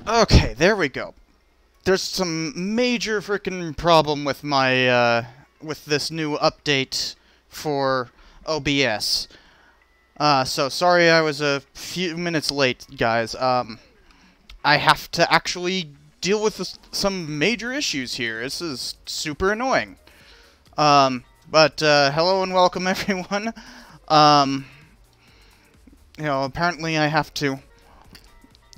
Okay, there we go. There's some major freaking problem with my, with this new update for OBS. So sorry I was a few minutes late, guys. I have to actually deal with some major issues here. This is super annoying. But hello and welcome, everyone. Um, apparently I have to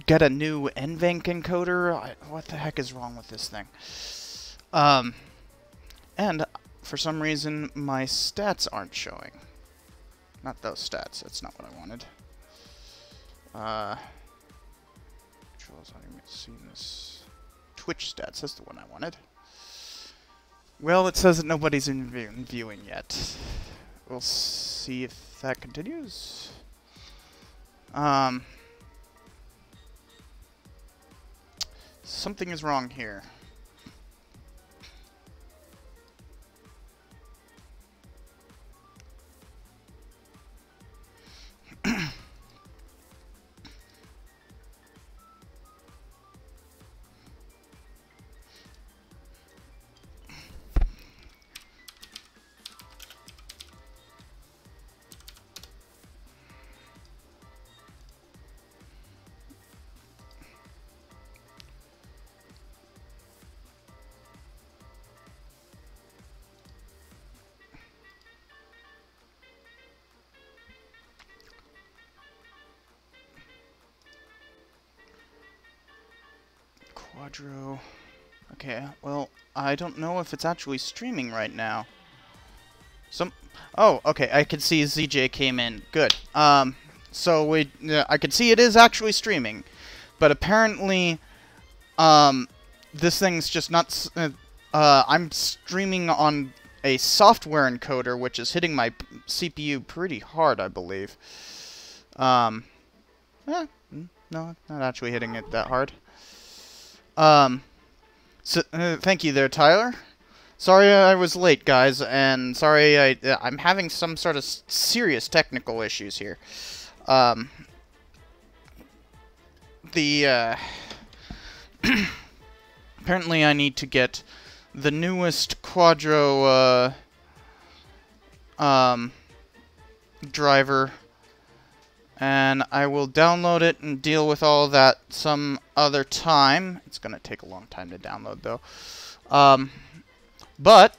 get a new NVENC encoder. What the heck is wrong with this thing? And for some reason, my stats aren't showing. Not those stats. That's not what I wanted. Controls, I haven't seen this. Twitch stats. That's the one I wanted. Well, it says that nobody's in viewing yet. We'll see if that continues. Something is wrong here. Quadro. Okay, well, I don't know if it's actually streaming right now. Oh, okay, I can see ZJ came in. Good. So I can see it is actually streaming, but apparently, this thing's just not. I'm streaming on a software encoder, which is hitting my CPU pretty hard, I believe. No, not actually hitting it that hard. So, thank you there, Tyler. Sorry I was late, guys, and sorry I'm having some sort of serious technical issues here. Apparently I need to get the newest Quadro, driver, and I will download it and deal with all that some other time. It's gonna take a long time to download, though. But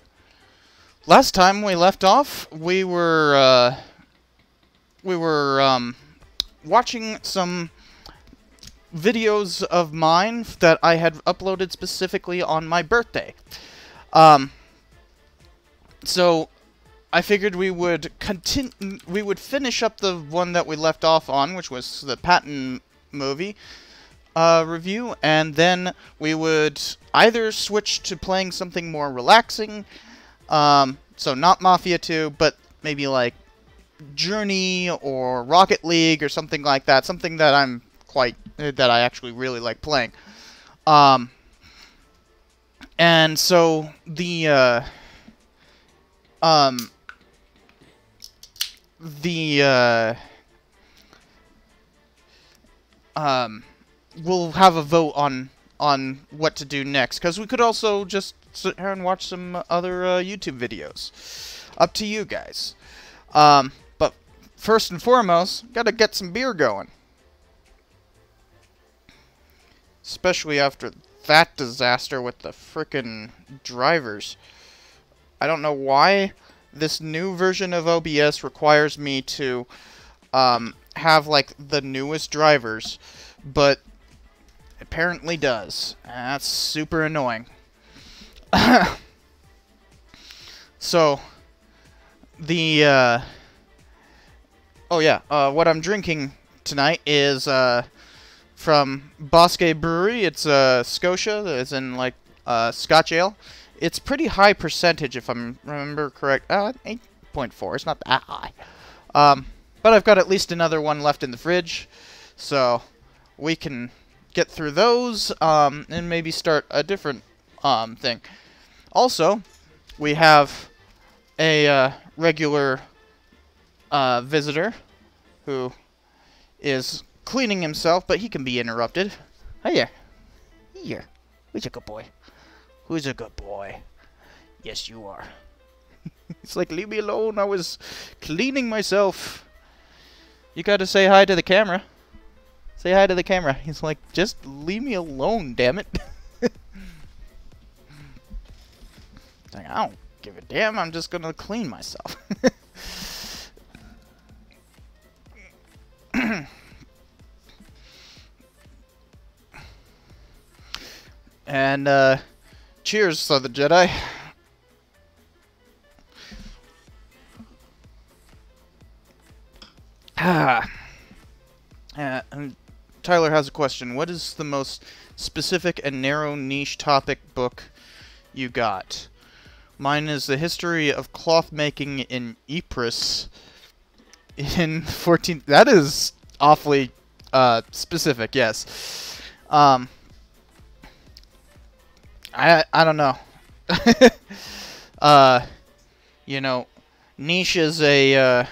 last time we left off, we were watching some videos of mine that I had uploaded specifically on my birthday. So I figured we would finish up the one that we left off on, which was the Patton movie review, and then we would either switch to playing something more relaxing, so not Mafia 2, but maybe like Journey or Rocket League or something like that, something that that I actually really like playing. And so we'll have a vote on what to do next, because we could also just sit here and watch some other YouTube videos. Up to you guys. But first and foremost, gotta get some beer going. Especially after that disaster with the frickin' drivers. I don't know why this new version of OBS requires me to have like the newest drivers, but apparently does. And that's super annoying. So oh yeah, what I'm drinking tonight is from Bosque Brewery. It's Scotia, as in like Scotch ale. It's pretty high percentage, if I remember correct. 8.4. It's not that high. But I've got at least another one left in the fridge, so we can get through those and maybe start a different thing. Also, we have a regular visitor who is cleaning himself, but he can be interrupted. Hiya. Here. Who's a good boy? Who's a good boy? Yes, you are. It's like, leave me alone. I was cleaning myself. You gotta say hi to the camera. Say hi to the camera. He's like, just leave me alone, damn it. It's like, I don't give a damn. I'm just gonna clean myself. And, cheers, Son of the Jedi. And Tyler has a question. What is the most specific and narrow niche topic book you got? Mine is The History of Cloth Making in Ypres in 14... That is awfully specific, yes. I don't know. You know, niche is a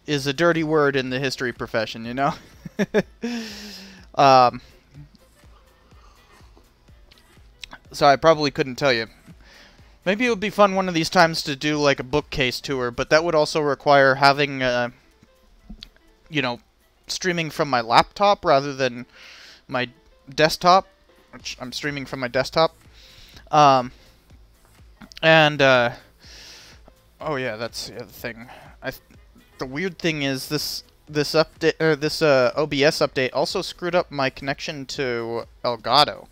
dirty word in the history profession, you know? So I probably couldn't tell you. Maybe it would be fun one of these times to do like a bookcase tour, but that would also require having, you know, streaming from my laptop rather than my desktop, which I'm streaming from my desktop. Oh yeah, that's the other thing. The weird thing is this update, or this OBS update also screwed up my connection to Elgato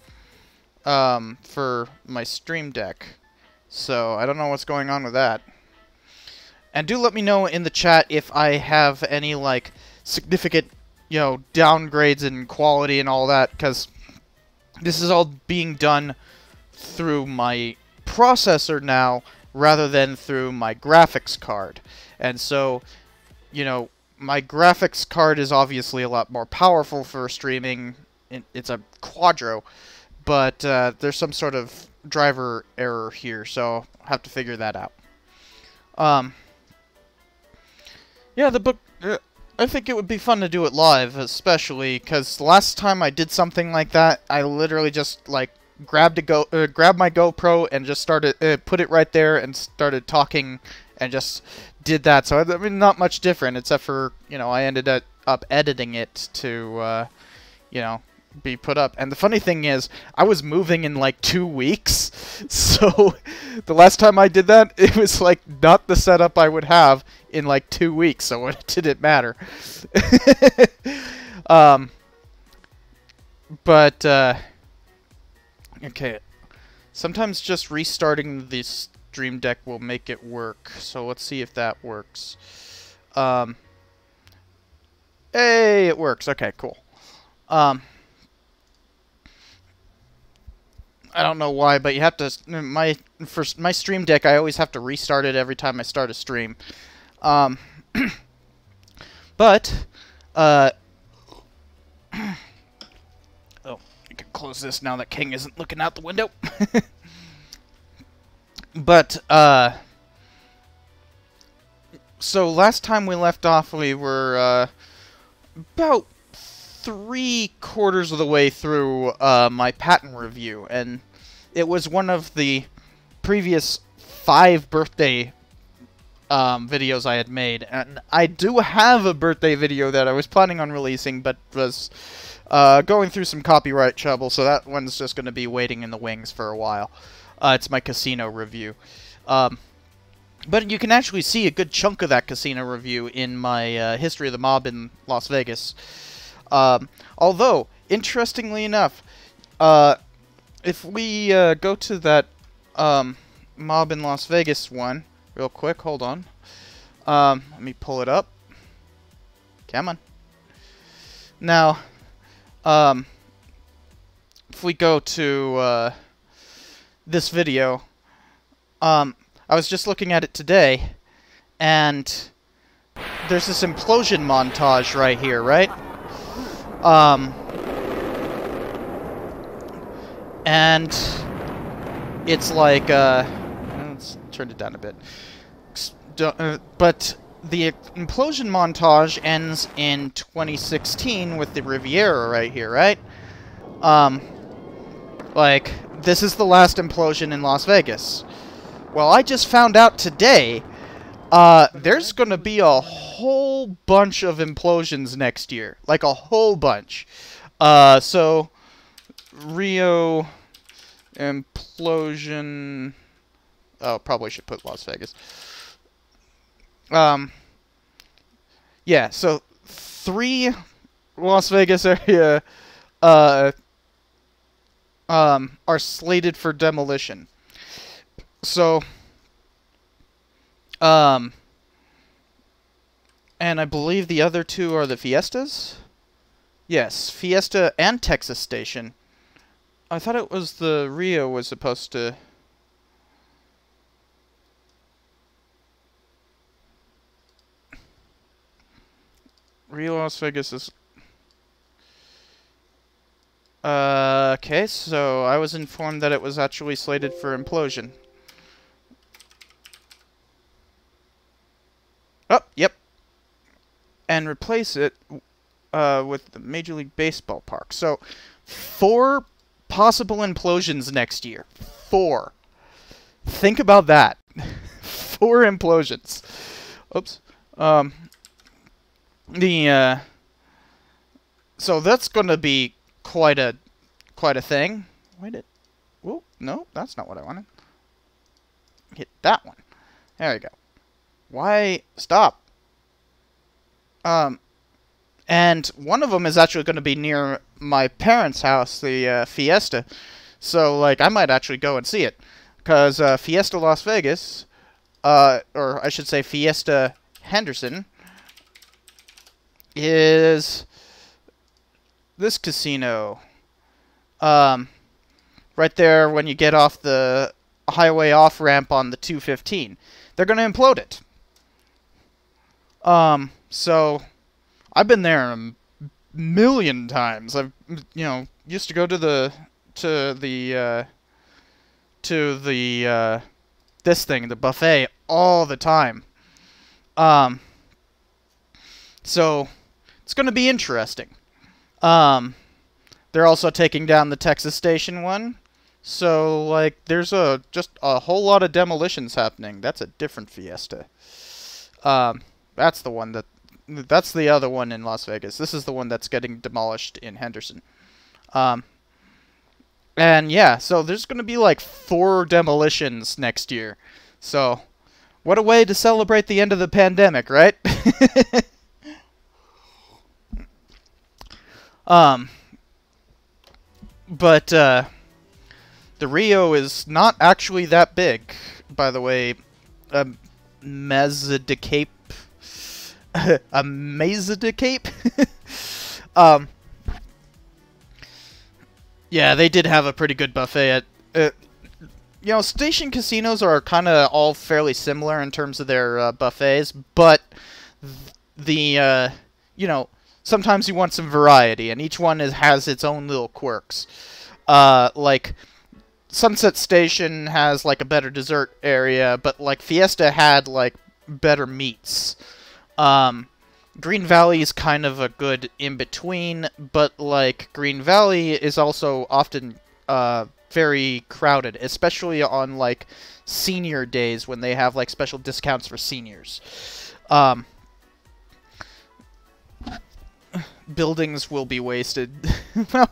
for my Stream Deck. So I don't know what's going on with that. And do let me know in the chat if I have any like significant, you know, downgrades in quality and all that, because this is all being done through my processor now rather than through my graphics card. And so, you know, my graphics card is obviously a lot more powerful for streaming. It's a Quadro, but there's some sort of driver error here, so I'll have to figure that out. Yeah, the book... I think it would be fun to do it live, especially because the last time I did something like that, I literally just, like, grabbed my GoPro and just started... put it right there and started talking and just did that. So, I mean, not much different, except for, you know, I ended up editing it to, you know, be put up. And the funny thing is, I was moving in like 2 weeks, so the last time I did that, it was like not the setup I would have in like 2 weeks, so it didn't matter. Okay, sometimes just restarting the Stream Deck will make it work, so let's see if that works. Hey, it works. Okay, cool. I don't know why, but you have to... my Stream Deck, I always have to restart it every time I start a stream. But, oh, I can close this now that King isn't looking out the window. But, so last time we left off, we were, about 3/4 of the way through my patent review, and it was one of the previous 5 birthday videos I had made. And I do have a birthday video that I was planning on releasing, but was going through some copyright trouble, so that one's just going to be waiting in the wings for a while. It's my casino review. But you can actually see a good chunk of that casino review in my History of the Mob in Las Vegas. Although, interestingly enough, if we go to that Mob in Las Vegas one real quick, hold on. Let me pull it up. Come on. Now, if we go to this video, I was just looking at it today, and there's this implosion montage right here, right? And it's like, let's turn it down a bit. But the implosion montage ends in 2016 with the Riviera right here, right? Like, this is the last implosion in Las Vegas. Well, I just found out today, there's gonna be a whole bunch of implosions next year. Like, a whole bunch. So, Rio implosion... Oh, probably should put Las Vegas. Yeah, so 3 Las Vegas area, are slated for demolition. So, and I believe the other 2 are the Fiestas? Yes, Fiesta and Texas Station. I thought it was the Rio was supposed to... Rio Las Vegas is... okay, so I was informed that it was actually slated for implosion. Oh, yep. And replace it with the Major League Baseball park. So, 4 possible implosions next year. 4. Think about that. 4 implosions. Oops. So that's gonna be quite a thing. Whoa, no, that's not what I wanted. Hit that one. There we go. Why stop? And one of them is actually going to be near my parents' house, the Fiesta. So, like, I might actually go and see it. Because Fiesta Las Vegas, or I should say Fiesta Henderson, is this casino. Right there when you get off the highway off-ramp on the 215. They're going to implode it. So... I've been there a million times. I've, used to go to this thing, the buffet, all the time. So it's going to be interesting. They're also taking down the Texas Station one. So, like, there's just a whole lot of demolitions happening. That's a different Fiesta. That's the one that's the other one in Las Vegas. This is the one that's getting demolished in Henderson. And yeah, so there's going to be like 4 demolitions next year. So, what a way to celebrate the end of the pandemic, right? But the Rio is not actually that big, by the way. Mezzodecape. A Mezzodecape? Yeah, they did have a pretty good buffet at... station casinos are kind of all fairly similar in terms of their buffets, but sometimes you want some variety, and each one has its own little quirks. Like, Sunset Station has, like, a better dessert area, but, like, Fiesta had, like, better meats. Green Valley is kind of a good in-between, but, like, Green Valley is also often, very crowded, especially on, like, senior days when they have, like, special discounts for seniors. Buildings will be wasted. Well,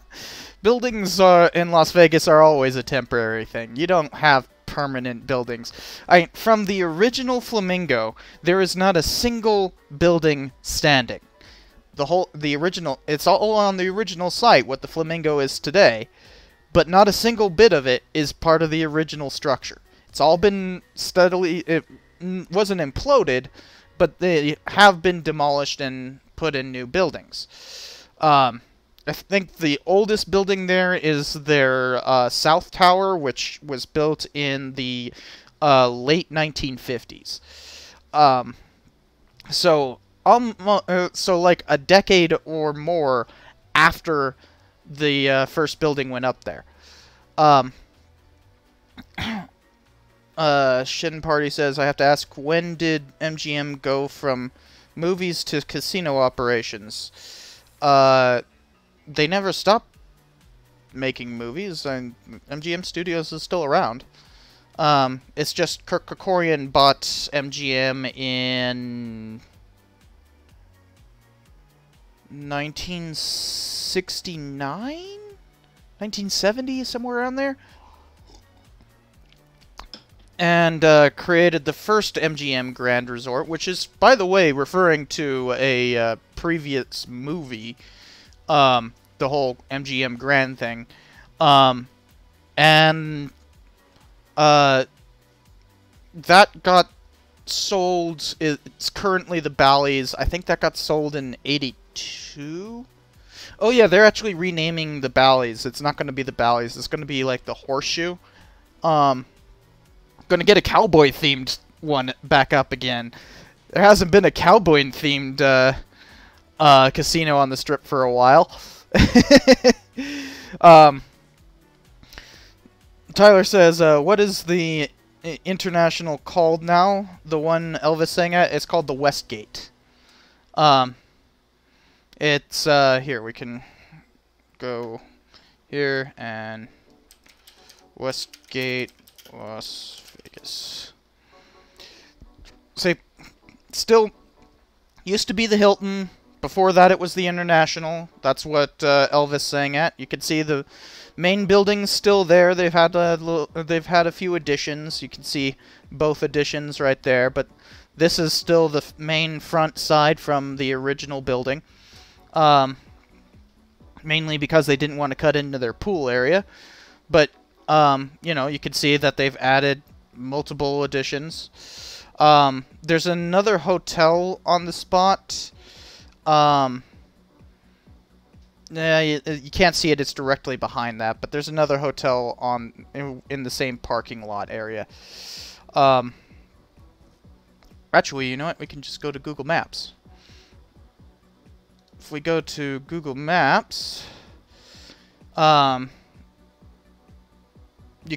buildings in Las Vegas are always a temporary thing. You don't have permanent buildings. From the original Flamingo, there is not a single building standing. The original, it's all on the original site, what the Flamingo is today, but not a single bit of it is part of the original structure. It's all been steadily, it wasn't imploded, but they have been demolished and put in new buildings. I think the oldest building there is their South Tower, which was built in the late 1950s. So like a decade or more after the first building went up there. Shin Party says, I have to ask, when did MGM go from movies to casino operations? They never stopped making movies, and MGM Studios is still around. It's just Kirk Kerkorian bought MGM in 1969? 1970, somewhere around there? And created the first MGM Grand Resort, which is, by the way, referring to a previous movie, the whole MGM Grand thing. And that got sold. It's currently the Bally's. I think that got sold in '82. Oh yeah, they're actually renaming the Bally's. It's not going to be the Bally's. It's going to be like the Horseshoe. Going to get a cowboy-themed one back up again. There hasn't been a cowboy-themed casino on the Strip for a while. Tyler says, what is the international called now? The one Elvis sang at? It's called the Westgate. It's, here, we can go here and Westgate, Las Vegas. Say, still used to be the Hilton. Before that, it was the International. That's what Elvis sang at. You can see the main building's still there. They've had a few additions. You can see both additions right there. But this is still the main front side from the original building. Mainly because they didn't want to cut into their pool area. But you know, you can see that they've added multiple additions. There's another hotel on the spot. Yeah, you can't see it. It's directly behind that. But there's another hotel in the same parking lot area. Actually, you know what? We can just go to Google Maps. If we go to Google Maps, you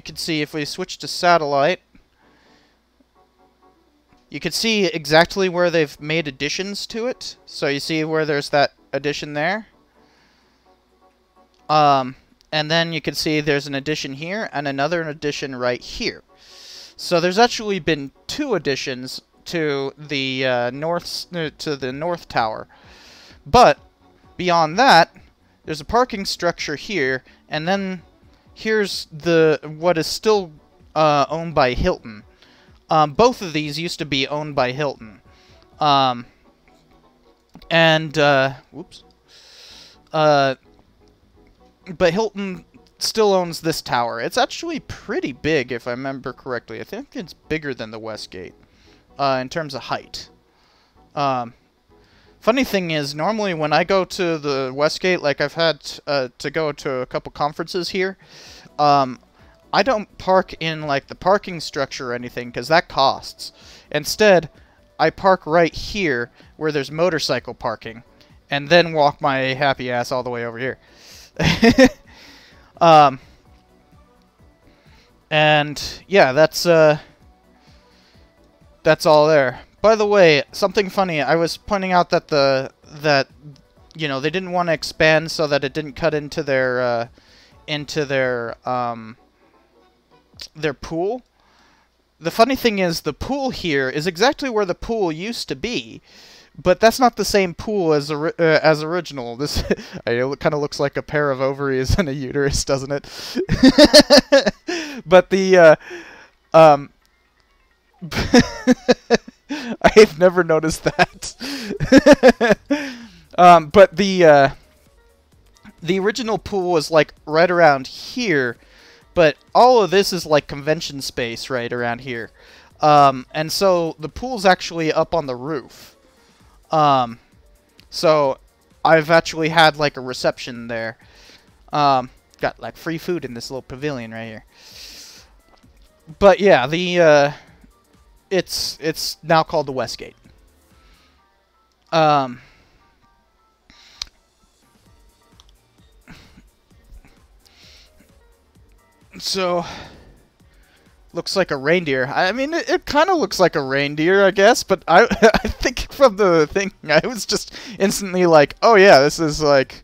can see if we switch to satellite, you can see exactly where they've made additions to it. So you see where there's that addition there. And then you can see there's an addition here and another addition right here. So there's actually been 2 additions to the north tower. But beyond that, there's a parking structure here, and then here's what is still owned by Hilton. Both of these used to be owned by Hilton. Whoops. But Hilton still owns this tower. It's actually pretty big, if I remember correctly. I think it's bigger than the Westgate in terms of height. Funny thing is, normally when I go to the Westgate, like I've had to go to a couple conferences here, I don't park in like the parking structure or anything because that costs. Instead, I park right here where there's motorcycle parking, and then walk my happy ass all the way over here. And yeah, that's all there. By the way, something funny. I was pointing out that you know, they didn't want to expand so that it didn't cut into their pool. The funny thing is, the pool here is exactly where the pool used to be, but that's not the same pool as original. This it kind of looks like a pair of ovaries and a uterus, doesn't it? But the I've never noticed that. But the original pool was like right around here, but all of this is like convention space right around here. And so the pool's actually up on the roof. So I've actually had like a reception there. Got like free food in this little pavilion right here. But yeah, it's now called the Westgate. So looks like a reindeer. I mean, it kind of looks like a reindeer, I guess, but I think from the thing, I was just instantly like, oh yeah, this is like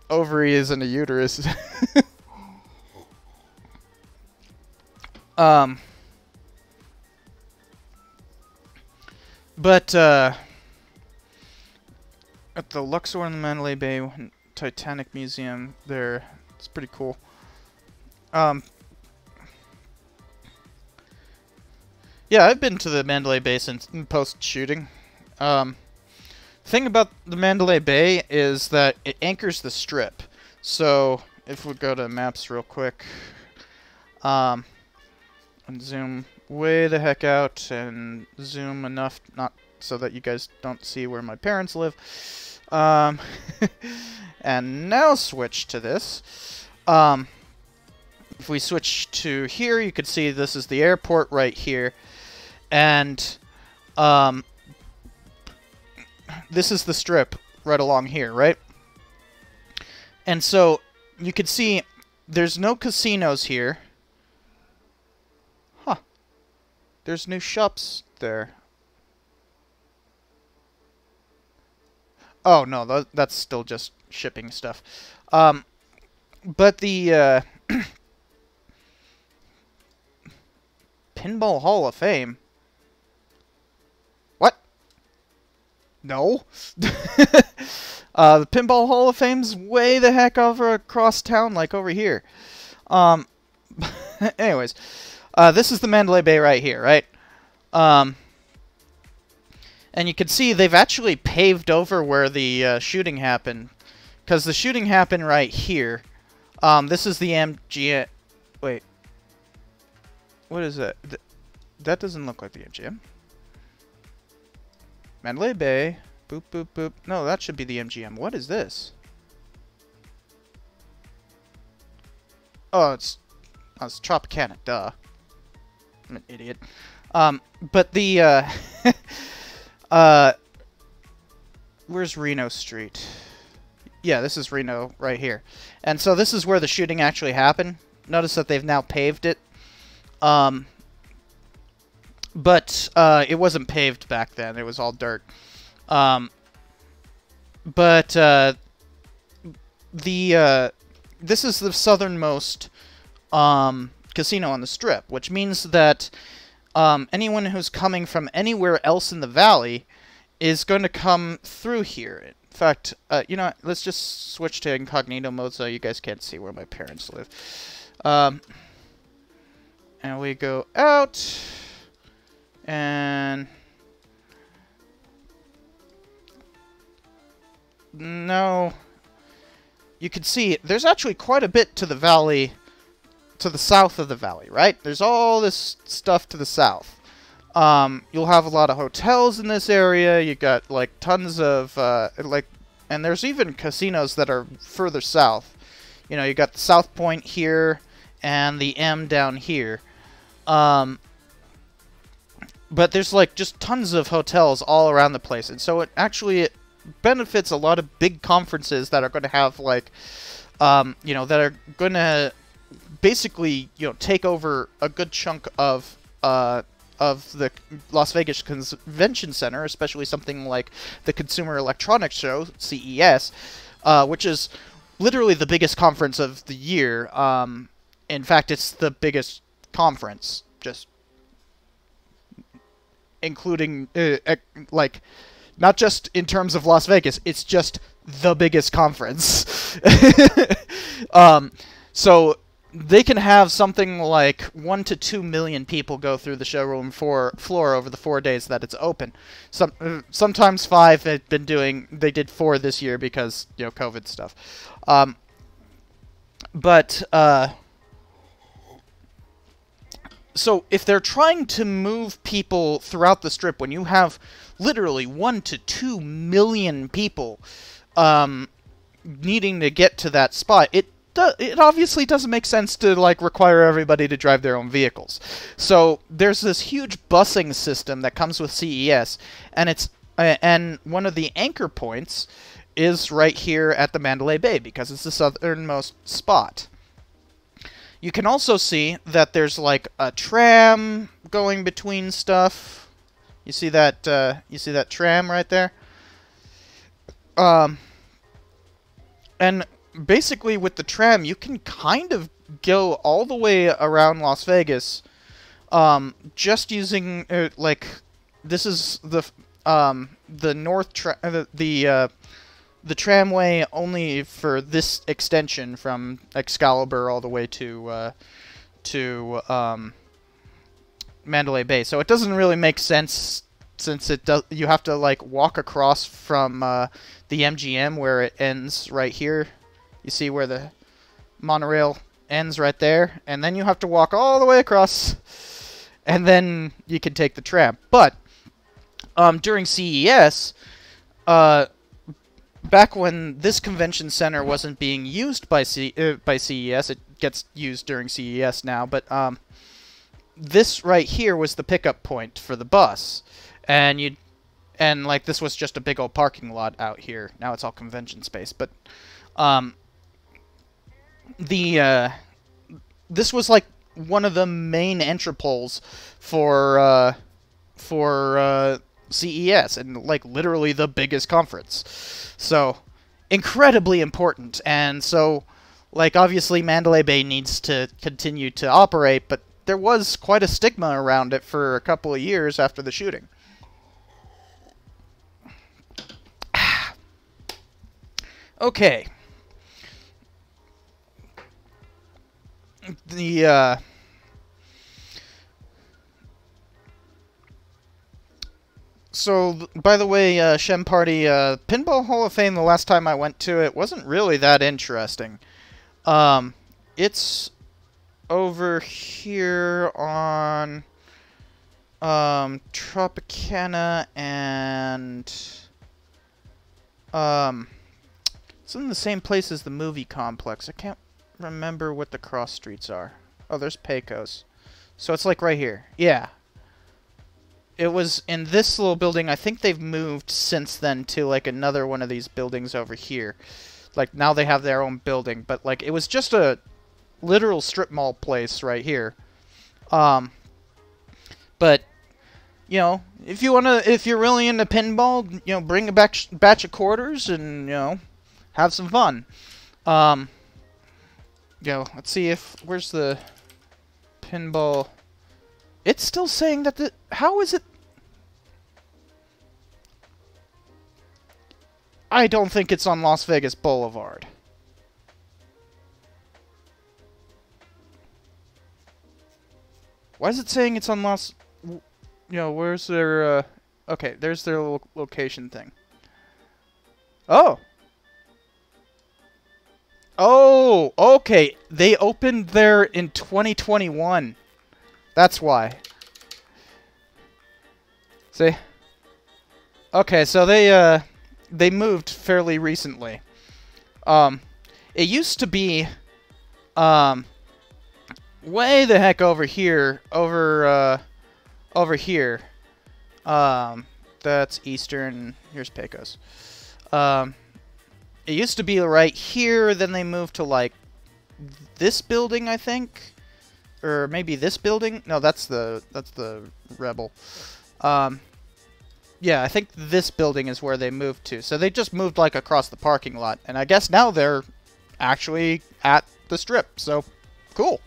ovaries and a uterus. Um, but at the Luxor and the Mandalay Bay Titanic Museum, there, it's pretty cool. Yeah, I've been to the Mandalay Bay since post-shooting. Thing about the Mandalay Bay is that it anchors the strip. So, if we go to maps real quick, and zoom way the heck out, and zoom enough not so that you guys don't see where my parents live. And now switch to this. If we switch to here, you can see this is the airport right here. And, this is the strip right along here, right? And so, you can see there's no casinos here. Huh. There's new shops there. Oh, no, that's still just shipping stuff. But the, Pinball Hall of Fame... What? No. The Pinball Hall of Fame's way the heck over across town, like over here. Anyways, this is the Mandalay Bay right here, right? And you can see they've actually paved over where the shooting happened. Because the shooting happened right here. This is the MGM... Wait. What is that? That doesn't look like the MGM. Mandalay Bay. Boop, boop, boop. No, that should be the MGM. What is this? Oh, it's Tropicana. Duh. I'm an idiot. But the, where's Reno Street? Yeah, this is Reno right here. And so this is where the shooting actually happened. Notice that they've now paved it. But it wasn't paved back then. It was all dirt. This is the southernmost casino on the Strip, which means that anyone who's coming from anywhere else in the valley is going to come through here. In fact, you know, let's just switch to incognito mode so you guys can't see where my parents live. And we go out, and no, you can see there's actually quite a bit to the valley, to the south of the valley, right? There's all this stuff to the south. You'll have a lot of hotels in this area. You got like tons of and there's even casinos that are further south. You know, you got the South Point here and the M down here. But there's like just tons of hotels all around the place, and so it benefits a lot of big conferences that are going to have like, you know, that are going to basically, you know, take over a good chunk of the Las Vegas Convention Center, especially something like the Consumer Electronics Show, CES, which is literally the biggest conference of the year. In fact, it's the biggest conference, just including, like, not just in terms of Las Vegas, it's just the biggest conference. So they can have something like 1 to 2 million people go through the showroom floor over the 4 days that it's open. Sometimes 5. They did 4 this year because, you know, COVID stuff. So if they're trying to move people throughout the Strip, when you have literally 1 to 2 million people needing to get to that spot, it obviously doesn't make sense to like require everybody to drive their own vehicles. So there's this huge busing system that comes with CES, and and one of the anchor points is right here at the Mandalay Bay because it's the southernmost spot. You can also see that there's like a tram going between stuff. You see that? You see that tram right there? And basically with the tram, you can kind of go all the way around Las Vegas just using like this is the the tramway only for this extension from Excalibur all the way to Mandalay Bay. So it doesn't really make sense since you have to like walk across from the MGM where it ends right here. You see where the monorail ends right there, and then you have to walk all the way across, and then you can take the tram. But during CES, back when this convention center wasn't being used by CES, it gets used during CES now, but this right here was the pickup point for the bus, and like this was just a big old parking lot out here. Now it's all convention space, but this was like one of the main entrepoles for CES, and like literally the biggest conference. So incredibly important, and so like obviously Mandalay Bay needs to continue to operate, but there was quite a stigma around it for a couple of years after the shooting. Okay. So, by the way, Shem Party, Pinball Hall of Fame, the last time I went to it, wasn't really that interesting. It's over here on Tropicana, and it's in the same place as the movie complex. I can't remember what the cross streets are. Oh, there's Pecos. So it's like right here. Yeah. It was in this little building. I think they've moved since then to like another one of these buildings over here. Like now they have their own building, but like it was just a literal strip mall place right here. But you know, if you're really into pinball, you know, bring a batch of quarters and, you know, have some fun. You know, let's see where's the pinball. It's still saying that how is it? I don't think it's on Las Vegas Boulevard. Why is it saying it's on Las... You know, where's their... Okay, there's their location thing. Oh! Oh, okay. They opened there in 2021. That's why. See? Okay, so they moved fairly recently. It used to be way the heck over here, over here. That's Eastern. Here's Pecos. It used to be right here, then they moved to like this building, I think. Or maybe this building? No, that's the Rebel. Yeah, I think this building is where they moved to. So they just moved like across the parking lot, and I guess now they're actually at the Strip. So cool.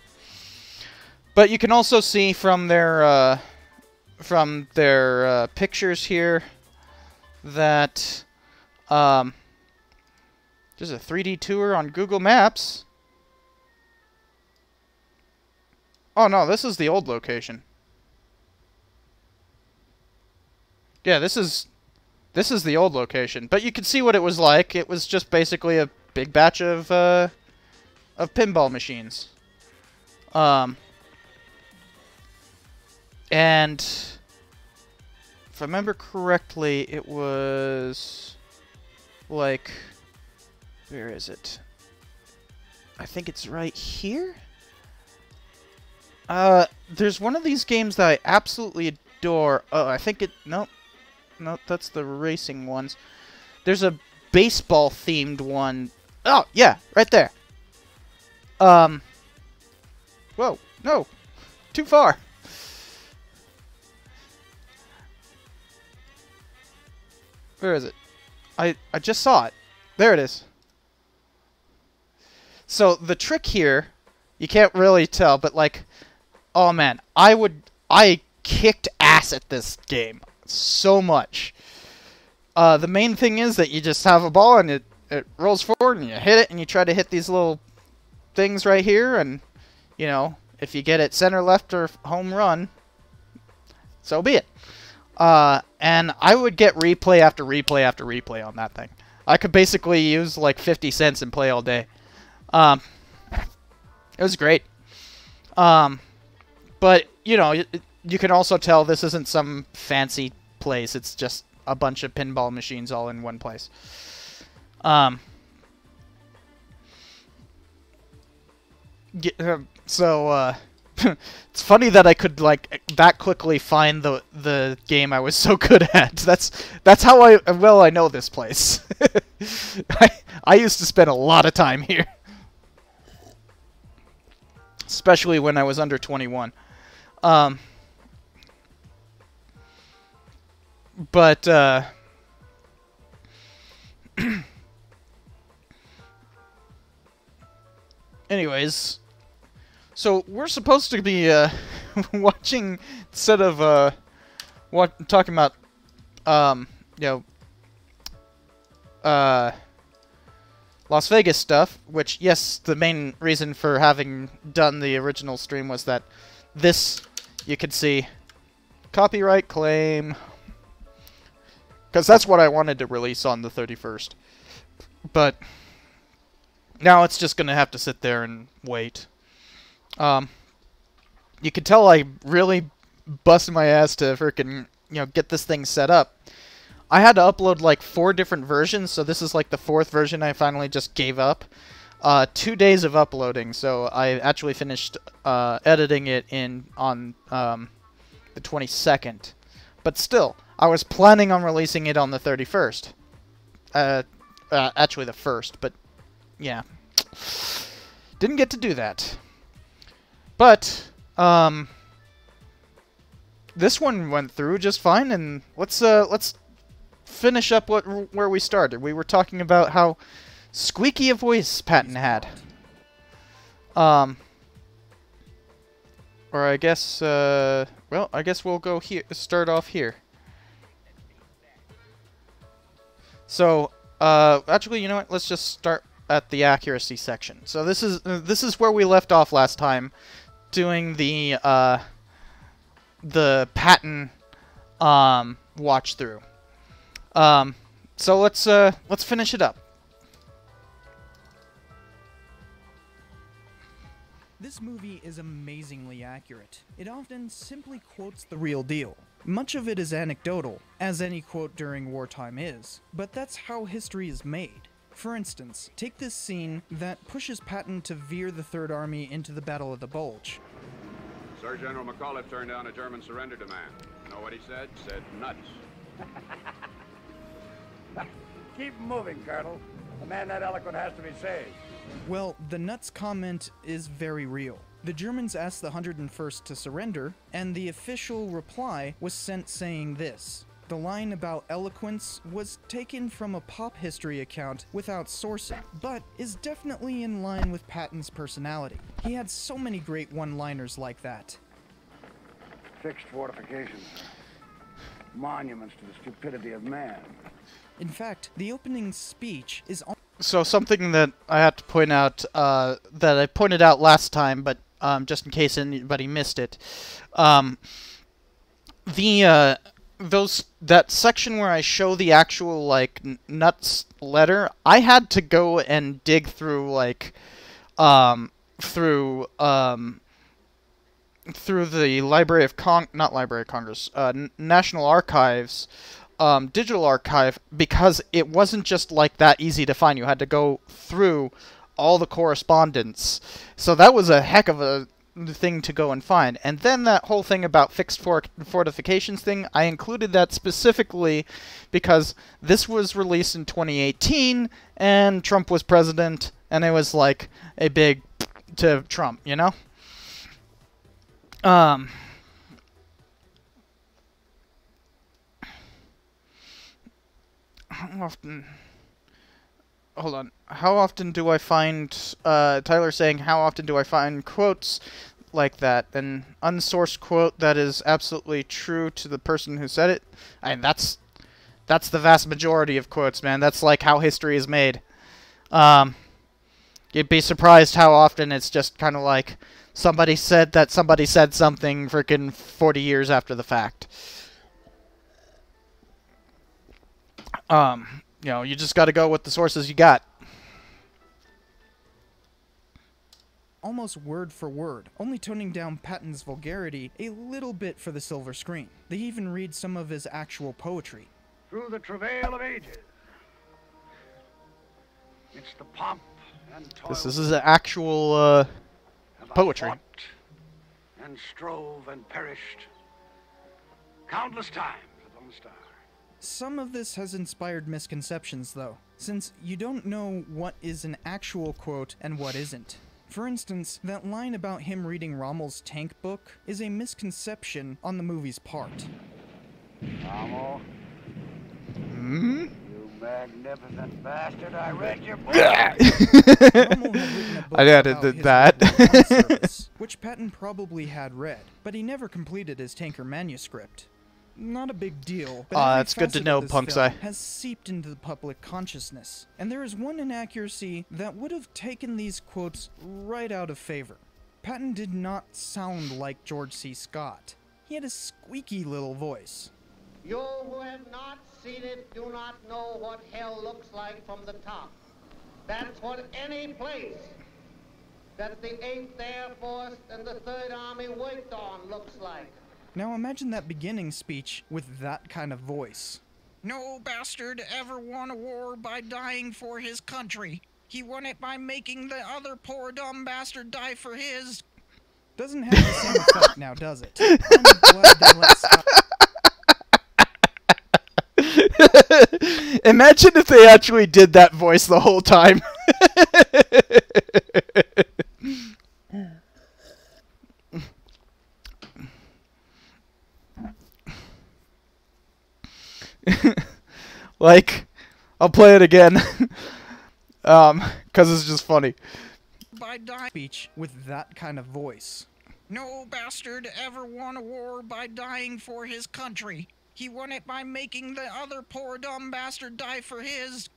But you can also see from their pictures here that there's a 3D tour on Google Maps. Oh no, this is the old location. Yeah, this is the old location. But you can see what it was like. It was just basically a big batch of pinball machines. And if I remember correctly, it was like, where is it? I think it's right here. There's one of these games that I absolutely adore. Oh, I think nope, that's the racing ones. There's a baseball themed one. Oh, yeah, right there. Whoa, no, too far. Where is it? I just saw it. There it is. So the trick here, you can't really tell, but like, oh man, I would I kicked ass at this game so much. The main thing is that you just have a ball and it rolls forward and you hit it and you try to hit these little things right here, and you know, if you get it center, left, or home run, so be it. And I would get replay after replay after replay on that thing. I could basically use like 50 cents and play all day. It was great. But, you know, you can also tell this isn't some fancy place. It's just a bunch of pinball machines all in one place. It's funny that I could like that quickly find the game I was so good at. That's how I know this place. I used to spend a lot of time here, especially when I was under 21. Anyways, so we're supposed to be watching, instead of talking about you know, Las Vegas stuff, which, yes, the main reason for having done the original stream was that this, you could see, copyright claim, because that's what I wanted to release on the 31st. But now it's just going to have to sit there and wait. You can tell I really busted my ass to freaking, you know, get this thing set up. I had to upload like 4 different versions, so this is like the 4th version I finally just gave up. 2 days of uploading, so I actually finished editing it on the 22nd. But still, I was planning on releasing it on the 31st. Actually the 1st, but yeah. Didn't get to do that. But, this one went through just fine, and let's finish up where we started. We were talking about how squeaky a voice Patton had. Or I guess, well, I guess we'll go here, start off here. So, actually, you know what? Let's just start at the accuracy section. So this is where we left off last time, doing the Patton watch through. So let's finish it up. This movie is amazingly accurate. It often simply quotes the real deal. Much of it is anecdotal, as any quote during wartime is, but that's how history is made. For instance, take this scene that pushes Patton to veer the Third Army into the Battle of the Bulge. Sir General McAuliffe turned down a German surrender demand. Know what he said? Said nuts. Keep moving, Colonel. A man that eloquent has to be saved. Well, the nuts comment is very real. The Germans asked the 101st to surrender, and the official reply was sent saying this. The line about eloquence was taken from a pop history account without sourcing, but is definitely in line with Patton's personality. He had so many great one-liners like that. Fixed fortifications. Monuments to the stupidity of man. In fact, the opening speech is... So something that I have to point out, that I pointed out last time, but just in case anybody missed it, that section where I show the actual like nuts letter, I had to go and dig through like through the Library of not Library of Congress, National Archives. Digital archive, because it wasn't just like that easy to find. You had to go through all the correspondence, so that was a heck of a thing to go and find. And then that whole thing about fixed fortifications thing, I included that specifically because this was released in 2018 and Trump was president, and it was like a big to Trump, you know? How often... Hold on. How often do I find... Tyler saying, how often do I find quotes like that. An unsourced quote that is absolutely true to the person who said it. And that's the vast majority of quotes, man. That's like how history is made. You'd be surprised how often it's just kind of like somebody said that somebody said something freaking 40 years after the fact. You know, you just got to go with the sources you got. Almost word for word, only toning down Patton's vulgarity a little bit for the silver screen. They even read some of his actual poetry. Through the travail of ages, it's the pomp and toil. This is actual have I poetry. fought and strove and perished countless times upon the star. Some of this has inspired misconceptions, though, since you don't know what is an actual quote and what isn't. For instance, that line about him reading Rommel's tank book is a misconception on the movie's part. Rommel, Hmm? you magnificent bastard, I read your book. Rommel had written a book I added about his that. World War I service, which Patton probably had read, but he never completed his tanker manuscript. Not a big deal, but every That's good to facet know, of this Punk's film Eye. has seeped into the public consciousness, and there is one inaccuracy that would have taken these quotes right out of favor. Patton did not sound like George C. Scott. He had a squeaky little voice. You who have not seen it do not know what hell looks like from the top. That's what any place that the 8th Air Force and the 3rd Army worked on looks like. Now imagine that beginning speech with that kind of voice. No bastard ever won a war by dying for his country. He won it by making the other poor dumb bastard die for his. Doesn't have the same effect now, does it? I'm glad they let Scott. Imagine if they actually did that voice the whole time. Like, I'll play it again. Cause it's just funny. By dying. Speech with that kind of voice. No bastard ever won a war by dying for his country. He won it by making the other poor dumb bastard die for his.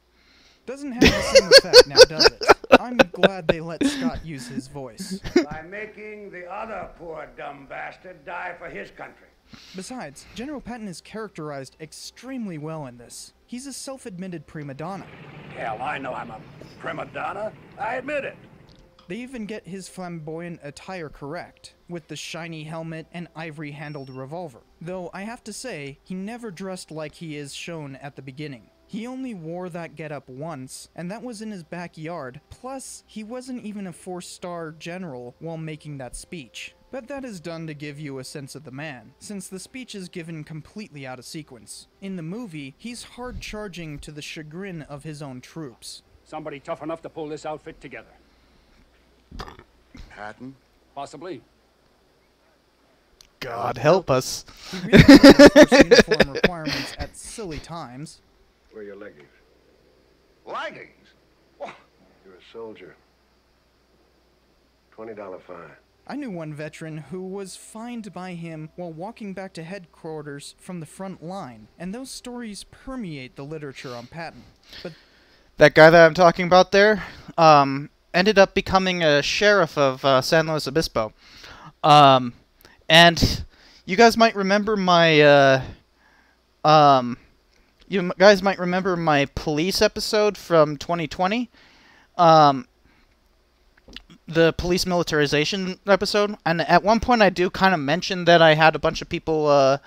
Doesn't have the same effect now, does it? I'm glad they let Scott use his voice. By making the other poor dumb bastard die for his country. Besides, General Patton is characterized extremely well in this. He's a self-admitted prima donna. Hell, I know I'm a prima donna. I admit it. They even get his flamboyant attire correct, with the shiny helmet and ivory-handled revolver. Though, I have to say, he never dressed like he is shown at the beginning. He only wore that getup once, and that was in his backyard, plus, he wasn't even a 4-star general while making that speech. But that is done to give you a sense of the man, since the speech is given completely out of sequence. In the movie, he's hard-charging to the chagrin of his own troops. Somebody tough enough to pull this outfit together. Patton? Possibly. God help us. He really his uniform requirements at silly times. Where are your leggings? Leggings? What? You're a soldier. $20 fine. I knew one veteran who was fined by him while walking back to headquarters from the front line, and those stories permeate the literature on Patton. But That guy that I'm talking about there, ended up becoming a sheriff of San Luis Obispo. And you guys might remember my, you guys might remember my police episode from 2020. The police militarization episode. And at one point I do kind of mention that I had a bunch of people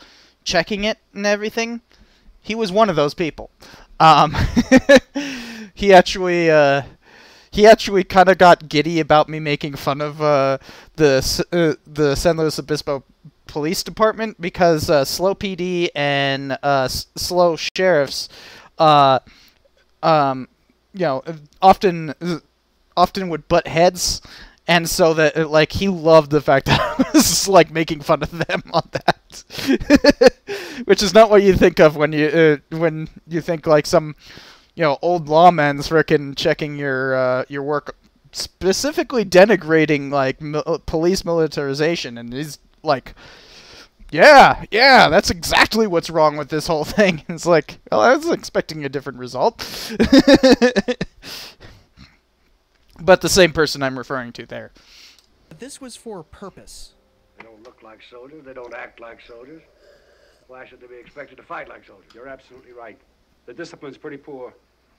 checking it and everything. He was one of those people. He actually kind of got giddy about me making fun of the San Luis Obispo Police Department because slow PD and slow sheriffs, you know, often would butt heads, and so that like he loved the fact that I was like making fun of them on that, which is not what you think of when you think like some, you know, old lawman's frickin' checking your work specifically denigrating like police militarization, and he's like, yeah, that's exactly what's wrong with this whole thing. It's like, well, I was expecting a different result. But the same person I'm referring to there. This was for a purpose. They don't look like soldiers. They don't act like soldiers. Why should they be expected to fight like soldiers? You're absolutely right. The discipline's pretty poor.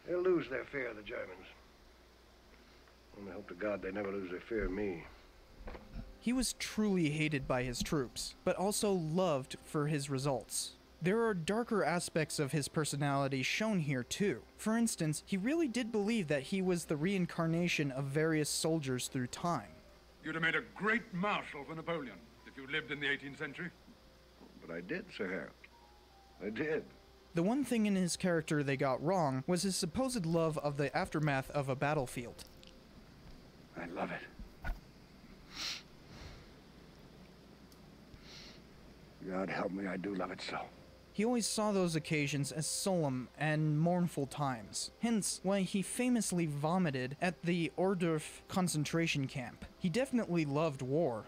They'll lose their fear of the Germans. And I hope to God they never lose their fear of me. He was truly hated by his troops, but also loved for his results. There are darker aspects of his personality shown here too. For instance, he really did believe that he was the reincarnation of various soldiers through time. You'd have made a great marshal for Napoleon if you lived in the 18th century. But I did, Sir Harold. I did. The one thing in his character they got wrong was his supposed love of the aftermath of a battlefield. I love it. God help me, I do love it so. He always saw those occasions as solemn and mournful times, hence why he famously vomited at the Ohrdruf concentration camp. He definitely loved war.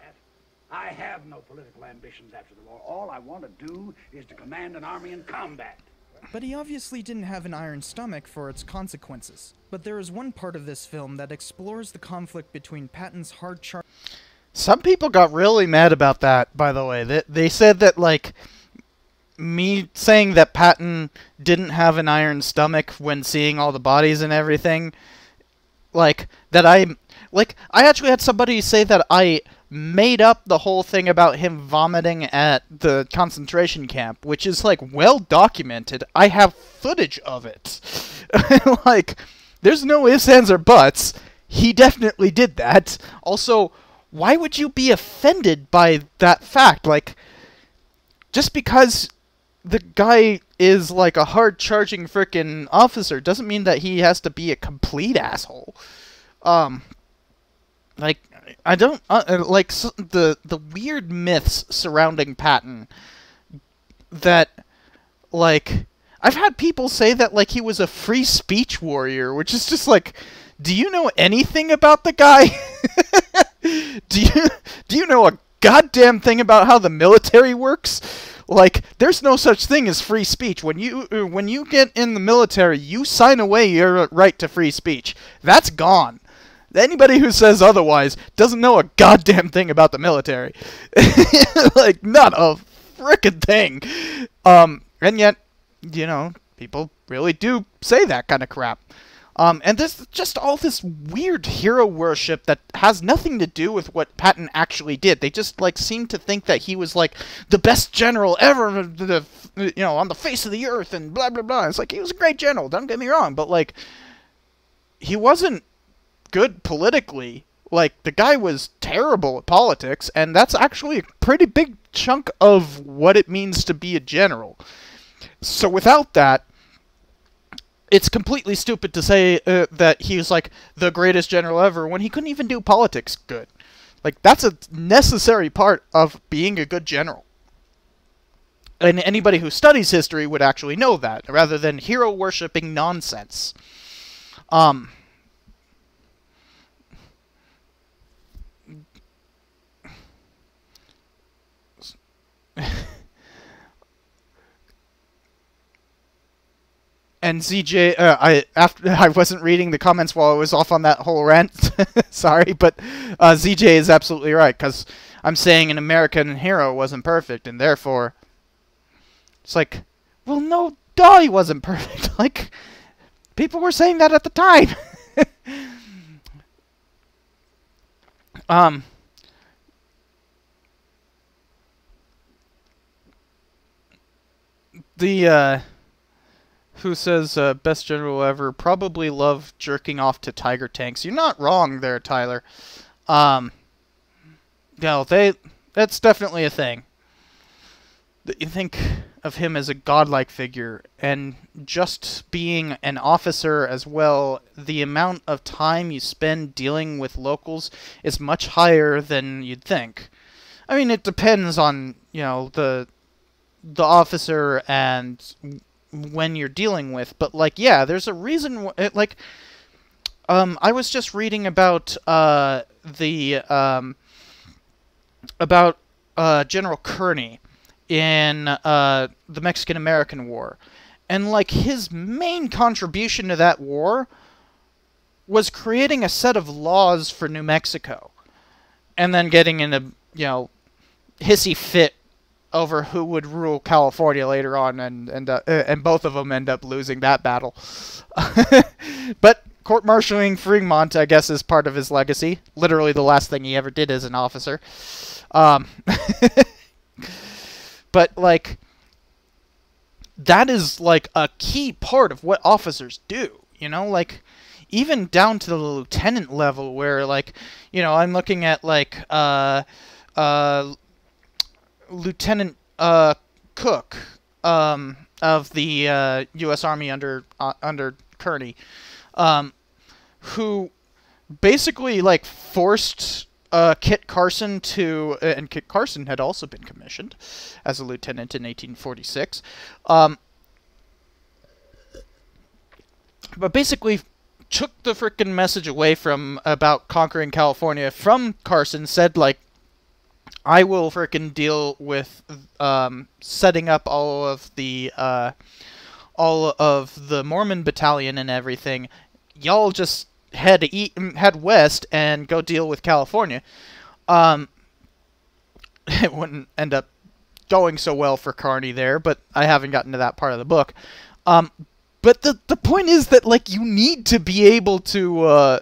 I have no political ambitions after the war. All I want to do is to command an army in combat. But he obviously didn't have an iron stomach for its consequences. But there is one part of this film that explores the conflict between Patton's hard charge. Some people got really mad about that, by the way. They said that, like, me saying that Patton didn't have an iron stomach when seeing all the bodies and everything, like, that I actually had somebody say that I made up the whole thing about him vomiting at the concentration camp, which is, like, well documented. I have footage of it. Like, there's no ifs, ands, or buts. He definitely did that. Also, why would you be offended by that fact? Like, just because the guy is, like, a hard-charging frickin' officer doesn't mean that he has to be a complete asshole. Like, I don't, like, the weird myths surrounding Patton that, like, I've had people say that, like, he was a free speech warrior, which is just like, do you know anything about the guy? Do you know a goddamn thing about how the military works? Like, there's no such thing as free speech. When you get in the military, you sign away your right to free speech. That's gone. Anybody who says otherwise doesn't know a goddamn thing about the military. Like, not a frickin' thing. And yet, you know, people really do say that kind of crap. And there's just all this weird hero worship that has nothing to do with what Patton actually did. They just, like, seem to think that he was, like, the best general ever, on the face of the earth, and blah, blah, blah. It's like, he was a great general, don't get me wrong, but, like, he wasn't good politically. Like, the guy was terrible at politics, and that's actually a pretty big chunk of what it means to be a general. So without that, it's completely stupid to say that he was, like, the greatest general ever when he couldn't even do politics good. Like, that's a necessary part of being a good general. And anybody who studies history would actually know that, rather than hero-worshipping nonsense. And ZJ, I wasn't reading the comments while I was off on that whole rant. Sorry, but ZJ is absolutely right, because I'm saying an American hero wasn't perfect, and therefore, it's like, well, no, duh, he wasn't perfect. Like, people were saying that at the time. Who says best general ever? Probably love jerking off to tiger tanks. You're not wrong there, Tyler. No, that's definitely a thing. You think of him as a godlike figure, and just being an officer as well, the amount of time you spend dealing with locals is much higher than you'd think. I mean, it depends on, you know, the officer and when you're dealing with, but, like, yeah, there's a reason, like, I was just reading about about General Kearney in the Mexican-American War, and like his main contribution to that war was creating a set of laws for New Mexico, and then getting in a hissy fit over who would rule California later on, and both of them end up losing that battle. But court-martialing Fremont, I guess, is part of his legacy. Literally the last thing he ever did as an officer. But, like, that is, like, a key part of what officers do, you know? Like, even down to the lieutenant level where, like, I'm looking at, like, Lieutenant Cook of the U.S. Army under Kearney, who basically like forced Kit Carson to, and Kit Carson had also been commissioned as a lieutenant in 1846, but basically took the frickin' message away from about conquering California from Carson, said like, I will frickin' deal with setting up all of the Mormon battalion and everything. Y'all just head west and go deal with California. It wouldn't end up going so well for Kearney there, but I haven't gotten to that part of the book. But the point is that like you need to be able to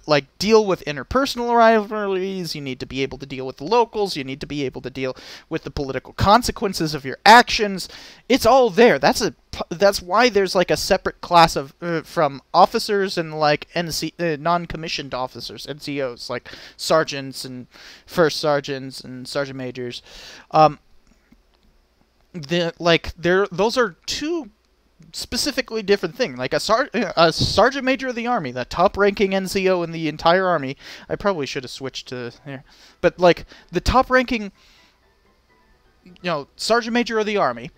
like deal with interpersonal rivalries. You need to be able to deal with the locals. You need to be able to deal with the political consequences of your actions. It's all there. That's why there's like a separate class of from officers and like non-commissioned officers, NCOs, like sergeants and first sergeants and sergeant majors. Those are two specifically different thing. Like a sergeant major of the army, the top ranking NCO in the entire army. I probably should have switched to here, but like the top ranking, sergeant major of the army,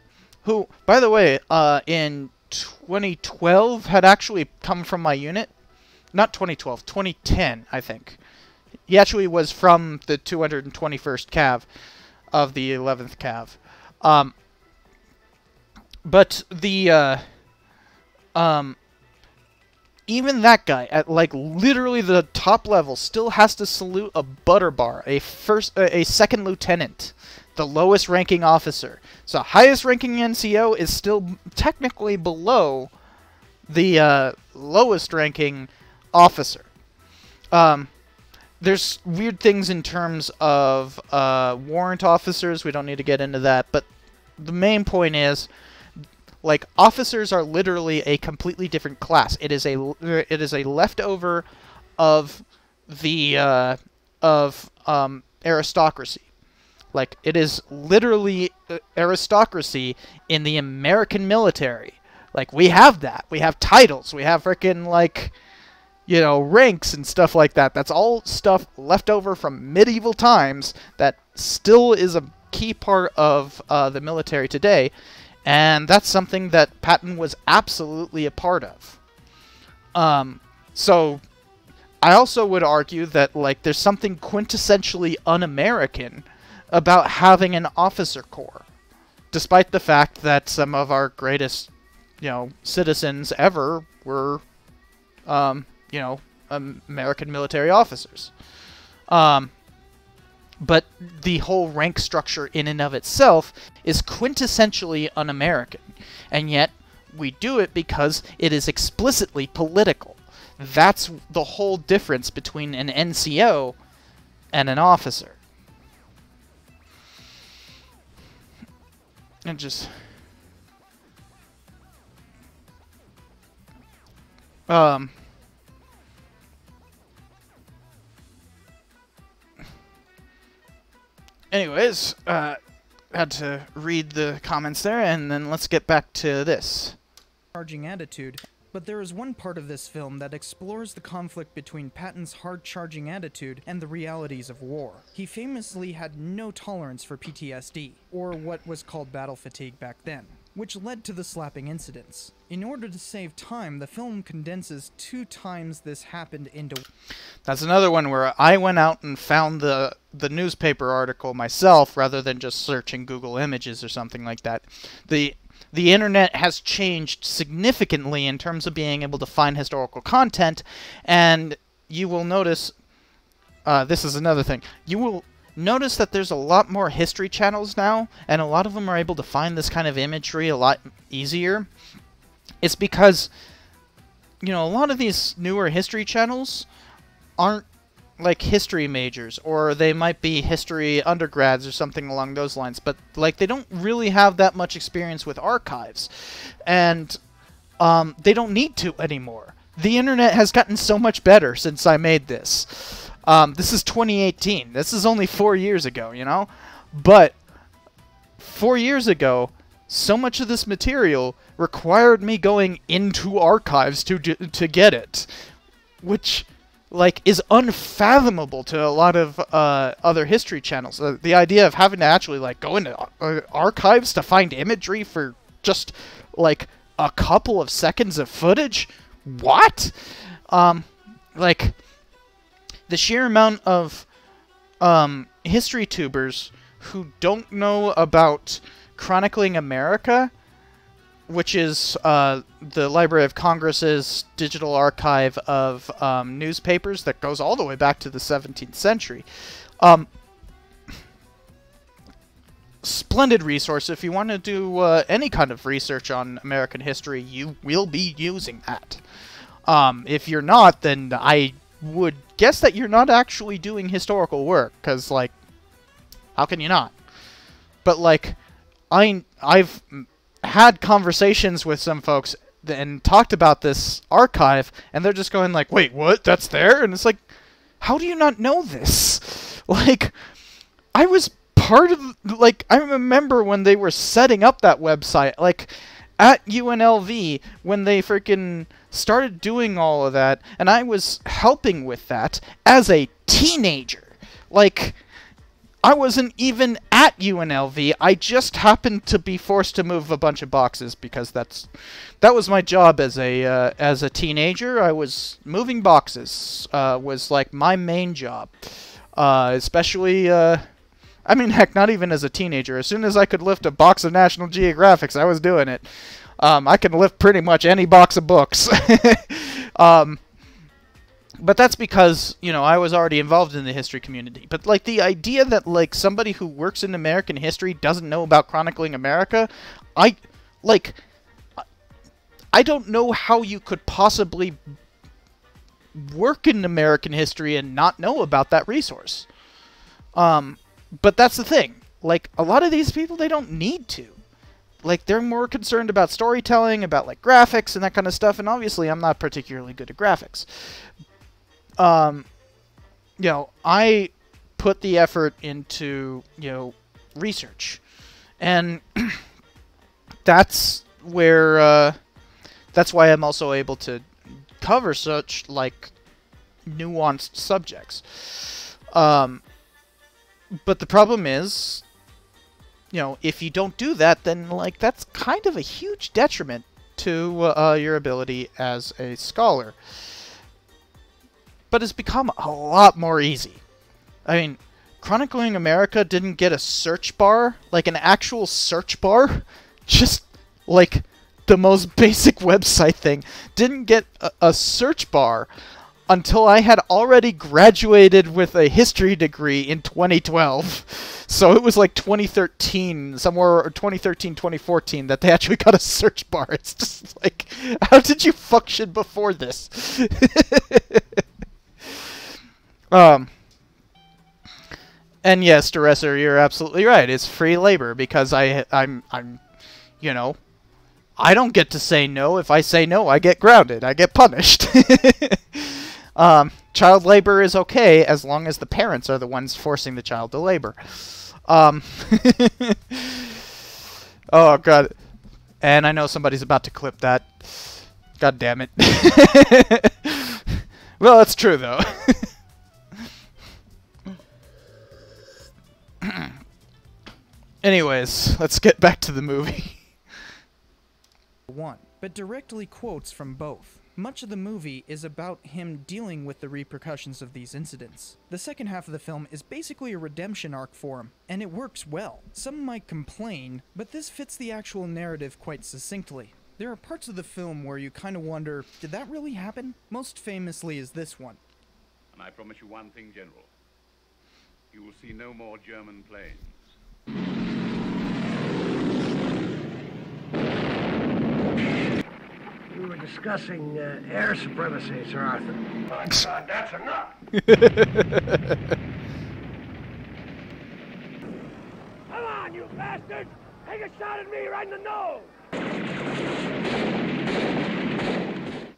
who, by the way, in 2012 had actually come from my unit. Not 2012, 2010, I think. He actually was from the 221st Cav of the 11th Cav. But the, even that guy, at, like, literally the top level, still has to salute a butter bar, a second lieutenant, the lowest ranking officer. So highest ranking NCO is still technically below the, lowest ranking officer. There's weird things in terms of, warrant officers. We don't need to get into that, but the main point is, like, officers are literally a completely different class. It is a leftover of the aristocracy. Like, it is literally aristocracy in the American military. Like, we have that. We have titles. We have frickin', like, ranks and stuff like that. That's all stuff left over from medieval times that still is a key part of the military today. And that's something that Patton was absolutely a part of. So I also would argue that, like, there's something quintessentially un-American about having an officer corps, despite the fact that some of our greatest, citizens ever were, American military officers. But the whole rank structure in and of itself is quintessentially un-American. And yet, we do it because it is explicitly political. That's the whole difference between an NCO and an officer. And just... Anyways, had to read the comments there, and then let's get back to this. Charging attitude, but there is one part of this film that explores the conflict between Patton's hard-charging attitude and the realities of war. He famously had no tolerance for PTSD, or what was called battle fatigue back then. which led to the slapping incidents. In order to save time, the film condenses 2 times this happened into... That's another one where I went out and found the newspaper article myself rather than just searching Google Images or something like that. The internet has changed significantly in terms of being able to find historical content, and you will notice... this is another thing. You will notice that there's a lot more history channels now, and a lot of them are able to find this kind of imagery a lot easier. It's because, you know, a lot of these newer history channels aren't like history majors, or they might be history undergrads or something along those lines, but like they don't really have that much experience with archives, and they don't need to anymore. The internet has gotten so much better since I made this. This is 2018. This is only 4 years ago, you know? But 4 years ago, so much of this material required me going into archives to get it, which, like, is unfathomable to a lot of other history channels. The idea of having to actually, like, go into archives to find imagery for just, like, a couple of seconds of footage? What? Like... The sheer amount of history tubers who don't know about Chronicling America, which is the Library of Congress's digital archive of newspapers that goes all the way back to the 17th century. Splendid resource. If you want to do any kind of research on American history, you will be using that. If you're not, then I would guess that you're not actually doing historical work, because, like, how can you not? But, like, I've had conversations with some folks and talked about this archive, and they're just going like, wait, what? That's there? And it's like, how do you not know this? Like, I was part of, like, I remember when they were setting up that website, like, at UNLV, when they freaking started doing all of that, and I was helping with that as a teenager. Like, I wasn't even at UNLV, I just happened to be forced to move a bunch of boxes, because that was my job as a teenager. I was moving boxes, was like my main job. Especially, I mean, heck, not even as a teenager. As soon as I could lift a box of National Geographics, I was doing it. I can lift pretty much any box of books. But that's because, you know, I was already involved in the history community. But, like, the idea that, like, somebody who works in American history doesn't know about Chronicling America, I don't know how you could possibly work in American history and not know about that resource. But that's the thing. Like, a lot of these people, they don't need to. Like, they're more concerned about storytelling, about, like, graphics and that kind of stuff, and obviously I'm not particularly good at graphics. You know, I put the effort into, you know, research. And that's where, that's why I'm also able to cover such, like, nuanced subjects. But the problem is, you know, if you don't do that, then, like, that's kind of a huge detriment to your ability as a scholar. But it's become a lot more easy. I mean, Chronicling America didn't get a search bar, like an actual search bar, just, like, the most basic website thing, didn't get a search bar until I had already graduated with a history degree in 2012. So it was like 2013, somewhere, or 2013, 2014, that they actually got a search bar. It's just like, how did you function before this? And yes, Duresser, you're absolutely right. It's free labor, because I'm, you know, I don't get to say no. If I say no, I get grounded. I get punished. Child labor is okay as long as the parents are the ones forcing the child to labor. Oh, God. And I know somebody's about to clip that. God damn it. Well, that's true, though. Anyways, let's get back to the movie. I, but directly quotes from both. Much of the movie is about him dealing with the repercussions of these incidents. The second half of the film is basically a redemption arc for him, and it works well. Some might complain, but this fits the actual narrative quite succinctly. There are parts of the film where you kind of wonder, did that really happen? Most famously is this one. And I promise you one thing, General. You will see no more German planes. We were discussing air supremacy, Sir Arthur. My God, that's enough! Come on, you bastard! Take a shot at me right in the nose!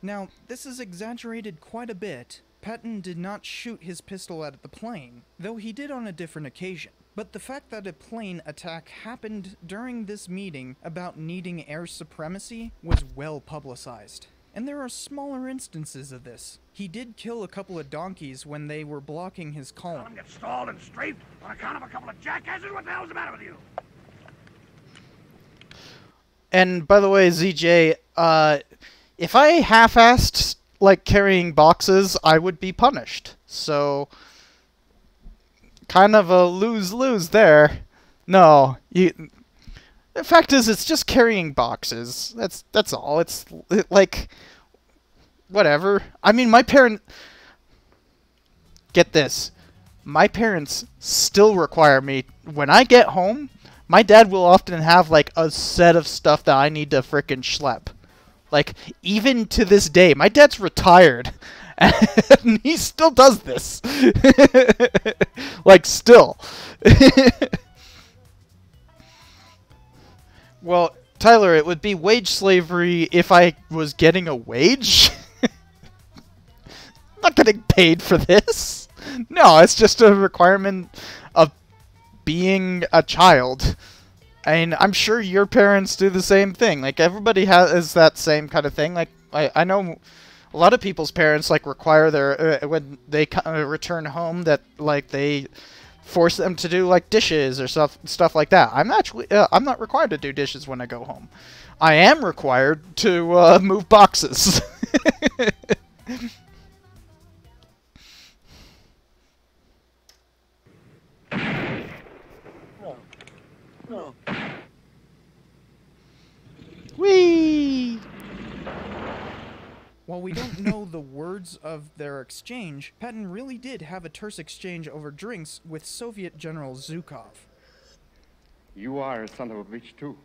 Now, this is exaggerated quite a bit. Patton did not shoot his pistol at the plane, though he did on a different occasion. But the fact that a plane attack happened during this meeting about needing air supremacy was well publicized. And there are smaller instances of this. He did kill a couple of donkeys when they were blocking his Let column. him get stalled and strafed on account of a couple of jackasses? What the hell's the matter with you? And by the way, ZJ, if I half-assed like carrying boxes, I would be punished. So kind of a lose-lose there. No, the fact is, it's just carrying boxes. That's all. It's like whatever. I mean, get this. My parents still require me when I get home. My dad will often have like a set of stuff that I need to frickin' schlep. Like, even to this day, my dad's retired, and he still does this. Like, still. Well, Tyler, it would be wage slavery if I was getting a wage? I'm not getting paid for this. No, it's just a requirement of being a child. I mean, I'm sure your parents do the same thing. Like, everybody has that same kind of thing. Like, I know a lot of people's parents, like, require their, when they return home, that, like, they force them to do, like, dishes or stuff like that. I'm not required to do dishes when I go home. I am required to, move boxes. No. Whee! While we don't know the words of their exchange, Patton really did have a terse exchange over drinks with Soviet General Zhukov. You are a son of a bitch, too.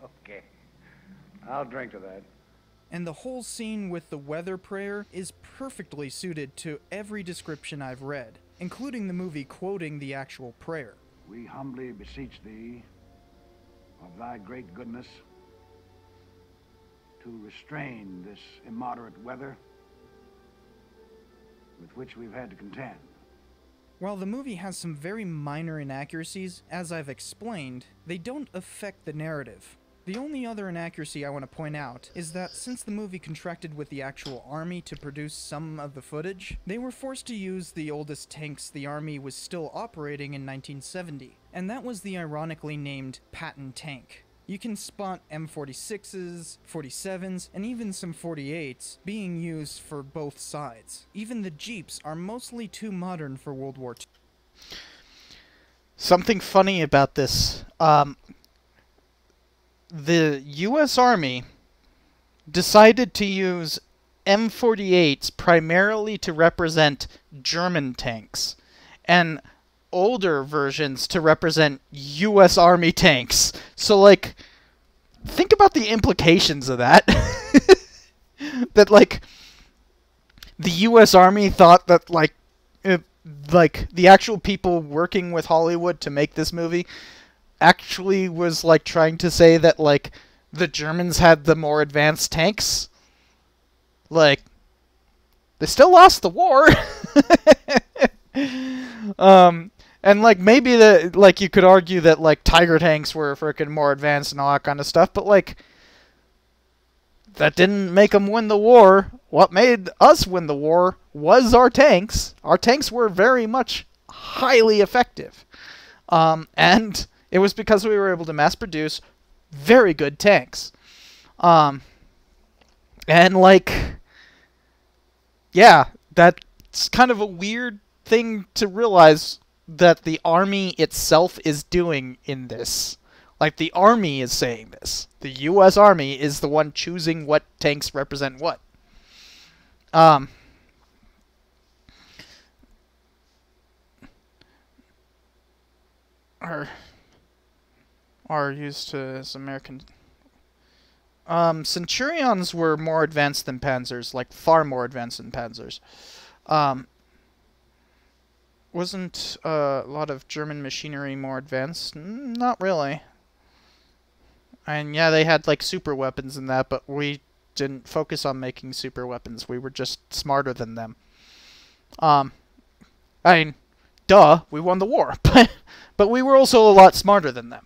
Okay. I'll drink to that. And the whole scene with the weather prayer is perfectly suited to every description I've read, including the movie quoting the actual prayer. We humbly beseech thee, of thy great goodness, to restrain this immoderate weather with which we've had to contend. While the movie has some very minor inaccuracies, as I've explained, they don't affect the narrative. The only other inaccuracy I want to point out is that since the movie contracted with the actual army to produce some of the footage, they were forced to use the oldest tanks the army was still operating in 1970, and that was the ironically named Patton tank. You can spot M46s, 47s, and even some 48s being used for both sides. Even the Jeeps are mostly too modern for World War II. Something funny about this, the U.S. Army decided to use M48s primarily to represent German tanks, and older versions to represent U.S. Army tanks. So, like, think about the implications of that. That, like, the U.S. Army thought that, like, the actual people working with Hollywood to make this movie actually was, like, trying to say that, like, the Germans had the more advanced tanks. Like, they still lost the war. And, like, maybe like, you could argue that, like, Tiger tanks were frickin' more advanced and all that kind of stuff, but, like, that didn't make them win the war. What made us win the war was our tanks. Our tanks were very much highly effective. And it was because we were able to mass produce very good tanks. And like, yeah, that's kind of a weird thing to realize that the army itself is doing in this. Like, the army is saying this. The U.S. Army is the one choosing what tanks represent what. Are used to as American. Centurions were more advanced than Panzers, like far more advanced than Panzers. Wasn't a lot of German machinery more advanced? Not really. And yeah, they had like super weapons and that, but we didn't focus on making super weapons. We were just smarter than them. I mean, duh, we won the war, but we were also a lot smarter than them.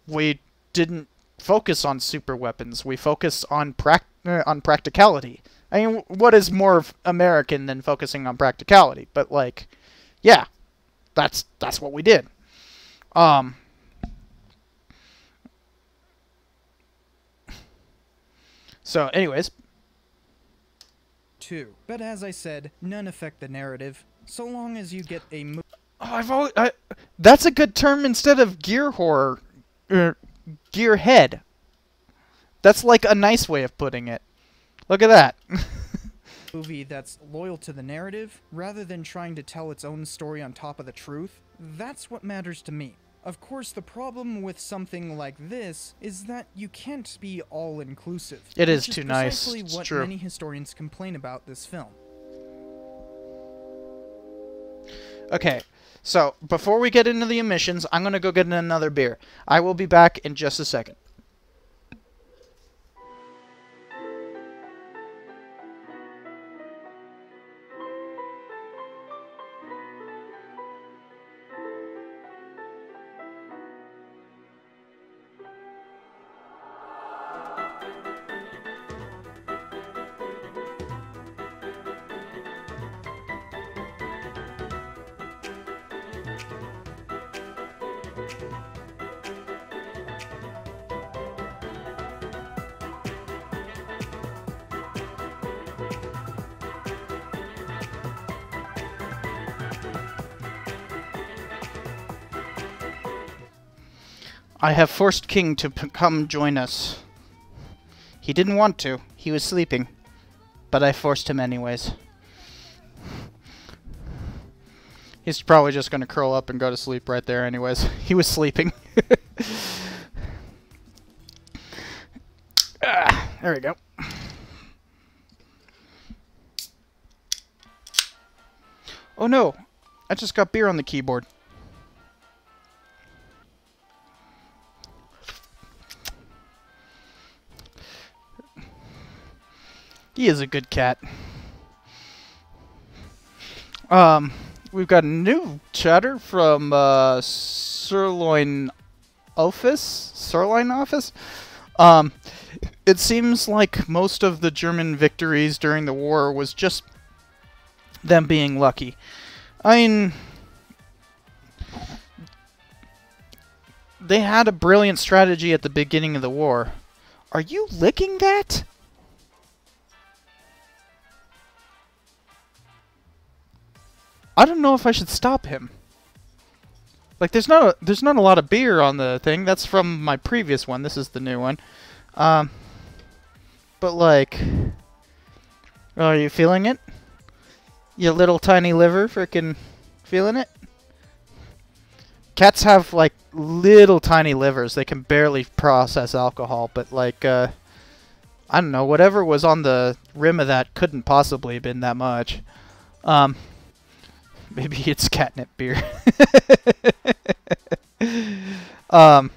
We didn't focus on super weapons. We focused on practicality. I mean, what is more American than focusing on practicality? But like, yeah, that's what we did. So, anyways. 2. But as I said, none affect the narrative, so long as you get a that's a good term instead of gear horror. Gearhead. That's like a nice way of putting it. Look at that. movie that's loyal to the narrative, rather than trying to tell its own story on top of the truth. That's what matters to me. Of course, the problem with something like this is that you can't be all-inclusive. It is too nice. Precisely It's what true. many historians complain about this film. Okay, so before we get into the emissions, I'm going to go get another beer. I will be back in just a second. I have forced King to come join us. He didn't want to. He was sleeping. But I forced him anyways. He's probably just going to curl up and go to sleep right there anyways. He was sleeping. There we go. Oh no! I just got beer on the keyboard. He is a good cat. We've got a new chatter from Sirloin Office. It seems like most of the German victories during the war was just them being lucky. I mean, they had a brilliant strategy at the beginning of the war. Are you licking that? I don't know if I should stop him. Like, there's not a lot of beer on the thing. That's from my previous one. This is the new one. But like, are you feeling it? Your little tiny liver frickin' feeling it? Cats have like little tiny livers. They can barely process alcohol, but like, I don't know, whatever was on the rim of that couldn't possibly have been that much. Maybe it's catnip beer. But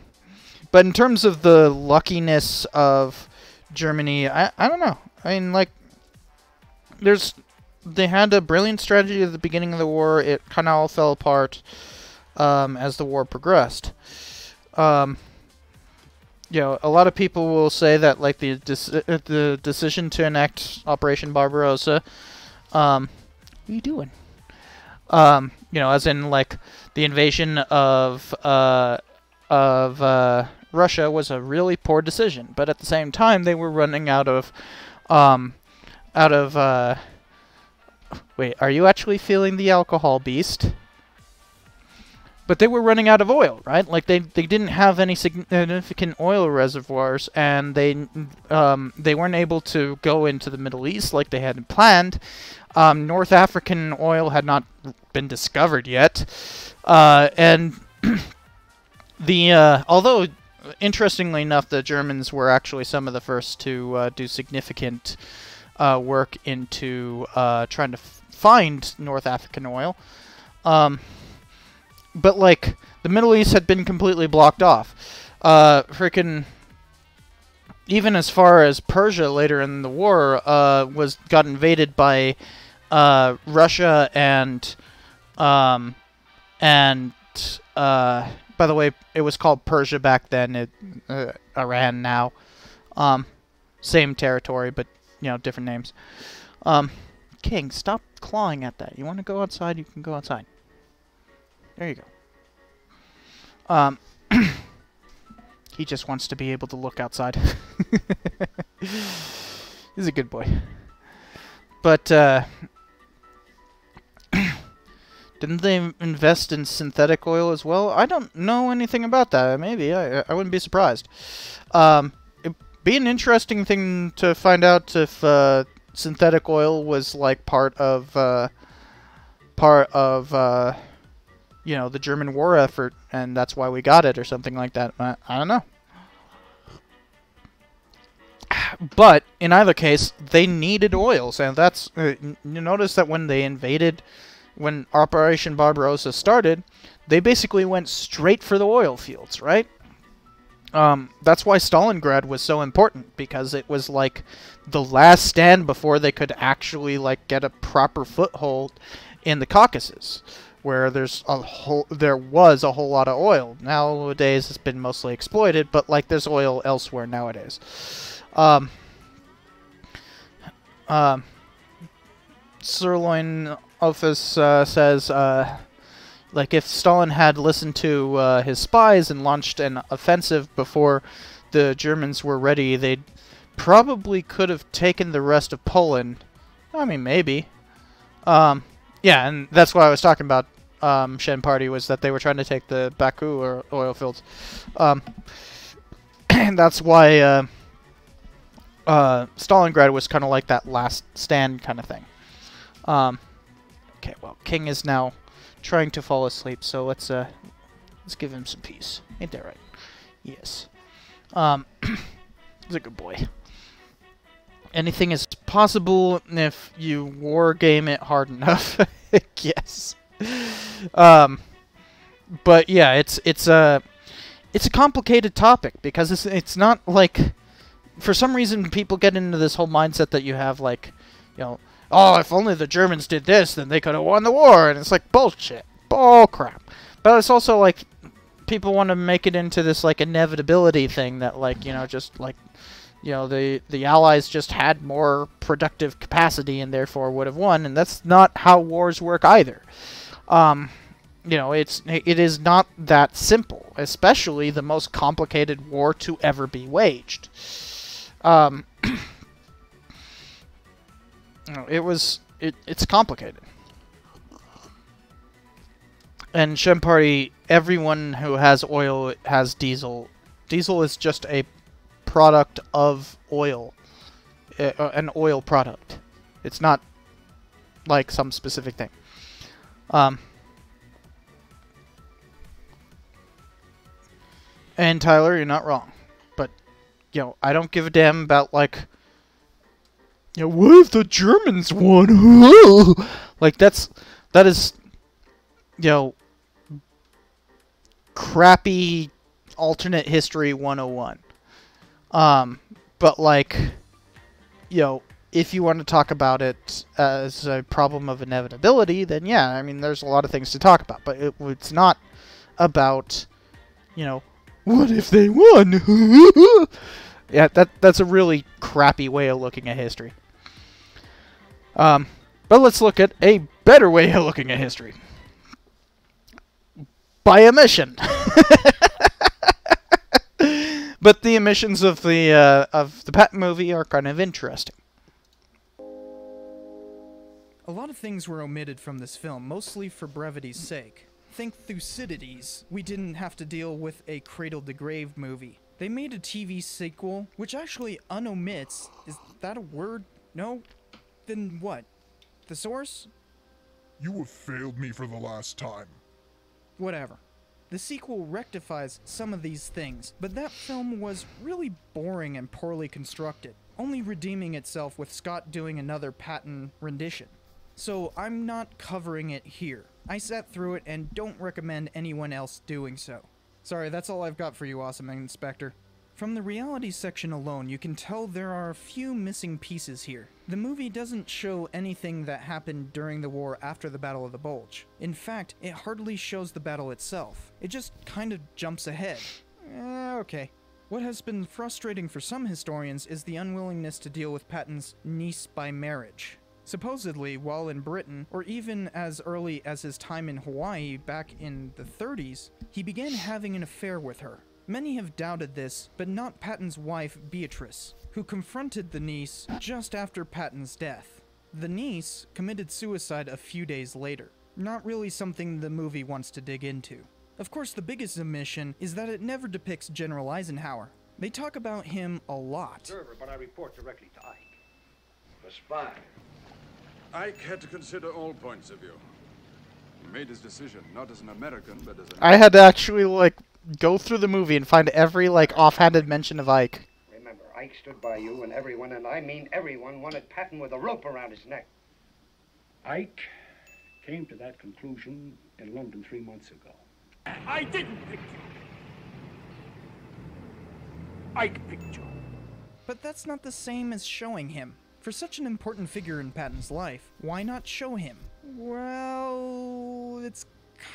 in terms of the luckiness of Germany, I don't know. I mean, like, they had a brilliant strategy at the beginning of the war. It kind of all fell apart as the war progressed. You know, a lot of people will say that, like, the decision to enact Operation Barbarossa. What are you doing? you know, as in like the invasion of Russia was a really poor decision, but at the same time they were running out of wait, are you actually feeling the alcohol, Beast? But they were running out of oil, right? Like they didn't have any significant oil reservoirs, and they weren't able to go into the Middle East like they had planned. North African oil had not been discovered yet, and although interestingly enough, the Germans were actually some of the first to do significant work into trying to find North African oil. But, like, the Middle East had been completely blocked off. Even as far as Persia later in the war got invaded by Russia and by the way, it was called Persia back then. Iran now. Same territory, but, you know, different names. King, stop clawing at that. You want to go outside, you can go outside. There you go. He just wants to be able to look outside. He's a good boy. But, didn't they invest in synthetic oil as well? I don't know anything about that. Maybe. I wouldn't be surprised. It'd be an interesting thing to find out if synthetic oil was, like, part of you know, the German war effort, and that's why we got it, or something like that. I don't know. But, in either case, they needed oils, and that's... you notice that when they invaded, when Operation Barbarossa started, they basically went straight for the oil fields, right? That's why Stalingrad was so important, because it was, like, the last stand before they could actually, like, get a proper foothold in the Caucasus, where there was a whole lot of oil. Nowadays, it's been mostly exploited, but, like, there's oil elsewhere nowadays. Sirloin Office says, like, if Stalin had listened to his spies and launched an offensive before the Germans were ready, they probably could have taken the rest of Poland. I mean, maybe. Yeah, and that's what I was talking about, Shen Party, was that they were trying to take the Baku or oil fields. And that's why Stalingrad was kind of like that last stand kind of thing. Okay, well, King is now trying to fall asleep, so let's give him some peace. Ain't that right? Yes. He's a good boy. Anything is possible if you war game it hard enough. Yes. But yeah, it's a complicated topic, because it's not like, for some reason people get into this whole mindset that you have, like, you know, oh, if only the Germans did this, then they could have won the war, and it's like bullshit, bull crap. But it's also like people want to make it into this like inevitability thing that, like, you know, just like, you know, the Allies just had more productive capacity and therefore would have won, and that's not how wars work either. You know, it is not that simple, especially the most complicated war to ever be waged. It's complicated. And Shem Party, everyone who has oil has diesel. Diesel is just a product of oil, an oil product. It's not like some specific thing. And Tyler, you're not wrong, but you know, I don't give a damn about, like, you know, what if the Germans won? Like, that is, you know, crappy alternate history 101. But, like, you know, if you want to talk about it as a problem of inevitability, then yeah, I mean, there's a lot of things to talk about, but it's not about, you know, what if they won? Yeah, that's a really crappy way of looking at history. But let's look at a better way of looking at history. by omission. But the omissions of the Patton movie are kind of interesting. A lot of things were omitted from this film, mostly for brevity's sake. Think Thucydides. We didn't have to deal with a cradle-to-grave movie. They made a TV sequel, which actually unomits... Is that a word? No? Then what? Thesaurus? You have failed me for the last time. Whatever. The sequel rectifies some of these things, but that film was really boring and poorly constructed, only redeeming itself with Scott doing another Patton rendition. So I'm not covering it here. I sat through it and don't recommend anyone else doing so. Sorry, that's all I've got for you, Awesome Inspector. From the reality section alone, you can tell there are a few missing pieces here. The movie doesn't show anything that happened during the war after the Battle of the Bulge. In fact, it hardly shows the battle itself. It just kind of jumps ahead. Okay. What has been frustrating for some historians is the unwillingness to deal with Patton's niece by marriage. Supposedly, while in Britain, or even as early as his time in Hawaii back in the 30s, he began having an affair with her. Many have doubted this, but not Patton's wife, Beatrice, who confronted the niece just after Patton's death. The niece committed suicide a few days later. Not really something the movie wants to dig into. Of course, the biggest omission is that it never depicts General Eisenhower. They talk about him a lot. Observer, but I report directly to Ike. The spy. Ike had to consider all points of view. He made his decision, not as an American, but as an... I had to actually, like, go through the movie and find every, like, offhanded mention of Ike. Remember, Ike stood by you, and everyone, and I mean everyone, wanted Patton with a rope around his neck. Ike came to that conclusion in London 3 months ago. I didn't pick you. Ike picked you. But that's not the same as showing him. For such an important figure in Patton's life, why not show him? Well, it's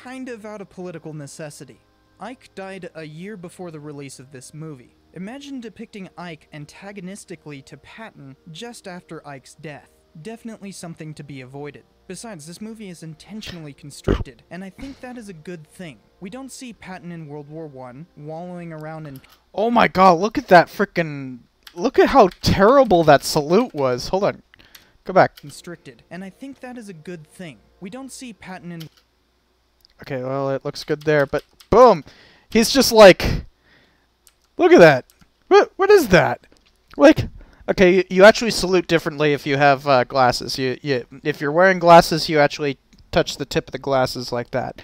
kind of out of political necessity. Ike died a year before the release of this movie. Imagine depicting Ike antagonistically to Patton just after Ike's death. Definitely something to be avoided. Besides, this movie is intentionally constricted, and I think that is a good thing. We don't see Patton in World War I, wallowing around in... Oh my god, look at that frickin'... Look at how terrible that salute was. Hold on. Go back. Constricted, and I think that is a good thing. We don't see Patton in... Okay, well, it looks good there, but boom! He's just like... Look at that! What is that? Like... Okay, you actually salute differently if you have glasses. If you're wearing glasses, you actually touch the tip of the glasses like that.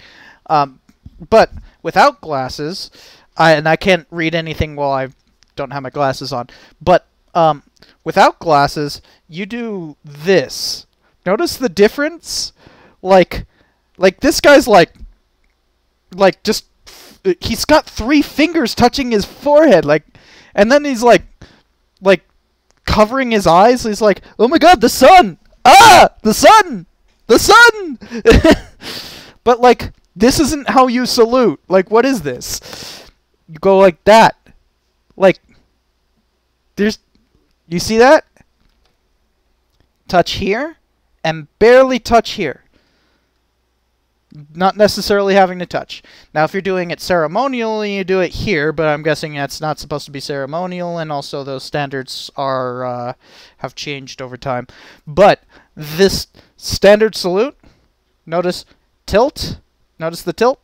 But without glasses, and I can't read anything while I don't have my glasses on, but without glasses, you do this. Notice the difference? Like this guy's like just, he's got 3 fingers touching his forehead, and then he's like covering his eyes. He's like, oh my god, the sun! Ah! The sun! The sun! But, like, this isn't how you salute. Like, what is this? You go like that. Like, there's... You see that? Touch here, and barely touch here. Not necessarily having to touch. Now, if you're doing it ceremonially, you do it here, but I'm guessing that's not supposed to be ceremonial, and also those standards are have changed over time. But this standard salute, notice tilt, notice the tilt,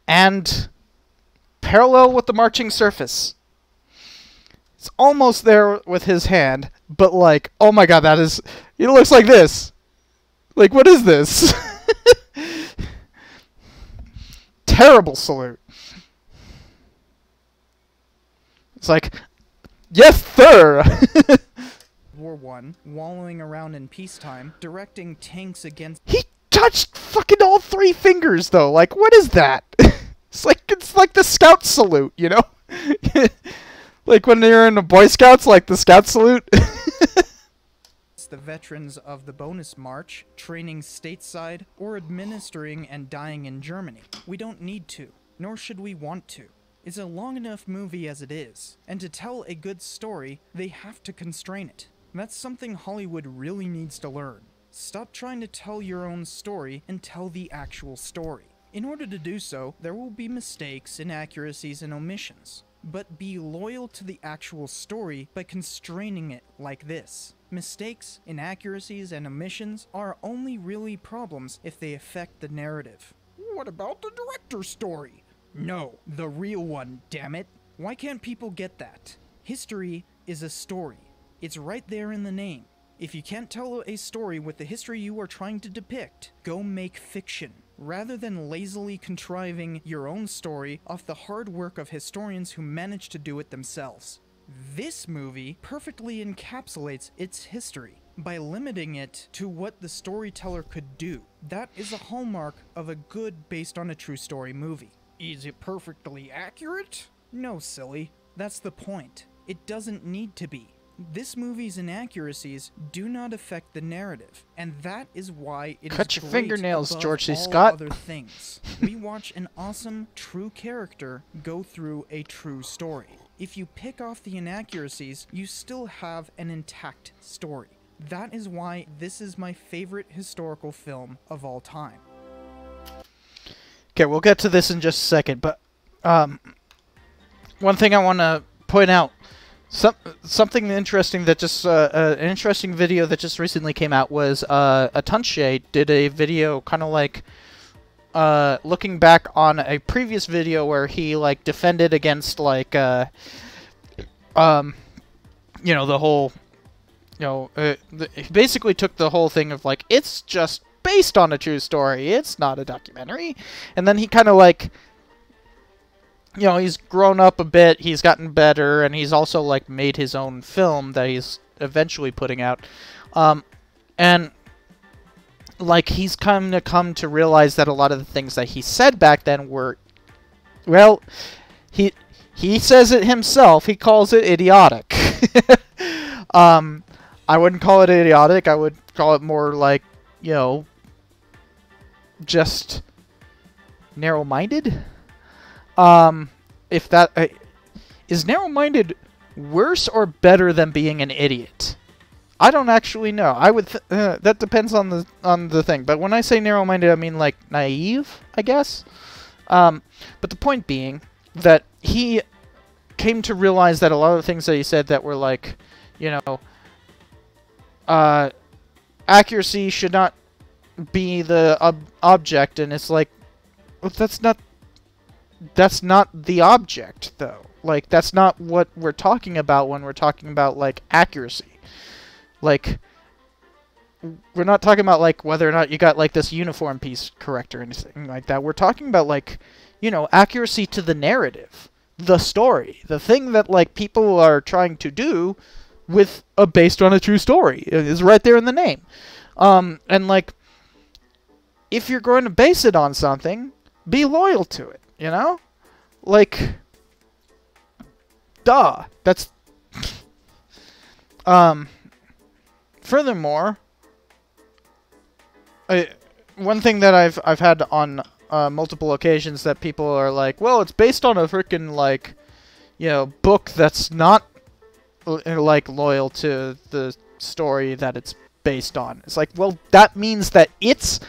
and parallel with the marching surface. It's almost there with his hand, but like, oh my god, that is, it looks like this. Like, what is this? Terrible salute. It's like, yes, sir. War I, wallowing around in peacetime, directing tanks against... He touched fucking all 3 fingers, though. Like, what is that? It's like the scout salute, you know? Like when you're in the Boy Scouts, like the scout salute. The veterans of the bonus march, training stateside, or administering and dying in Germany. We don't need to, nor should we want to. It's a long enough movie as it is, and to tell a good story, they have to constrain it. That's something Hollywood really needs to learn. Stop trying to tell your own story and tell the actual story. In order to do so, there will be mistakes, inaccuracies, and omissions. But be loyal to the actual story by constraining it like this. Mistakes, inaccuracies, and omissions are only really problems if they affect the narrative. What about the director's story? No, the real one, damn it. Why can't people get that? History is a story. It's right there in the name. If you can't tell a story with the history you are trying to depict, go make fiction. Rather than lazily contriving your own story off the hard work of historians who managed to do it themselves. This movie perfectly encapsulates its history by limiting it to what the storyteller could do. That is a hallmark of a good based on a true story movie. Is it perfectly accurate? No, silly. That's the point. It doesn't need to be. This movie's inaccuracies do not affect the narrative, and that is why it Cut is your great fingernails, above George C. all Scott. other things. We watch an awesome, true character go through a true story. If you pick off the inaccuracies, you still have an intact story. That is why this is my favorite historical film of all time. Okay, we'll get to this in just a second, but one thing I want to point out. Something interesting that just an interesting video that just recently came out was Atunche did a video kind of like looking back on a previous video where he like defended against like you know, the whole, you know, he basically took the whole thing of like, it's just based on a true story, it's not a documentary, and then he kind of like, you know, he's grown up a bit, he's gotten better, and he's also, like, made his own film that he's eventually putting out. And, like, he's kind of come to realize that a lot of the things that he said back then were, well, he says it himself, he calls it idiotic. I wouldn't call it idiotic, I would call it more like, you know, just narrow-minded? If that is narrow-minded worse or better than being an idiot? I don't actually know. I would that depends on the thing. But when I say narrow-minded, I mean like naive, I guess. But the point being that he came to realize that a lot of the things that he said that were like, you know, accuracy should not be the object, and it's like, well, that's not the object, though. Like, that's not what we're talking about when we're talking about, like, accuracy. Like, we're not talking about, like, whether or not you got, like, this uniform piece correct or anything like that. We're talking about, like, you know, accuracy to the narrative. The story. The thing that, like, people are trying to do with a based on a true story. It is right there in the name. And, like, if you're going to base it on something, be loyal to it. You know? Like, duh. That's, furthermore, one thing that I've had on, multiple occasions that people are like, well, it's based on a freaking, like, you know, book that's not, like, loyal to the story that it's based on. It's like, well, that means that its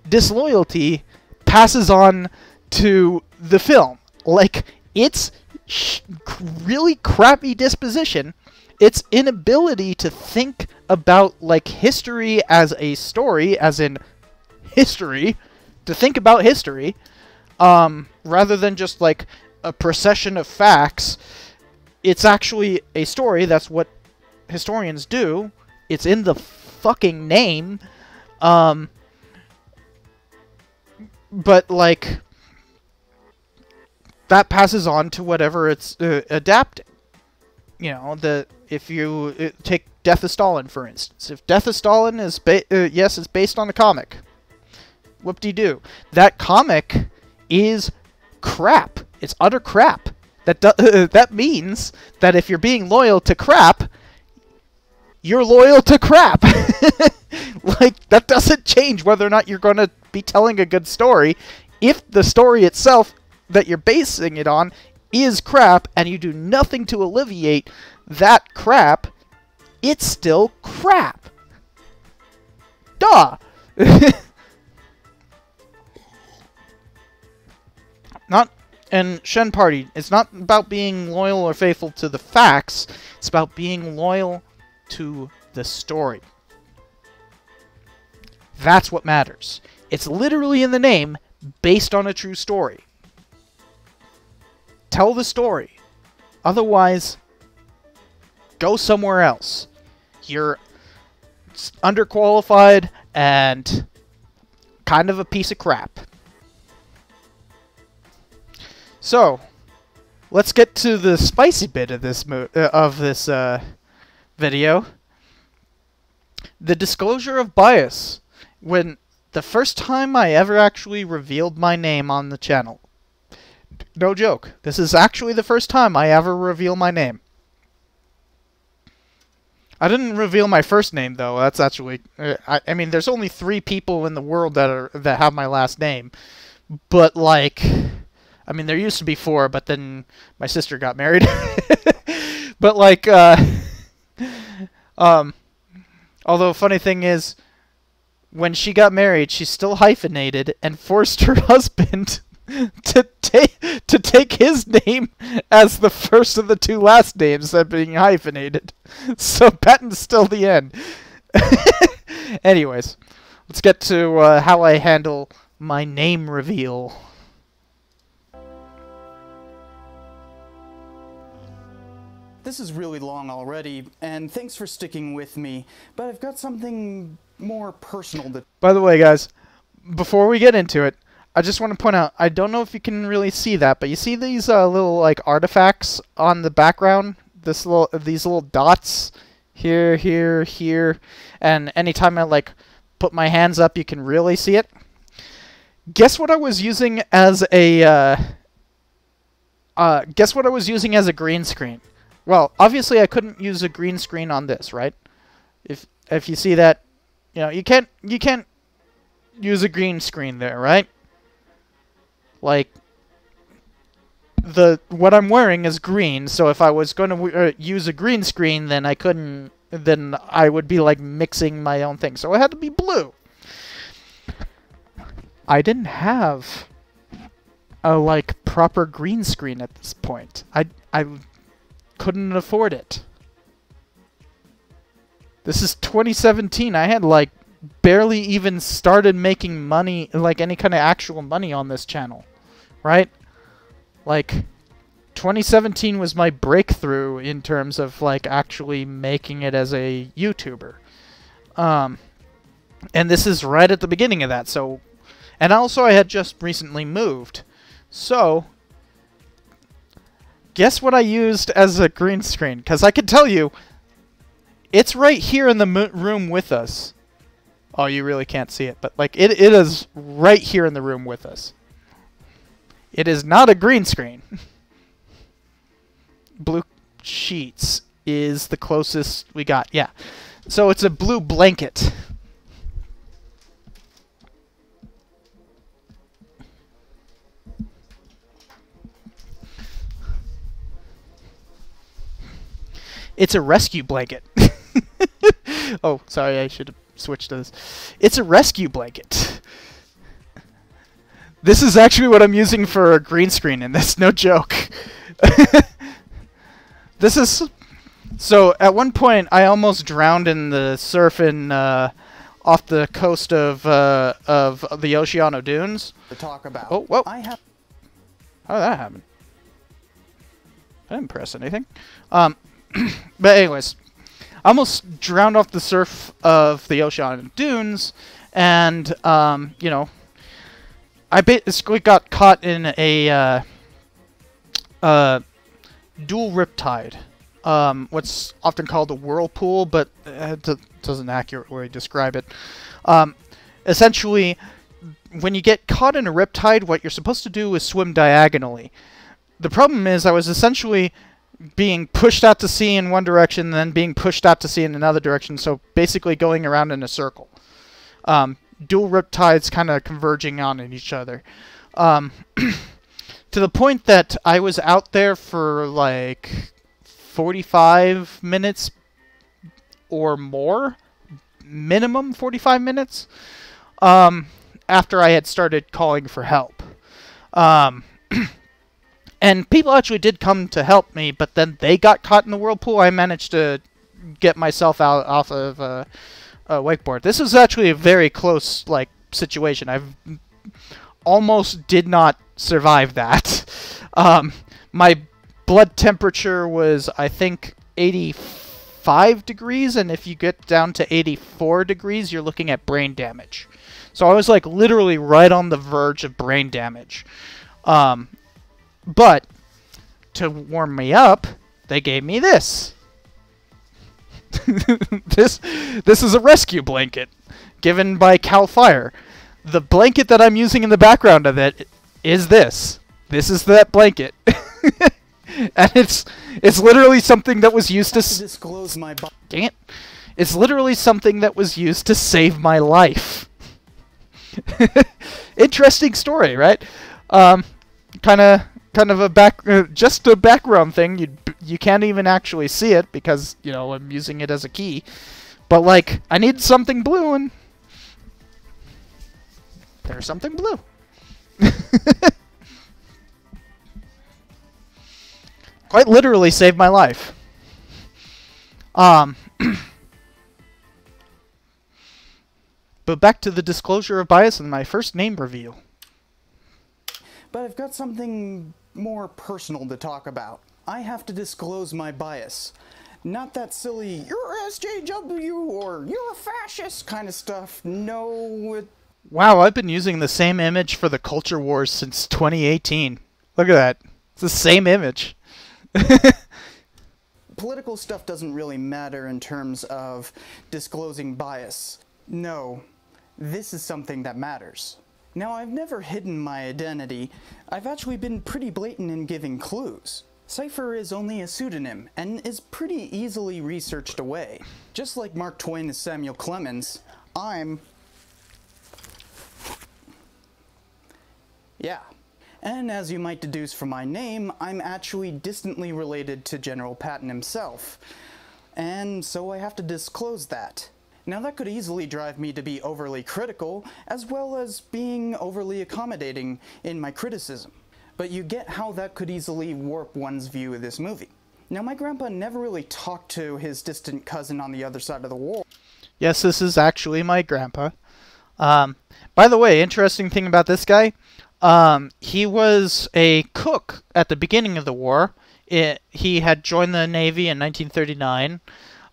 disloyalty passes on to the film. Like, its really crappy disposition, its inability to think about, like, history as a story, as in history, to think about history, rather than just, like, a procession of facts. It's actually a story. That's what historians do. It's in the fucking name. But, like, that passes on to whatever it's adapting. You know, if you take Death of Stalin, for instance. If Death of Stalin is, yes, it's based on a comic. Whoop-de-doo. That comic is crap. It's utter crap. That means that if you're being loyal to crap, you're loyal to crap. Like, that doesn't change whether or not you're going to be telling a good story. If the story itself that you're basing it on is crap, and you do nothing to alleviate that crap, it's still crap. Duh! And Shen Party, it's not about being loyal or faithful to the facts. It's about being loyal to the story. That's what matters. It's literally in the name, based on a true story. Tell the story. Otherwise, go somewhere else. You're underqualified and kind of a piece of crap. So, let's get to the spicy bit of this video. The disclosure of bias. When the first time I ever actually revealed my name on the channel. No joke. This is actually the first time I ever reveal my name. I didn't reveal my first name though. That's actually I mean there's only 3 people in the world that have my last name. But like I mean there used to be 4, but then my sister got married. But like although funny thing is when she got married, she still hyphenated and forced her husband to take his name as the first of the 2 last names that being hyphenated. So Patton's still the end. Anyways, let's get to how I handle my name reveal. This is really long already, and thanks for sticking with me, but I've got something more personal that... By the way, guys, before we get into it, I just want to point out, I don't know if you can really see that, but you see these little like artifacts on the background? These little dots here, here, here, and anytime I like put my hands up, you can really see it. Guess what I was using as a green screen? Well, obviously I couldn't use a green screen on this, right? If you see that, you know, you can't use a green screen there, right? Like what I'm wearing is green, so if I was going to use a green screen, then I couldn't. Then I would be like mixing my own thing, so it had to be blue. I didn't have a like proper green screen at this point. I couldn't afford it. This is 2017. I had like barely even started making money, like any kind of actual money on this channel, right? Like 2017 was my breakthrough in terms of like actually making it as a YouTuber. And this is right at the beginning of that. So, and also I had just recently moved. So, guess what I used as a green screen? Because I can tell you, it's right here in the room with us. Oh, you really can't see it, but like it is right here in the room with us. It is not a green screen. Blue sheets is the closest we got. Yeah. So it's a blue blanket. It's a rescue blanket. Oh, sorry, I should have switched to this. It's a rescue blanket. This is actually what I'm using for a green screen in this, no joke. This is... So, at one point, I almost drowned in the surf in, off the coast of the Oceano Dunes. To talk about. Oh, whoa. I have... How did that happen? I didn't press anything. But anyways, I almost drowned off the surf of the Oceano Dunes, and, you know, I basically got caught in a dual riptide. What's often called a whirlpool, but it doesn't accurately describe it. Essentially, when you get caught in a riptide, what you're supposed to do is swim diagonally. The problem is I was essentially being pushed out to sea in one direction, then being pushed out to sea in another direction, so basically going around in a circle. Dual riptides kind of converging on each other. To the point that I was out there for like 45 minutes or more, minimum 45 minutes, after I had started calling for help. And people actually did come to help me, but then they got caught in the whirlpool. I managed to get myself out off of a wakeboard. This is actually a very close situation. I've almost did not survive that. My blood temperature was, I think, 85 degrees, and if you get down to 84 degrees, you're looking at brain damage. So I was literally right on the verge of brain damage. But to warm me up, they gave me this. This is a rescue blanket given by Cal Fire. The blanket that I'm using in the background of it is this. This is that blanket. And it's literally something that was used to disclose my dang it. It's literally something that was used to save my life. Interesting story, right? Kind of a just a background thing. You can't even actually see it because, you know, I'm using it as a key. But I need something blue, and there's something blue. Quite literally saved my life. But back to the disclosure of bias and my first name reveal. But I've got something more personal to talk about. I have to disclose my bias. Not that silly, you're SJW or you're a fascist kind of stuff. No, Wow, I've been using the same image for the Culture Wars since 2018. Look at that. It's the same image. Political stuff doesn't really matter in terms of disclosing bias. No, this is something that matters. Now, I've never hidden my identity. I've actually been pretty blatant in giving clues. Cypher is only a pseudonym, and is pretty easily researched away. Just like Mark Twain is Samuel Clemens, yeah. And as you might deduce from my name, I'm actually distantly related to General Patton himself. And so I have to disclose that. Now that could easily drive me to be overly critical, as well as being overly accommodating in my criticism. But you get how that could easily warp one's view of this movie. Now my grandpa never really talked to his distant cousin on the other side of the wall. Yes, this is actually my grandpa. By the way, interesting thing about this guy, he was a cook at the beginning of the war. He had joined the Navy in 1939.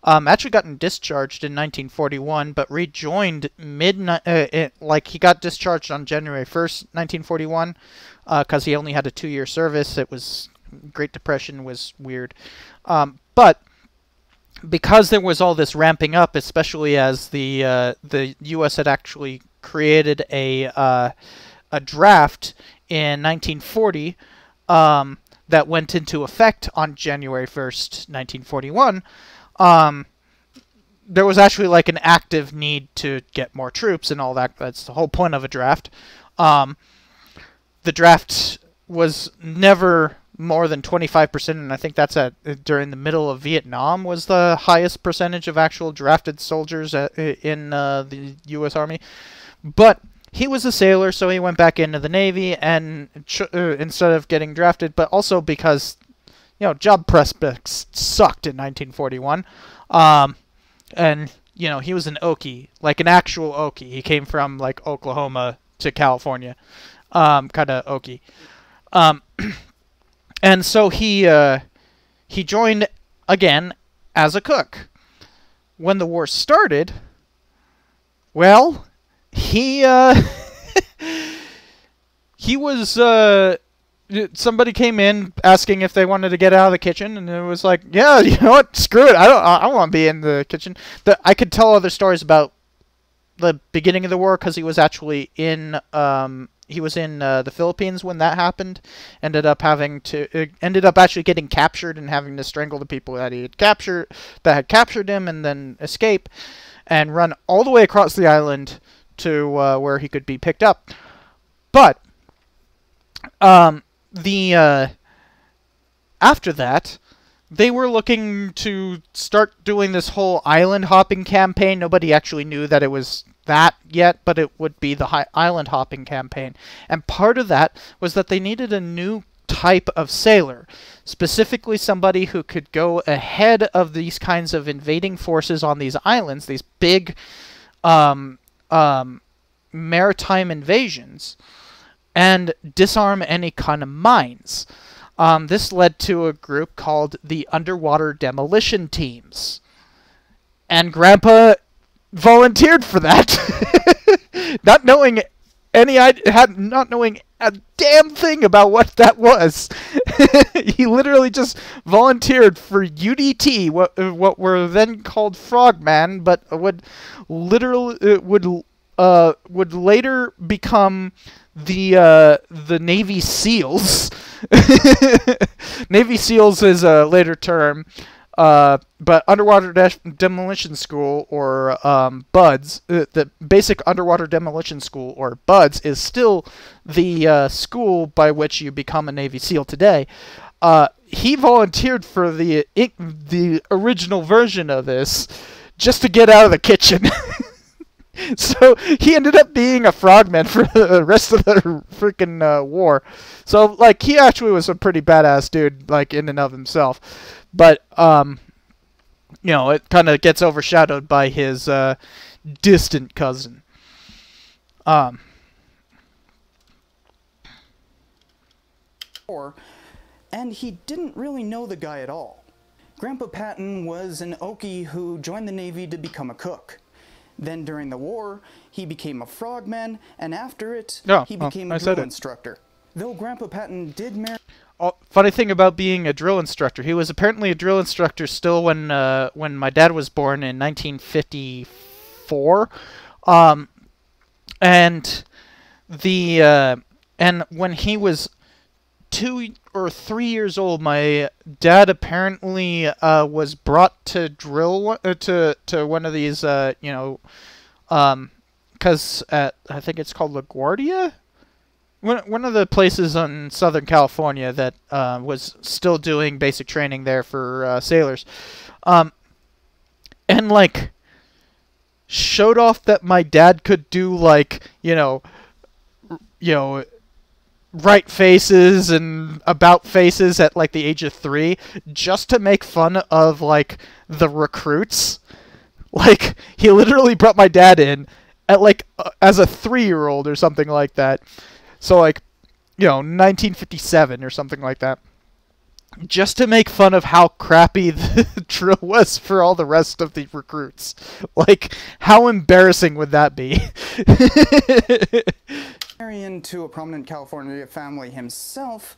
Actually gotten discharged in 1941, but rejoined he got discharged on January 1st, 1941, because he only had a 2-year service. It was Great Depression was weird, but because there was all this ramping up, especially as the U.S. had actually created a draft in 1940 that went into effect on January 1st, 1941. There was actually an active need to get more troops and all that. That's the whole point of a draft. The draft was never more than 25%, and I think that's during the middle of Vietnam was the highest percentage of actual drafted soldiers in the U.S. Army. But he was a sailor, so he went back into the Navy and instead of getting drafted, but also because job prospects sucked in 1941. And, he was an Okie, an actual Okie. He came from, Oklahoma to California. Kind of Okie. And so he joined, again, as a cook. When the war started, well, he was, somebody came in asking if they wanted to get out of the kitchen, and it was like, yeah, you know what, screw it, I don't want to be in the kitchen. I could tell other stories about the beginning of the war, because he was actually in, the Philippines when that happened. Ended up actually getting captured and having to strangle the people that had captured him, and then escape, and run all the way across the island to where he could be picked up. But after that, they were looking to start doing this whole island hopping campaign. Nobody actually knew that it was that yet, but it would be the island hopping campaign. And part of that was that they needed a new type of sailor, specifically somebody who could go ahead of these kinds of invading forces on these islands, these big maritime invasions, and disarm any kind of mines. This led to a group called the Underwater Demolition Teams. And Grandpa volunteered for that. not knowing a damn thing about what that was. He literally just volunteered for UDT, what were then called Frogman, but would later become the Navy SEALs. Navy SEALs is a later term, but Underwater Demolition School, or BUDS, the Basic Underwater Demolition School, or BUDS, is still the school by which you become a Navy SEAL today. He volunteered for the original version of this just to get out of the kitchen. So he ended up being a frogman for the rest of the freaking war. So, like, he actually was a pretty badass dude, like, in and of himself. But, you know, it kind of gets overshadowed by his distant cousin. And he didn't really know the guy at all. Grandpa Patton was an Okie who joined the Navy to become a cook. Then during the war, he became a frogman, and after it, he became a drill instructor. Though Grandpa Patton did marry... Funny thing about being a drill instructor, he was apparently a drill instructor still when my dad was born in 1954. And when he was 2 or 3 years old, my dad apparently was brought to drill to one of these, you know, because I think it's called LaGuardia, one of the places in Southern California that was still doing basic training there for sailors, and like showed off that my dad could do, like, you know, right faces and about faces at like the age of 3, just to make fun of like the recruits. Like, he literally brought my dad in at like as a 3-year-old or something like that. So, like, you know, 1957 or something like that, just to make fun of how crappy the drill was for all the rest of the recruits. Like, how embarrassing would that be? Marrying to a prominent California family himself,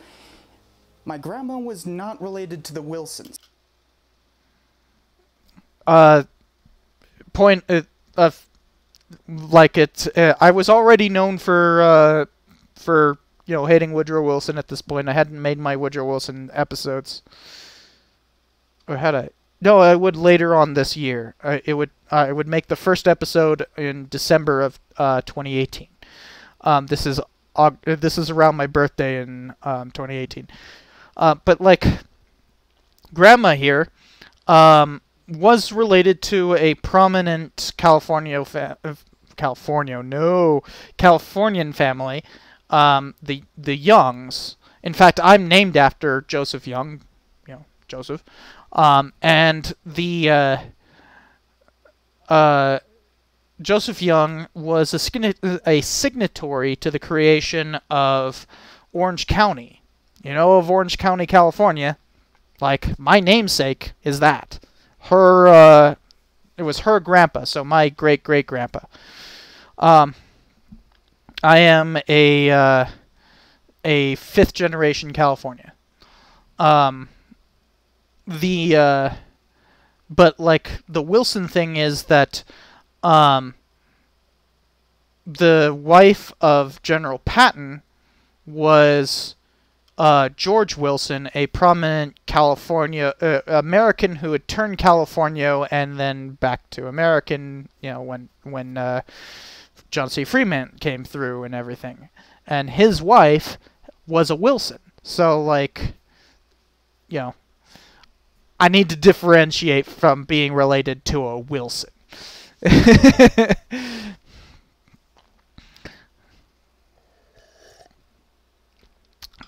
my grandma was not related to the Wilsons. Like, it's I was already known for you know, hating Woodrow Wilson at this point. I hadn't made my Woodrow Wilson episodes, or had I? No, I would later on this year. I would make the first episode in December of 2018. This is around my birthday in 2018. But like, Grandma here was related to a prominent Californian family, the Youngs. In fact, I'm named after Joseph Young, you know, Joseph, and the Joseph Young was a signatory to the creation of Orange County. You know, of Orange County, California. Like, my namesake is that. It was her grandpa, so my great-great-grandpa. I am a 5th-generation California. But, like, the Wilson thing is that the wife of General Patton was George Wilson, a prominent American who had turned California and then back to American, you know, when John C. Fremont came through and everything. And his wife was a Wilson. So, like, you know, I need to differentiate from being related to a Wilson.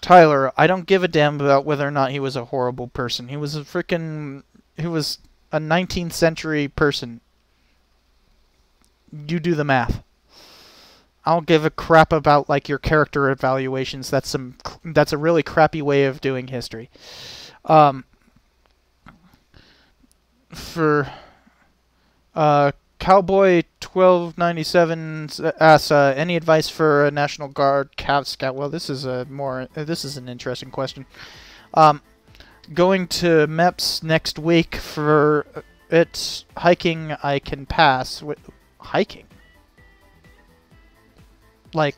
Tyler, I don't give a damn about whether or not he was a horrible person. He was a 19th century person. You do the math. I don't give a crap about like your character evaluations. That's a really crappy way of doing history. For Cowboy 1297 asks any advice for a National Guard Cav Scout. Well, this is an interesting question. Going to MEPS next week for it's hiking. I can pass with hiking. Like,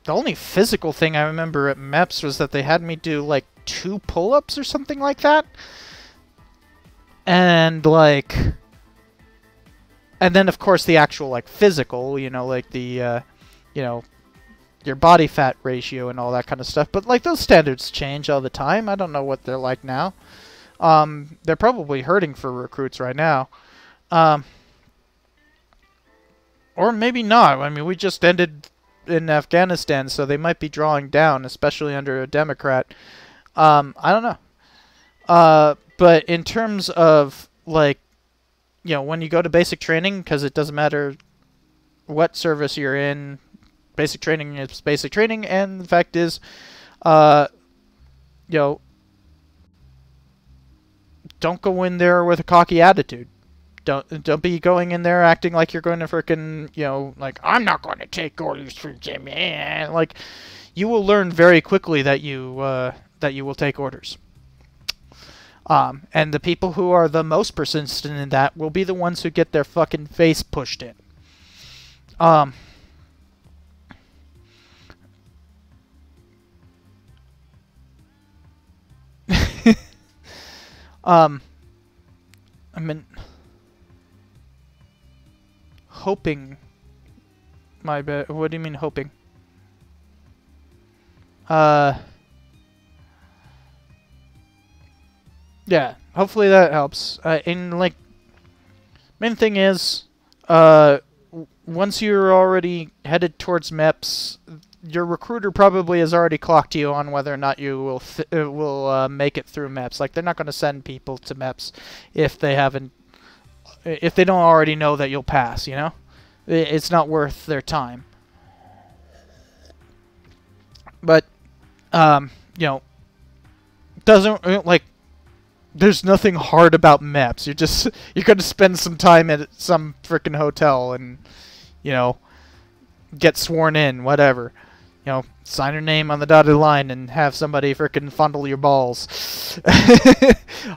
the only physical thing I remember at MEPS was that they had me do, like, 2 pull-ups or something like that. And, like... And then, of course, the actual, like, physical, you know, like the, you know, your body fat ratio and all that kind of stuff. But, like, those standards change all the time. I don't know what they're like now. They're probably hurting for recruits right now. Or maybe not. I mean, we just ended in Afghanistan, so they might be drawing down, especially under a Democrat. I don't know. But in terms of, like, you know, when you go to basic training, because it doesn't matter what service you're in, basic training is basic training, and the fact is, you know, don't go in there with a cocky attitude. Don't be going in there acting like you're going to frickin', you know, like, I'm not going to take orders from Jimmy. Like, you will learn very quickly that you will take orders. And the people who are the most persistent in that will be the ones who get their fucking face pushed in. I mean, hoping. My bad. What do you mean hoping? Yeah, hopefully that helps. And, like, main thing is, once you're already headed towards MEPS, your recruiter probably has already clocked you on whether or not you will make it through MEPS. Like, they're not going to send people to MEPS if they don't already know that you'll pass, you know? It's not worth their time. But, you know, doesn't, like, there's nothing hard about MEPS. You're going to spend some time at some frickin' hotel and, you know, get sworn in, whatever. You know, sign your name on the dotted line and have somebody frickin' fondle your balls.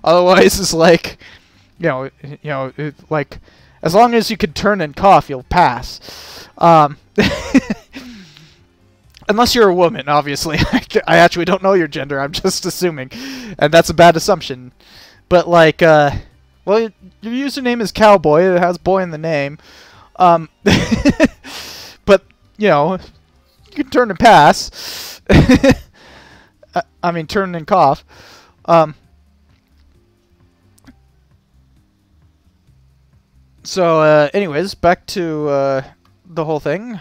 Otherwise, it's like, like, as long as you can turn and cough, you'll pass. Unless you're a woman, obviously. I actually don't know your gender, I'm just assuming. And that's a bad assumption. But, like, well, your username is Cowboy, it has boy in the name. But, you know, you can turn and pass. I mean, turn and cough. So, anyways, back to the whole thing.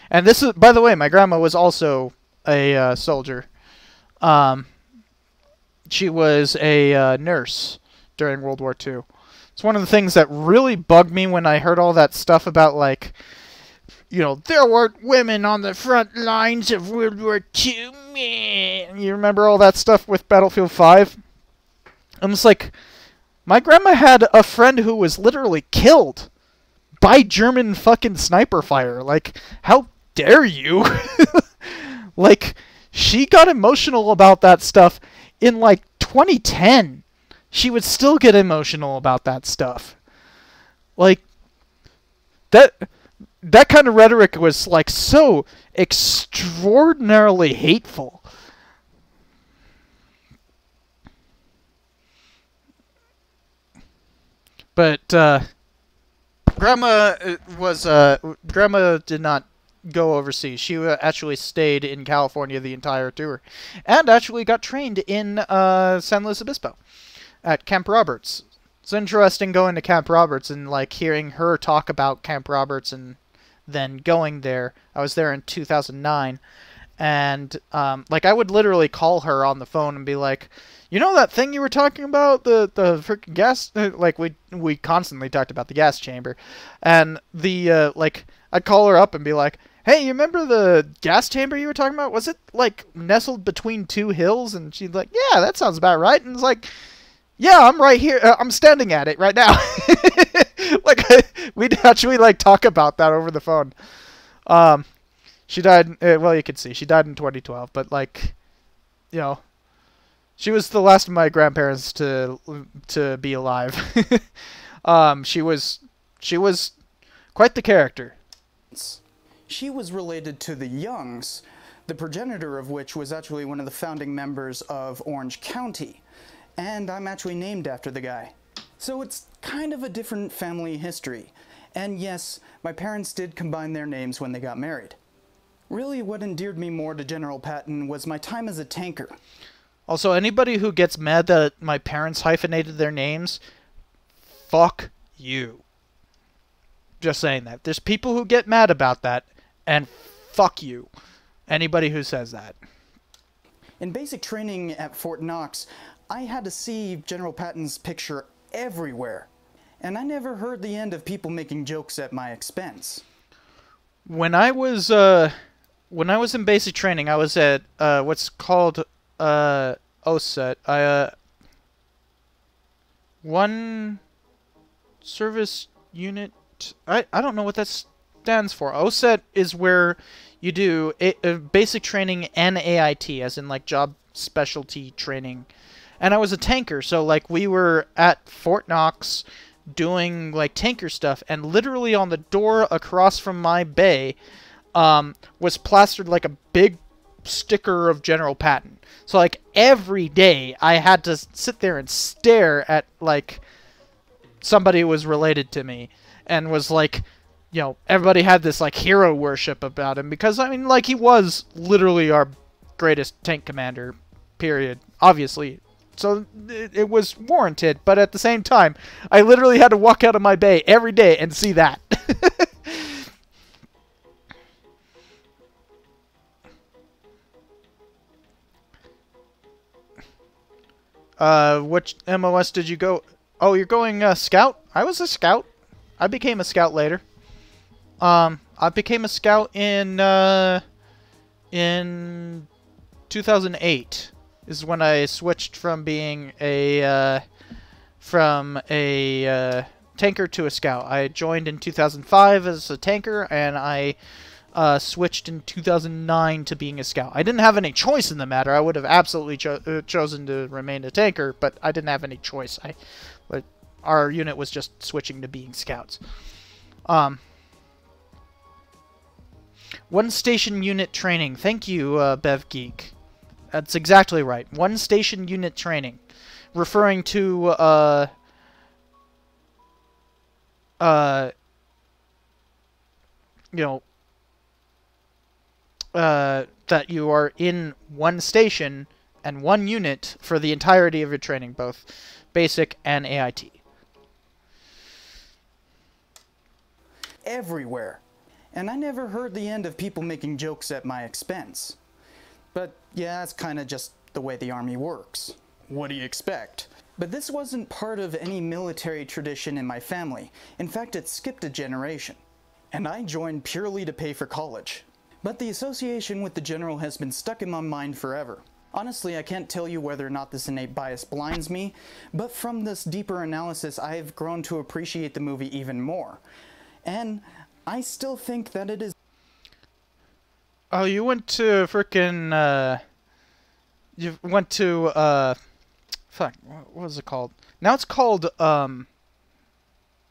And this is, by the way, my grandma was also a soldier. She was a nurse during World War II. It's one of the things that really bugged me when I heard all that stuff about, like, you know, there weren't women on the front lines of World War II. Man. You remember all that stuff with Battlefield 5? I'm just like, my grandma had a friend who was literally killed by German fucking sniper fire. Like, how dare you? Like, she got emotional about that stuff in, like, 2010. She would still get emotional about that stuff. Like, that kind of rhetoric was, like, so extraordinarily hateful. But, Grandma did not go overseas. She actually stayed in California the entire tour. And actually got trained in San Luis Obispo at Camp Roberts. It's interesting going to Camp Roberts and, like, hearing her talk about Camp Roberts and then going there. I was there in 2009. And like I would literally call her on the phone and be like, you know that thing you were talking about, the freaking gas, like we constantly talked about the gas chamber, and the like I'd call her up and be like, hey, you remember the gas chamber you were talking about? Was it like nestled between two hills? And she'd like, yeah, that sounds about right. And it's like, yeah, I'm right here. I'm standing at it right now. Like we'd actually like talk about that over the phone. She died. Well, you can see she died in 2012, but like, you know, she was the last of my grandparents to be alive. She was quite the character. She was related to the Youngs, the progenitor of which was actually one of the founding members of Orange County, and I'm actually named after the guy. So it's kind of a different family history. And yes, my parents did combine their names when they got married. Really, what endeared me more to General Patton was my time as a tanker. Also, anybody who gets mad that my parents hyphenated their names, fuck you. Just saying that. There's people who get mad about that, and fuck you. Anybody who says that. In basic training at Fort Knox, I had to see General Patton's picture everywhere. And I never heard the end of people making jokes at my expense. When I was in basic training, I was at what's called OSET. One service unit. I don't know what that stands for. OSET is where you do basic training and AIT, as in like job specialty training. And I was a tanker, so like we were at Fort Knox doing like tanker stuff, and literally on the door across from my bay was plastered like a big sticker of General Patton. So like every day I had to sit there and stare at like somebody who was related to me, and was like, you know, everybody had this like hero worship about him, because I mean like he was literally our greatest tank commander, period, obviously. So it was warranted, but at the same time, I literally had to walk out of my bay every day and see that. Which MOS did you go? Oh, you're going Scout? I was a Scout. I became a Scout later. I became a Scout in 2008. Is when I switched from being a tanker to a Scout. I joined in 2005 as a tanker, and I switched in 2009 to being a Scout. I didn't have any choice in the matter. I would have absolutely chosen to remain a tanker, but I didn't have any choice. Our unit was just switching to being Scouts. One station unit training. Thank you, Bev Geek. That's exactly right. One station unit training. Referring to, you know, that you are in one station and one unit for the entirety of your training, both basic and AIT. Everywhere. And I never heard the end of people making jokes at my expense. But yeah, that's kind of just the way the Army works. What do you expect? But this wasn't part of any military tradition in my family. In fact, it skipped a generation. And I joined purely to pay for college. But the association with the General has been stuck in my mind forever. Honestly, I can't tell you whether or not this innate bias blinds me, but from this deeper analysis, I've grown to appreciate the movie even more. And I still think that it is... Oh, you went to frickin', you went to, fuck, what was it called? Now it's called,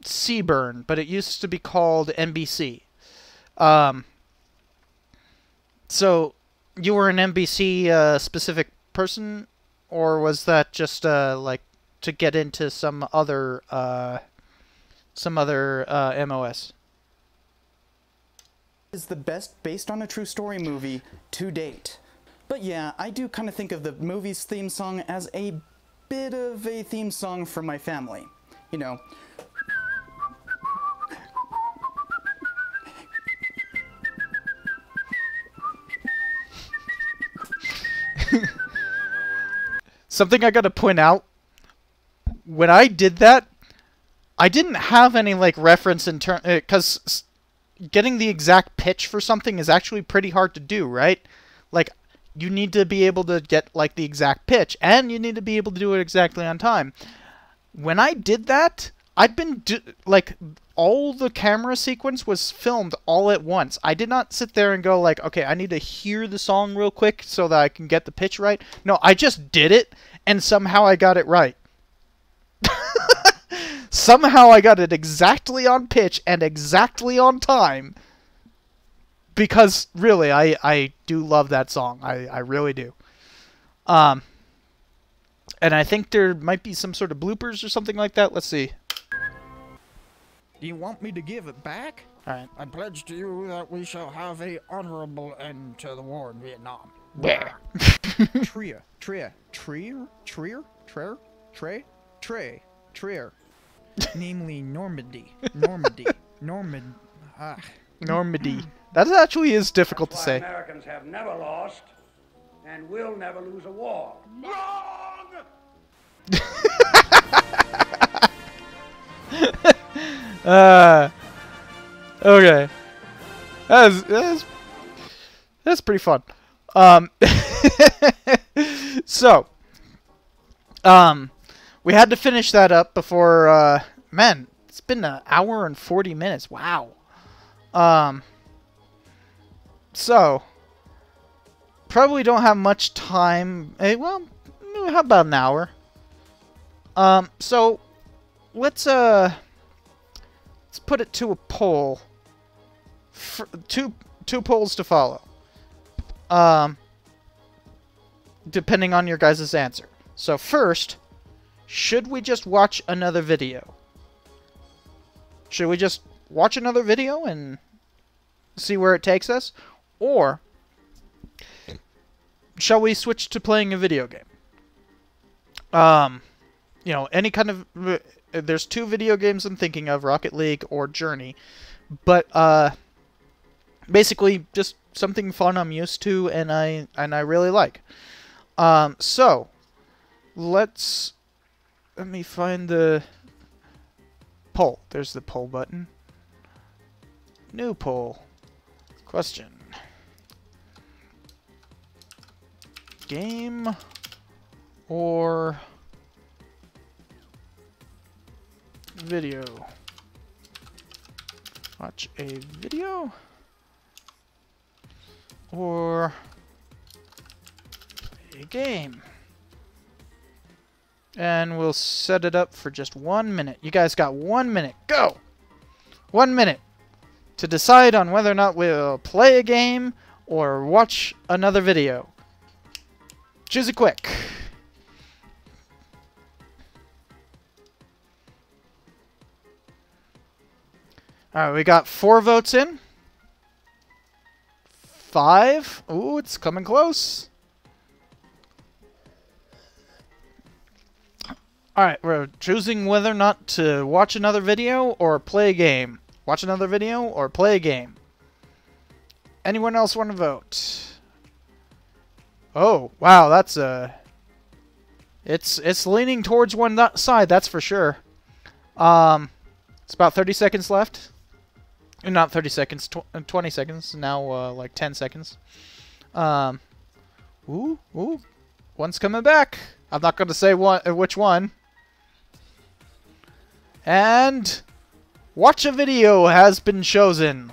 Seaburn, but it used to be called NBC. So, you were an NBC, specific person, or was that just, like, to get into some other MOS? Is the best based on a true story movie to date. But yeah, I do kind of think of the movie's theme song as a bit of a theme song for my family. You know. something I gotta point out. When I did that, I didn't have any, like, reference in turn... Because getting the exact pitch for something is actually pretty hard to do, right? Like, you need to be able to get, like, the exact pitch, and you need to be able to do it exactly on time. When I did that, I'd been... like, all the camera sequence was filmed all at once. I did not sit there and go, like, okay, I need to hear the song real quick so that I can get the pitch right. No, I just did it, and somehow I got it right. Somehow I got it exactly on pitch and exactly on time. Because, really, I do love that song. I really do. And I think there might be some sort of bloopers or something like that. Let's see. Do you want me to give it back? Alright. I pledge to you that we shall have a honorable end to the war in Vietnam. Yeah. Trier. Namely Normandy. Normandy. Normandy. That actually is difficult to say. Americans have never lost and will never lose a war. Wrong! Okay. That's pretty fun. So, we had to finish that up before, man, it's been an hour and 40 minutes. Wow. So, probably don't have much time. Well, how about an hour? So, let's put it to a poll. Two polls to follow. Depending on your guys' answer. So first, should we just watch another video? Should we just watch another video and see where it takes us? Or shall we switch to playing a video game? You know, any kind of... There's two video games I'm thinking of, Rocket League or Journey. But, basically, just something fun I'm used to and I really like. So, let me find the poll. There's the poll button. New poll. Question. Game or video? Watch a video or play a game. And we'll set it up for just 1 minute. You guys got 1 minute. Go! 1 minute to decide on whether or not we'll play a game or watch another video. Choose it quick. Alright, we got 4 votes in. 5. Ooh, it's coming close. Alright, we're choosing whether or not to watch another video or play a game. Watch another video or play a game. Anyone else want to vote? Oh, wow, that's it's leaning towards one side, that's for sure. It's about 30 seconds left. Not 30 seconds, 20 seconds. Now, like 10 seconds. Ooh, one's coming back. I'm not going to say which one. And watch a video has been chosen.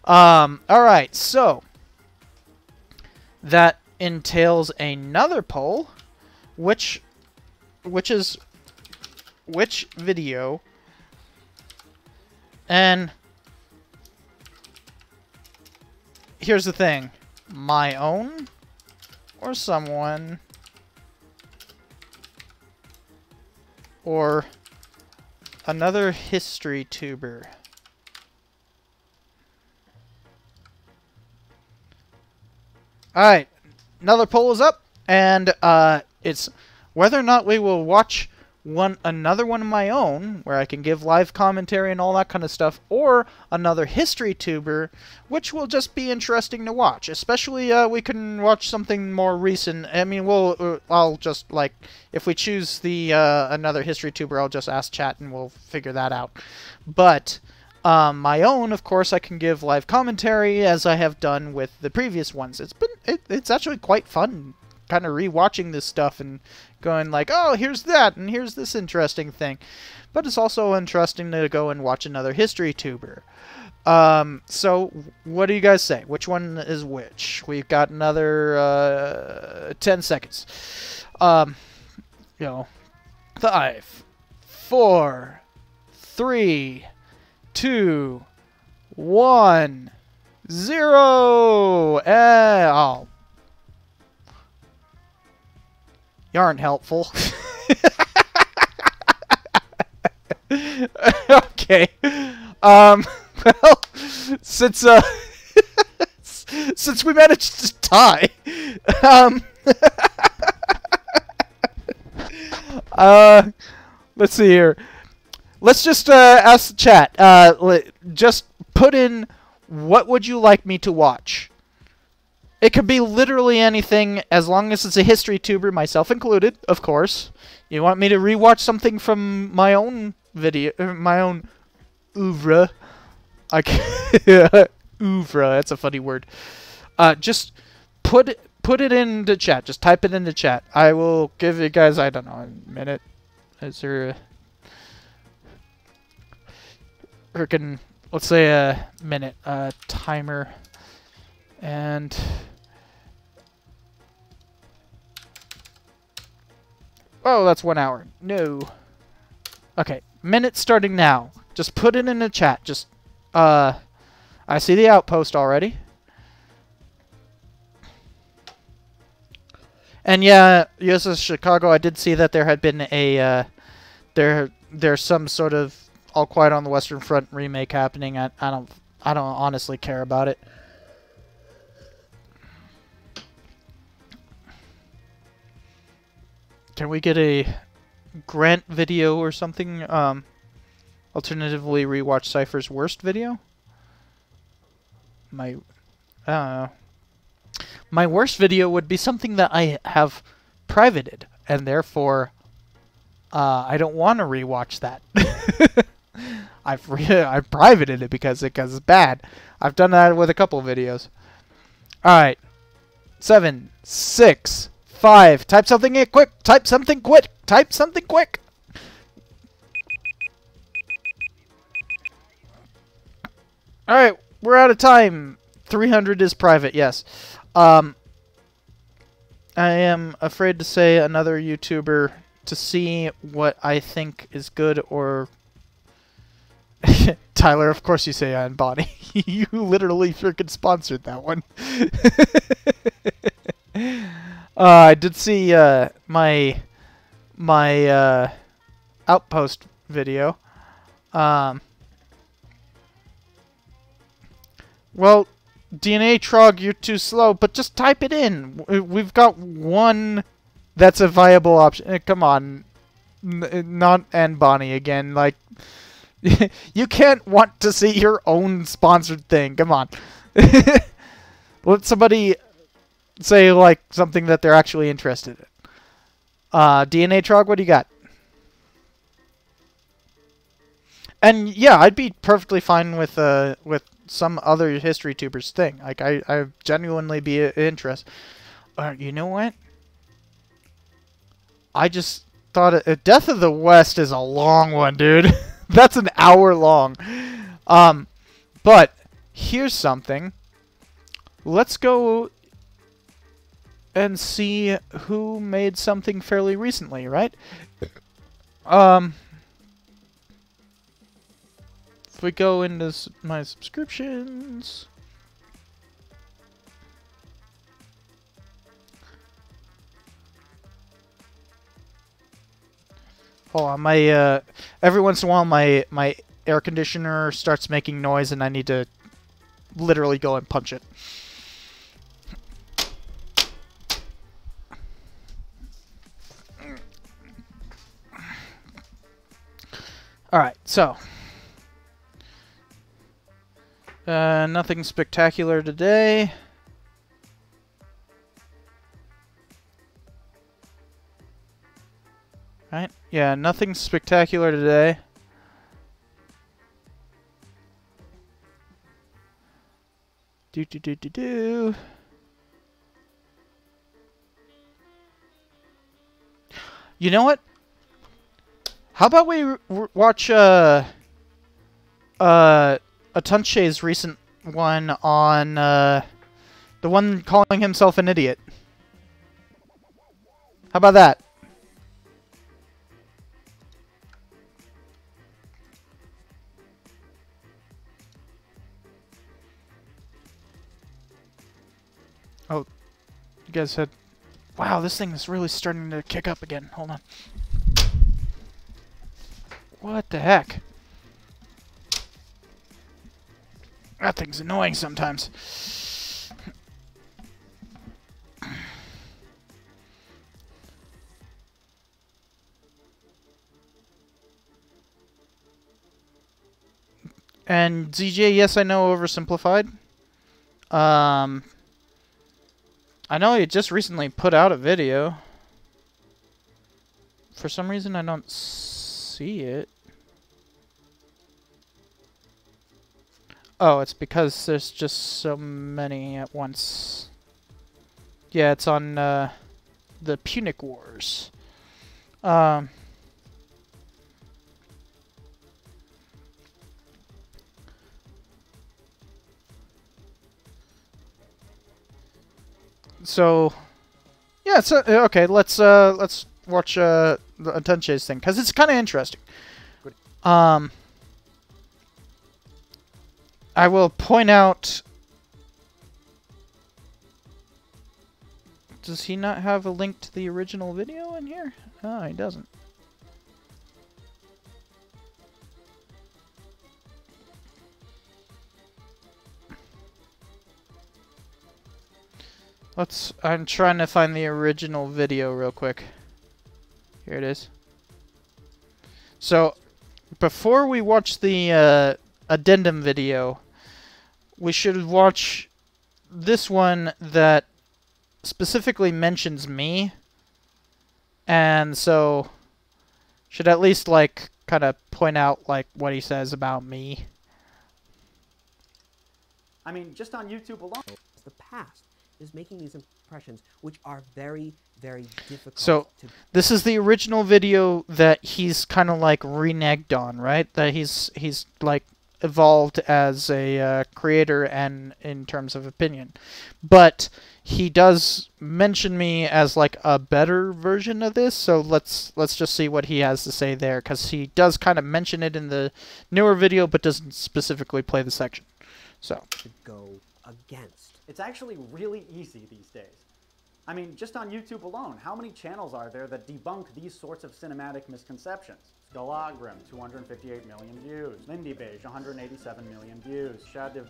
Alright, so that entails another poll, which is which video, and here's the thing, my own or someone or another history tuber. Alright, another poll is up, and it's whether or not we will watch another one of my own where I can give live commentary and all that kind of stuff, or another history tuber, which will just be interesting to watch. Especially we can watch something more recent. I mean, I'll just like, if we choose the another history tuber, I'll just ask chat and we'll figure that out. But my own, of course, I can give live commentary as I have done with the previous ones. It's actually quite fun, kind of rewatching this stuff and going like, oh, here's that, and here's this interesting thing. But it's also interesting to go and watch another history tuber. So, what do you guys say? Which one is which? We've got another 10 seconds. 5, 4, 3, 2, 1, 0. Oh. You aren't helpful. Okay. Well, since since we managed to tie, let's see here. Let's just ask the chat. Just put in, what would you like me to watch? It could be literally anything, as long as it's a history tuber, myself included, of course. You want me to rewatch something from my own video, my own oeuvre? Oeuvre, that's a funny word. Just put it in the chat. Just type it in the chat. I will give you guys, I don't know, a minute. Is there a... Frickin', let's say a minute, timer, and oh, that's 1 hour. No. Okay, minute starting now. Just put it in the chat. Just, I see the outpost already. And yeah, USS Chicago, I did see that there had been a, there's some sort of All Quiet on the Western Front remake happening. I don't honestly care about it. Can we get a Grant video or something? Alternatively, rewatch Cypher's worst video? I don't know. My worst video would be something that I have privated, and therefore, I don't want to rewatch that. I've privated it because it's bad. I've done that with a couple of videos. Alright. 7, 6, 5. Type something in quick. Type something quick. Type something quick. Alright. We're out of time. 300 is private. Yes. I am afraid to say another YouTuber to see what I think is good or... Tyler, of course you say and Bonnie. You literally freaking sponsored that one. I did see my Outpost video. Well, DNA Trog, you're too slow, but just type it in. We've got one that's a viable option. Come on. Not and Bonnie again. Like, you can't want to see your own sponsored thing. Come on. Let somebody say, like, something that they're actually interested in. DNA Trog, what do you got? And yeah, I'd be perfectly fine with some other history tubers thing. Like, I genuinely be interested. You know what? I just thought Death of the West is a long one, dude. That's an hour long. But here's something. Let's go and see who made something fairly recently, right? If we go into my subscriptions... Hold on, my every once in a while my air conditioner starts making noise and I need to literally go and punch it. Alright, so. Nothing spectacular today. Right? Yeah, nothing spectacular today. Do. You know what? How about we watch Atunche's recent one on the one calling himself an idiot? How about that? Oh, you guys said, wow, this thing is really starting to kick up again. Hold on. What the heck? That thing's annoying sometimes. And ZJ, yes, I know, oversimplified. I know he just recently put out a video. For some reason, I don't see it. Oh, it's because there's just so many at once. Yeah, it's on the Punic Wars. So, yeah, so okay. Let's watch the Atunche's thing because it's kind of interesting. I will point out. Does he not have a link to the original video in here? Oh, he doesn't. I'm trying to find the original video real quick. Here it is. So, before we watch the addendum video, we should watch this one that specifically mentions me. And so, should at least, like, kind of point out, like, what he says about me. I mean, just on YouTube alone, the past is making these impressions, which are very, very difficult. So, this is the original video that he's kind of like reneged on, right? That he's like evolved as a creator and in terms of opinion. But he does mention me as like a better version of this, so let's just see what he has to say there, because he does kind of mention it in the newer video, but doesn't specifically play the section. So. To go against. It's actually really easy these days. I mean, just on YouTube alone, how many channels are there that debunk these sorts of cinematic misconceptions? Skullagrim, 258 million views. Lindy Beige, 187 million views. Shad of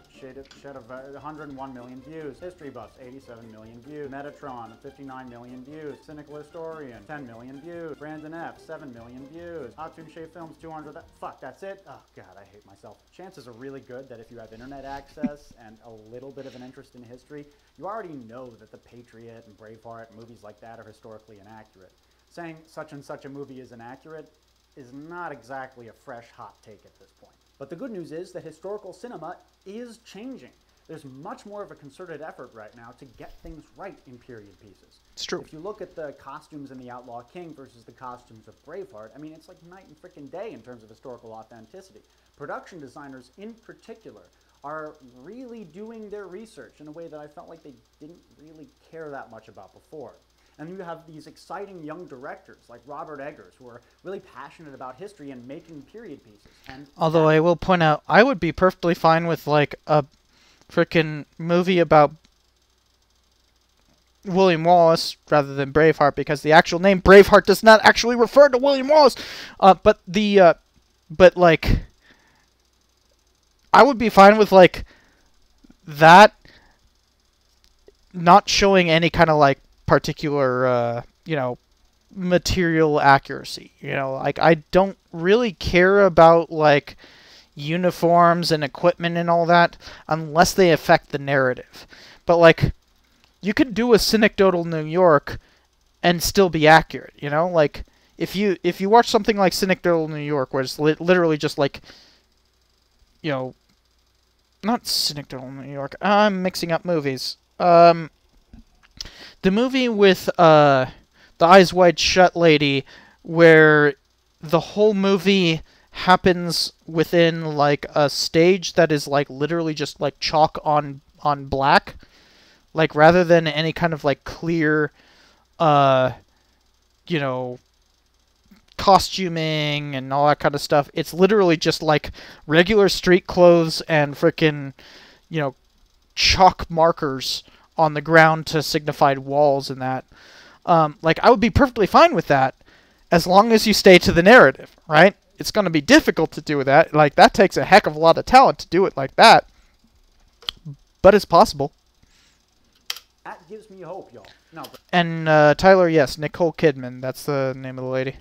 101 million views. History Buffs, 87 million views. Metatron, 59 million views. Cynical Historian, 10 million views. Brandon F, 7 million views. Atunche Films, 200. Fuck, that's it? Oh, God, I hate myself. Chances are really good that if you have internet access and a little bit of an interest in history, you already know that The Patriot and Braveheart and movies like that are historically inaccurate. Saying such and such a movie is inaccurate is not exactly a fresh, hot take at this point. But the good news is that historical cinema is changing. There's much more of a concerted effort right now to get things right in period pieces. It's true. If you look at the costumes in The Outlaw King versus the costumes of Braveheart, I mean, it's like night and frickin' day in terms of historical authenticity. Production designers, in particular, are really doing their research in a way that I felt like they didn't really care that much about before. And you have these exciting young directors like Robert Eggers who are really passionate about history and making period pieces. And although I will point out, I would be perfectly fine with like a frickin' movie about William Wallace rather than Braveheart, because the actual name Braveheart does not actually refer to William Wallace. But like, I would be fine with like that not showing any kind of like particular, you know, material accuracy. You know, like, I don't really care about, like, uniforms and equipment and all that unless they affect the narrative. But, like, you could do a Synecdotal New York and still be accurate, you know? Like, if you watch something like Synecdotal New York, where it's literally just, like, you know, not Synecdotal New York, I'm mixing up movies. The movie with the Eyes Wide Shut lady, where the whole movie happens within, like, a stage that is, like, literally just, like, chalk on black. Like, rather than any kind of, like, clear, you know, costuming and all that kind of stuff. It's literally just, like, regular street clothes and frickin', you know, chalk markers on the ground to signify walls and that. Like, I would be perfectly fine with that as long as you stay to the narrative, right? It's going to be difficult to do that. Like, that takes a heck of a lot of talent to do it like that. But it's possible. That gives me hope, y'all. No, but And Tyler, yes, Nicole Kidman. That's the name of the lady.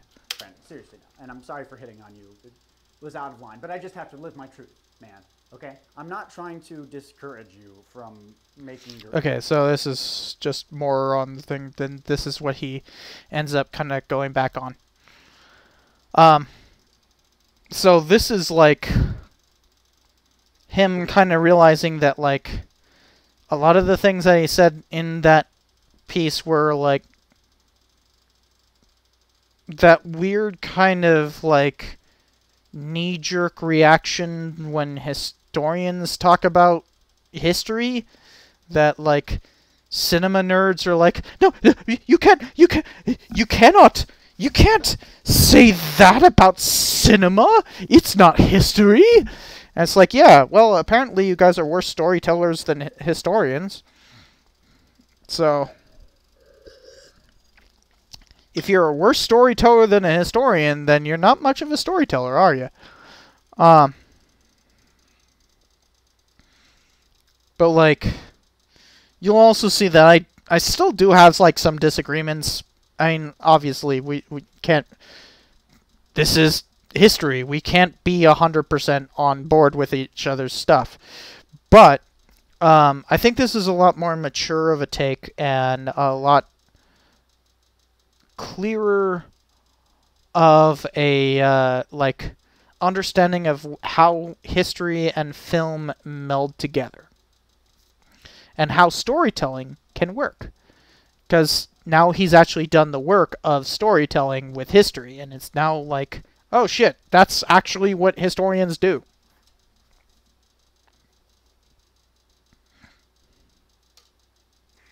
seriously, and I'm sorry for hitting on you. It was out of line, but I just have to live my truth, man. Okay? I'm not trying to discourage you from making your... Okay, so this is just more on the thing. Then this is what he ends up kind of going back on. So this is like him kind of realizing that, like, a lot of the things that he said in that piece were, like, that weird kind of, like, knee-jerk reaction when historians talk about history, that, like, cinema nerds are like, no, you cannot say that about cinema. It's not history. And it's like, yeah, well, apparently you guys are worse storytellers than historians. So, if you're a worse storyteller than a historian, then you're not much of a storyteller, are you? But, like, you'll also see that I still do have, like, some disagreements. I mean, obviously, we can't... This is history. We can't be 100% on board with each other's stuff. But, I think this is a lot more mature of a take and a lot clearer of a, like, understanding of how history and film meld together. And how storytelling can work. Because now he's actually done the work of storytelling with history, and it's now like, oh shit, that's actually what historians do.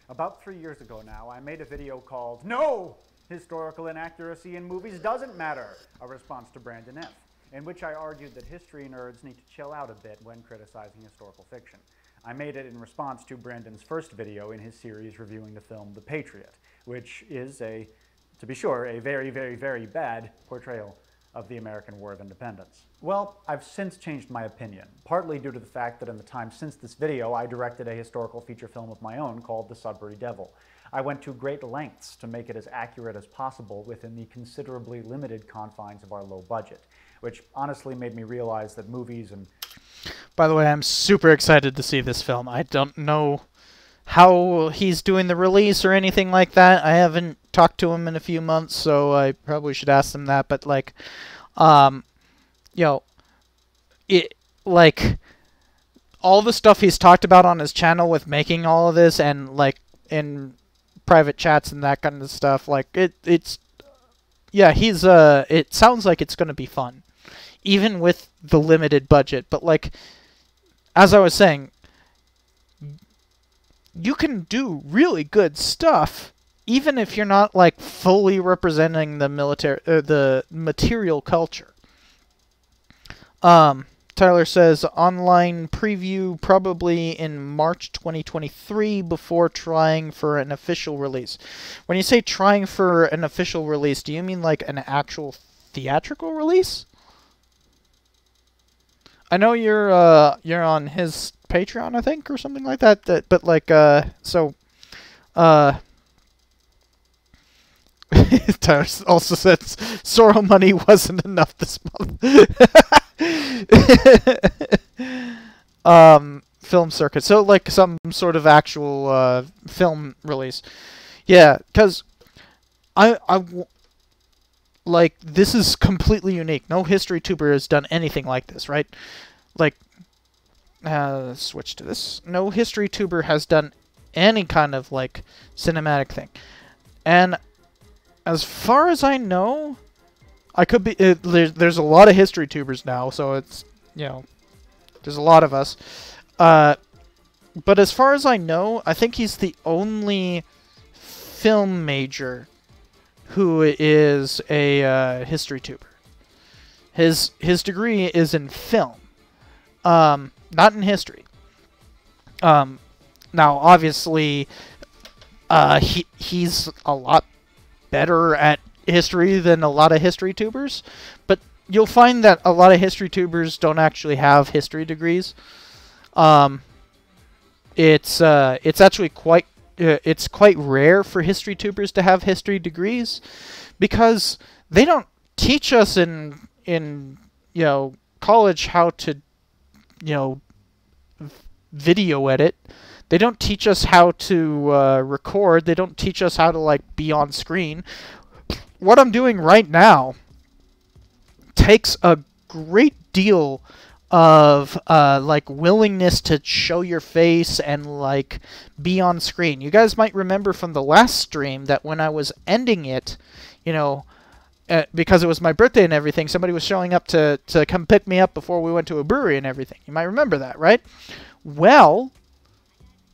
About 3 years ago now, I made a video called No! Historical Inaccuracy in Movies Doesn't Matter, a response to Brandon F., in which I argued that history nerds need to chill out a bit when criticizing historical fiction. I made it in response to Brandon's first video in his series reviewing the film The Patriot, which is to be sure, a very, very, very bad portrayal of the American War of Independence. Well, I've since changed my opinion, partly due to the fact that in the time since this video, I directed a historical feature film of my own called The Sudbury Devil. I went to great lengths to make it as accurate as possible within the considerably limited confines of our low budget, which honestly made me realize that movies and... By the way, I'm super excited to see this film. I don't know how he's doing the release or anything like that. I haven't talked to him in a few months, so I probably should ask him that. But, like, you know, like, all the stuff he's talked about on his channel with making all of this and, like, in private chats and that kind of stuff, like, it's, yeah, it sounds like it's going to be fun, even with the limited budget. But, like, as I was saying, you can do really good stuff even if you're not, like, fully representing the the material culture. Tyler says online preview probably in March 2023 before trying for an official release. When you say trying for an official release, do you mean like an actual theatrical release? I know you're on his Patreon, I think, or something like that. But like, so, Tyrus also says Sorrow money wasn't enough this month. Film circuit. So like some sort of actual film release. Yeah, because like this is completely unique. No history tuber has done anything like this, right? Like, switch to this. No history tuber has done any kind of like cinematic thing, and as far as I know, I could be. There's a lot of history tubers now, so it's, you know, there's a lot of us. But as far as I know, I think he's the only film major who is a history tuber. His degree is in film, not in history. Now, obviously, he's a lot better at history than a lot of history tubers, but you'll find that a lot of history tubers don't actually have history degrees. It's actually quite rare for history tubers to have history degrees, because they don't teach us in college how to video edit. They don't teach us how to record. They don't teach us how to like be on screen. What I'm doing right now takes a great deal of like willingness to show your face and like be on screen. You guys might remember from the last stream that when I was ending it, because it was my birthday and everything, somebody was showing up to come pick me up before we went to a brewery and everything. You might remember that, right? Well,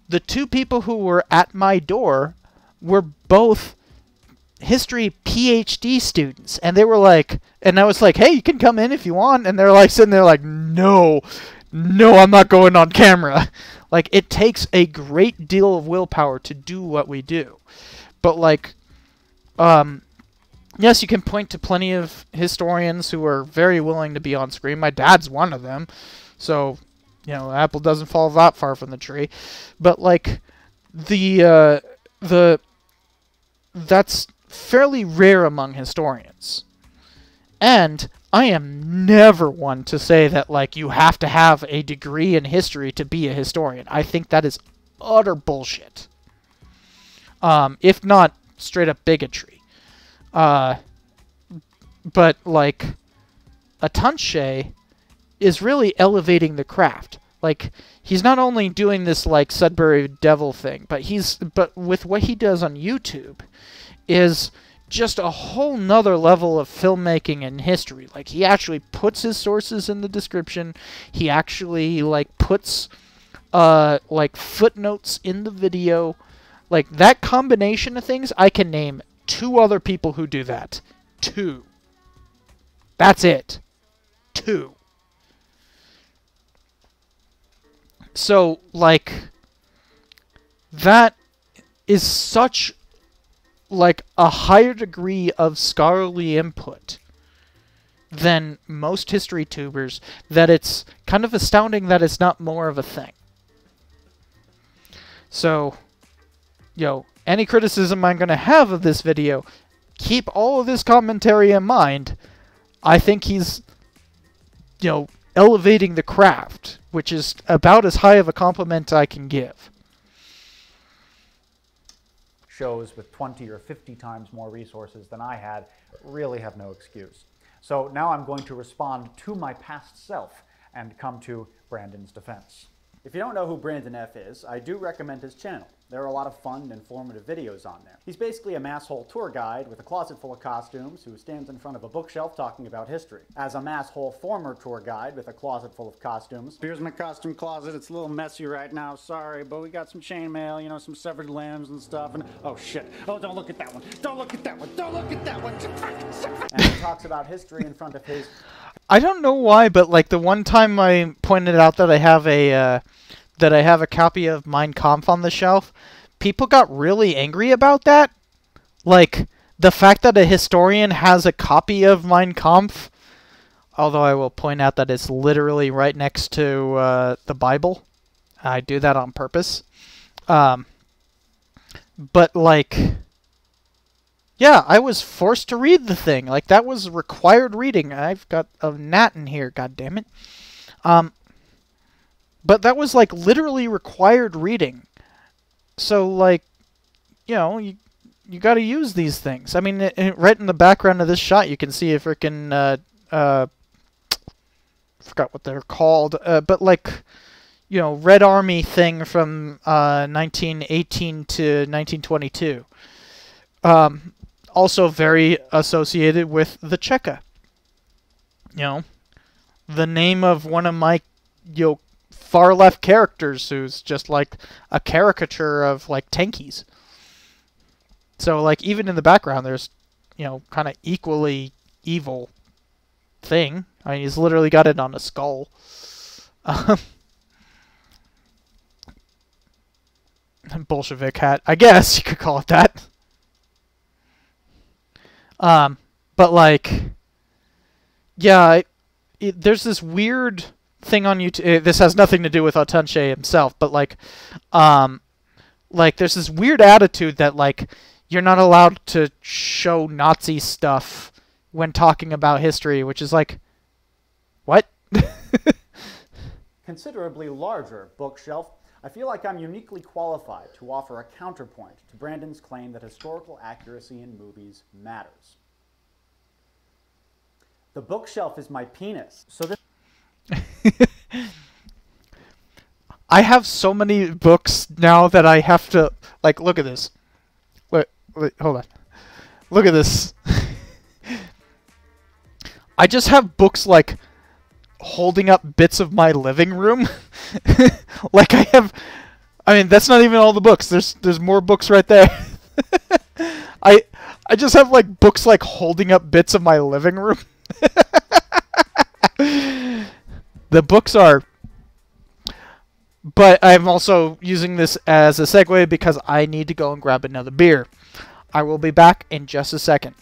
the two people who were at my door were both history PhD students, and they were like, and I was like, hey, you can come in if you want, and they're like sitting there like, no, I'm not going on camera. Like, it takes a great deal of willpower to do what we do. But like, yes, you can point to plenty of historians who are very willing to be on screen. My dad's one of them, so apple doesn't fall that far from the tree. But like, that's fairly rare among historians. And I am never one to say that like you have to have a degree in history to be a historian. I think that is utter bullshit. If not straight up bigotry. But like, Atunche is really elevating the craft. Like, he's not only doing this like Sudbury Devil thing, but with what he does on YouTube is just a whole nother level of filmmaking and history. Like, he actually puts his sources in the description. He actually like puts like footnotes in the video. Like, that combination of things, I can name 2 other people who do that. 2. That's it. 2. So, like, that is such, like, a higher degree of scholarly input than most history tubers that it's kind of astounding that it's not more of a thing. So, any criticism I'm going to have of this video, keep all of this commentary in mind. I think he's, elevating the craft, which is about as high of a compliment I can give. Shows with 20 or 50 times more resources than I had really have no excuse. So now I'm going to respond to my past self and come to Brandon's defense. If you don't know who Brandon F. is, I do recommend his channel. There are a lot of fun and informative videos on there. He's basically a masshole tour guide with a closet full of costumes who stands in front of a bookshelf talking about history. As a masshole former tour guide with a closet full of costumes, here's my costume closet. It's a little messy right now, sorry, but we got some chainmail, some severed limbs and stuff, and oh shit, oh don't look at that one, don't look at that one, don't look at that one. And he talks about history in front of his... I don't know why, but like the one time I pointed out that I have a copy of Mein Kampf on the shelf, people got really angry about that. Like, the fact that a historian has a copy of Mein Kampf, although I will point out that it's literally right next to the Bible. I do that on purpose. But like, Yeah, I was forced to read the thing. Like, that was required reading. I've got a gnat in here, god damn it. But that was, like, literally required reading. So, like, you know, you gotta use these things. I mean, right in the background of this shot, you can see a freaking, forgot what they're called, but, like, you know, Red Army thing from 1918 to 1922. Also very associated with the Cheka. You know, the name of one of my, you know, far left characters who's just like a caricature of like tankies. So like even in the background there's, you know, kind of equally evil thing. I mean, he's literally got it on a skull. Bolshevik hat, I guess you could call it that. But like, yeah, there's this weird thing on YouTube. This has nothing to do with Atanche himself, but like there's this weird attitude that like you're not allowed to show Nazi stuff when talking about history, which is like, what? Considerably larger bookshelf. I feel like I'm uniquely qualified to offer a counterpoint to Brandon's claim that historical accuracy in movies matters. The bookshelf is my penis. So this I have so many books now that I have to, like, look at this. Wait, hold on. Look at this. I just have books, like, holding up bits of my living room. Like I mean, that's not even all the books. There's more books right there. I just have like books like holding up bits of my living room. The books are, but I'm also using this as a segue because I need to go and grab another beer. I will be back in just a second.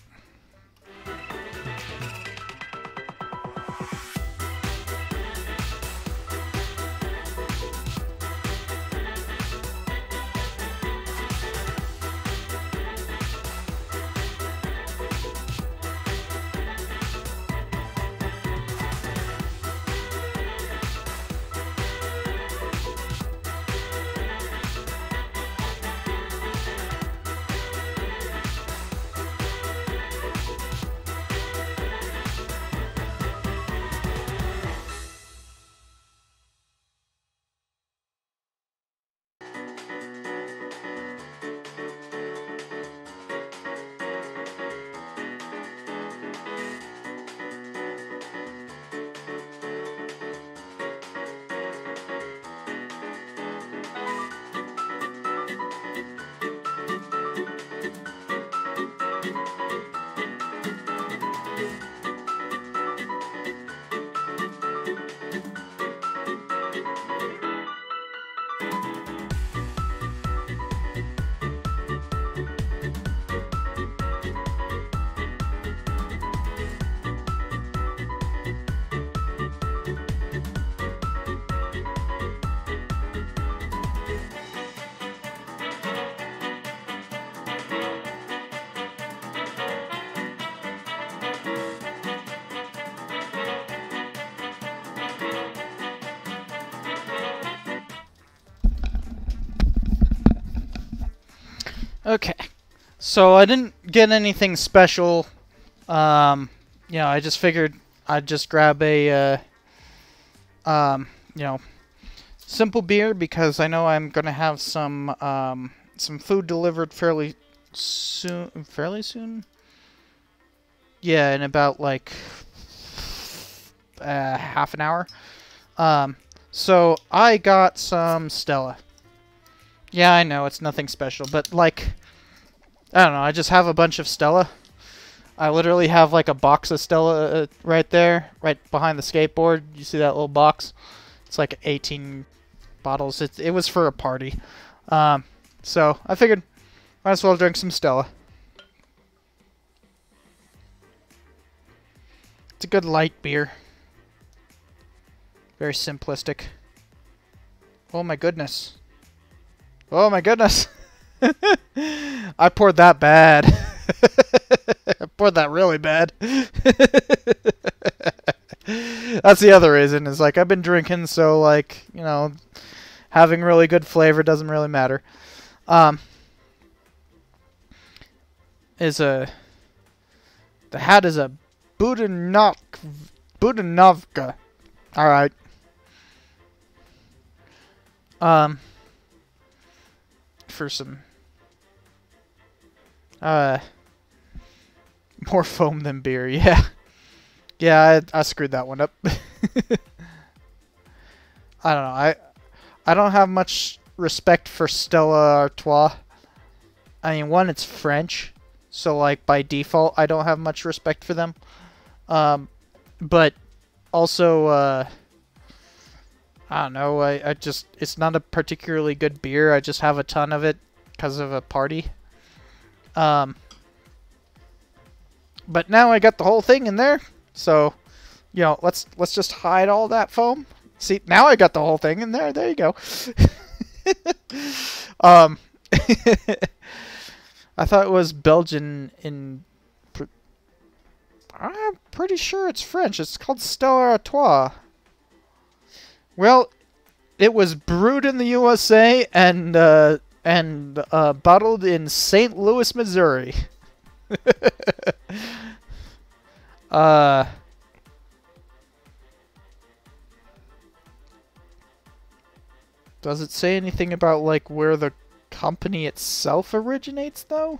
Okay, so I didn't get anything special. You know, I just figured I'd just grab a, you know, simple beer because I know I'm gonna have some food delivered fairly soon. Fairly soon? Yeah, in about like half an hour. So I got some Stella. Yeah, I know, it's nothing special, but, like, I don't know, I just have a bunch of Stella. I literally have, like, a box of Stella right there, right behind the skateboard. You see that little box? It's, like, 18 bottles. It was for a party. So, I figured, might as well drink some Stella. It's a good light beer. Very simplistic. Oh, my goodness. Oh my goodness. I poured that bad. I poured that really bad. That's the other reason, is like I've been drinking, so like, you know, having really good flavor doesn't really matter. The hat is a Budanovka. Alright. For some more foam than beer, yeah. Yeah, I screwed that one up. I don't know. I don't have much respect for Stella Artois. I mean, one, it's French, so like by default, I don't have much respect for them. But also, I don't know. I just, it's not a particularly good beer. I just have a ton of it because of a party. But now I got the whole thing in there. So, you know, let's just hide all that foam. See, now I got the whole thing in there. There you go. I thought it was Belgian in... I'm pretty sure it's French. It's called Stella Artois. Well, it was brewed in the USA and bottled in St. Louis, Missouri. Does it say anything about like where the company itself originates though?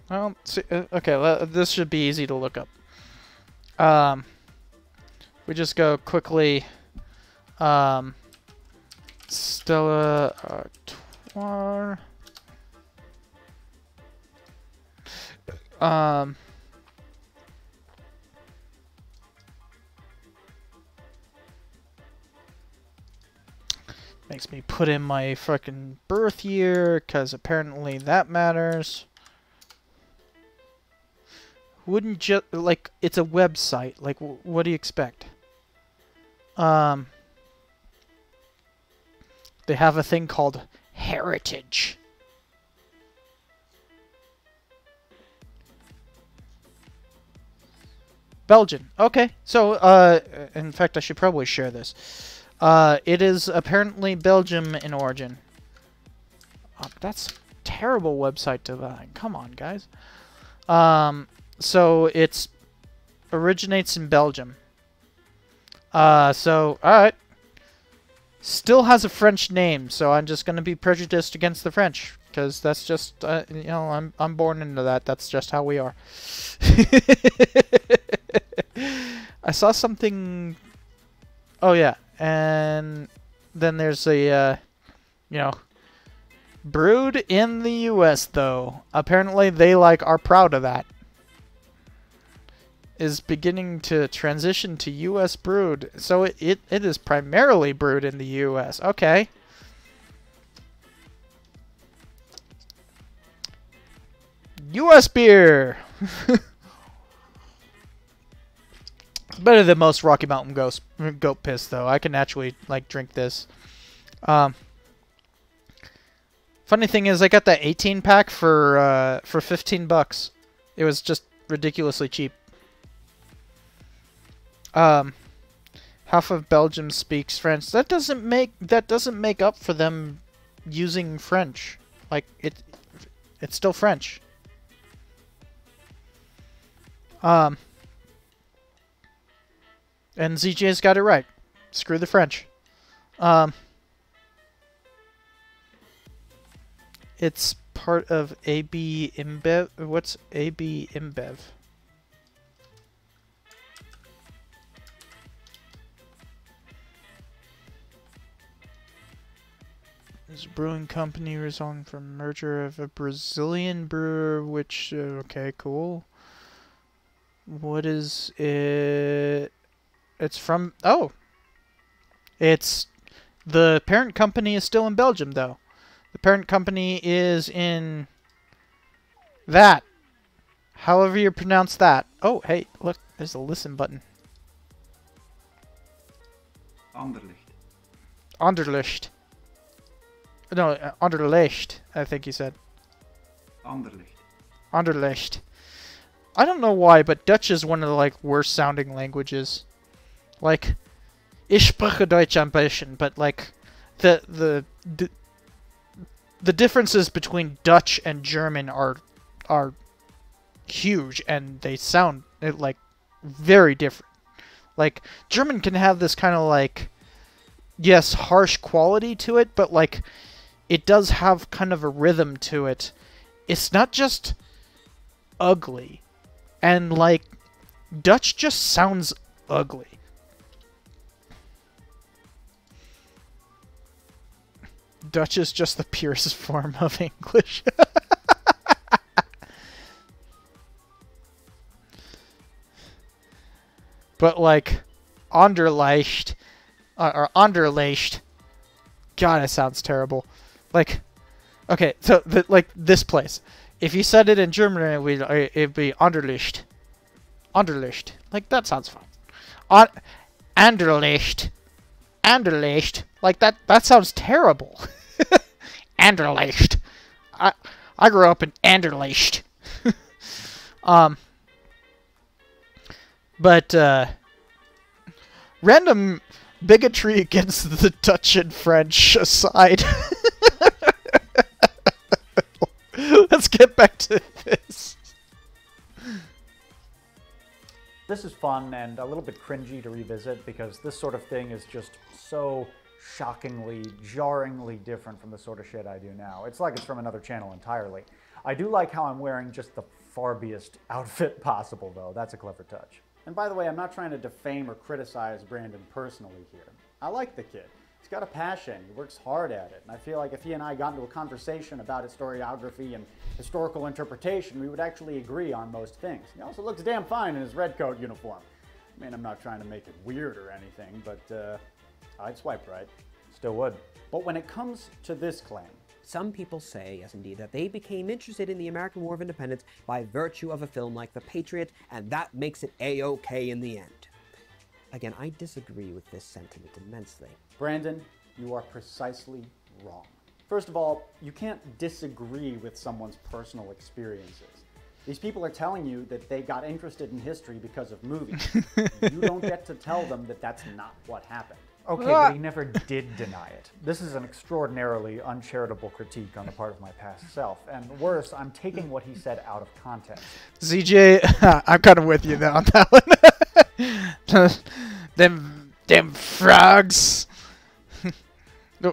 Well, see, okay, this should be easy to look up. We just go quickly. Stella Artois. Makes me put in my fucking birth year, because apparently that matters. Wouldn't just, like, it's a website. Like, what do you expect? They have a thing called Heritage. Belgian. Okay, so, in fact, I should probably share this. It is apparently Belgium in origin. Oh, that's a terrible website to find. Come on, guys. So it's originates in Belgium. So, alright. Still has a French name, so I'm just gonna be prejudiced against the French. Because that's just, you know, I'm born into that. That's just how we are. I saw something... Oh, yeah. And then there's a, you know, brewed in the U.S., though. Apparently they, like, are proud of that. Is beginning to transition to U.S. brewed. So it is primarily brewed in the U.S. Okay. U.S. beer! Better than most Rocky Mountain goat piss, though. I can actually, like, drink this. Funny thing is, I got that 18-pack for $15. It was just ridiculously cheap. Half of Belgium speaks French. That doesn't make up for them using French. Like, it's still French. And ZJ's got it right. Screw the French. It's part of AB InBev. What's AB InBev? This brewing company resulting from merger of a Brazilian brewer, which, okay, cool. What is it? It's from, oh. It's, the parent company is still in Belgium, though. The parent company is in that. However you pronounce that. Oh, hey, look, there's a listen button. Anderlecht. Anderlecht. No, Anderlecht, I think he said. Anderlecht. Anderlecht. I don't know why, but Dutch is one of the like worst sounding languages. Like, ich spreche Deutsch ein bisschen, but like, the differences between Dutch and German are huge, and they sound like very different. Like, German can have this kind of like, yes, harsh quality to it, but like, it does have kind of a rhythm to it. It's not just ugly. And like, Dutch just sounds ugly. Dutch is just the purest form of English. But like, Anderlecht, or Anderlecht, God, it sounds terrible. Like, okay, so like this place. If you said it in German, it'd be Anderlecht. Anderlecht. Like, that sounds fine. Anderlecht. Anderlecht. Like, that sounds terrible. Anderlecht. I grew up in Anderlecht. But, random bigotry against the Dutch and French aside. Let's get back to this. This is fun and a little bit cringy to revisit because this sort of thing is just so shockingly, jarringly different from the sort of shit I do now. It's like it's from another channel entirely. I do like how I'm wearing just the farbiest outfit possible, though. That's a clever touch. And by the way, I'm not trying to defame or criticize Brandon personally here. I like the kid. He's got a passion, he works hard at it, and I feel like if he and I got into a conversation about historiography and historical interpretation, we would actually agree on most things. He also looks damn fine in his red coat uniform. I mean, I'm not trying to make it weird or anything, but I'd swipe right. Still would. But when it comes to this claim, some people say, yes indeed, that they became interested in the American War of Independence by virtue of a film like The Patriot, and that makes it A-OK in the end. Again, I disagree with this sentiment immensely. Brandon, you are precisely wrong. First of all, you can't disagree with someone's personal experiences. These people are telling you that they got interested in history because of movies. You don't get to tell them that that's not what happened. Okay, but he never did deny it. This is an extraordinarily uncharitable critique on the part of my past self. And worse, I'm taking what he said out of context. ZJ, I'm kind of with you on that one. them frogs.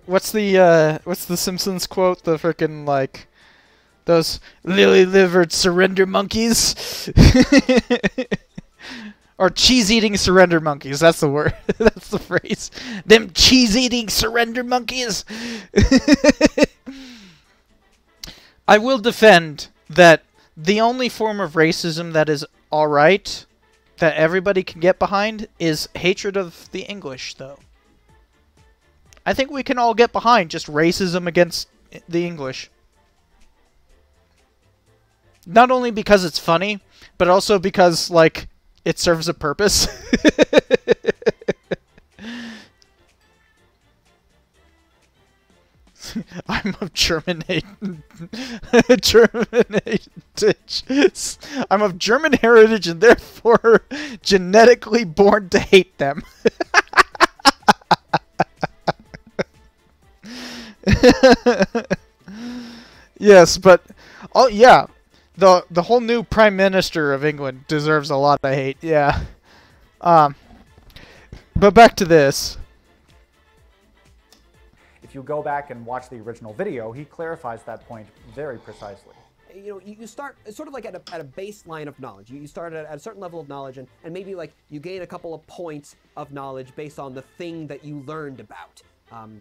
What's the Simpsons quote? The frickin' like, those lily-livered surrender monkeys? Or cheese-eating surrender monkeys. That's the word. That's the phrase. Them cheese-eating surrender monkeys. I will defend that the only form of racism that is alright, that everybody can get behind, is hatred of the English, though. I think we can all get behind just racism against the English. Not only because it's funny, but also because, like, it serves a purpose. I'm of German heritage. I'm of German heritage and therefore genetically born to hate them. Yes, but oh yeah. The whole new Prime Minister of England deserves a lot of hate, yeah. But back to this. If you go back and watch the original video, he clarifies that point very precisely. You know, you start sort of like at a baseline of knowledge. You start at a certain level of knowledge, and maybe like you gain a couple of points of knowledge based on the thing that you learned about.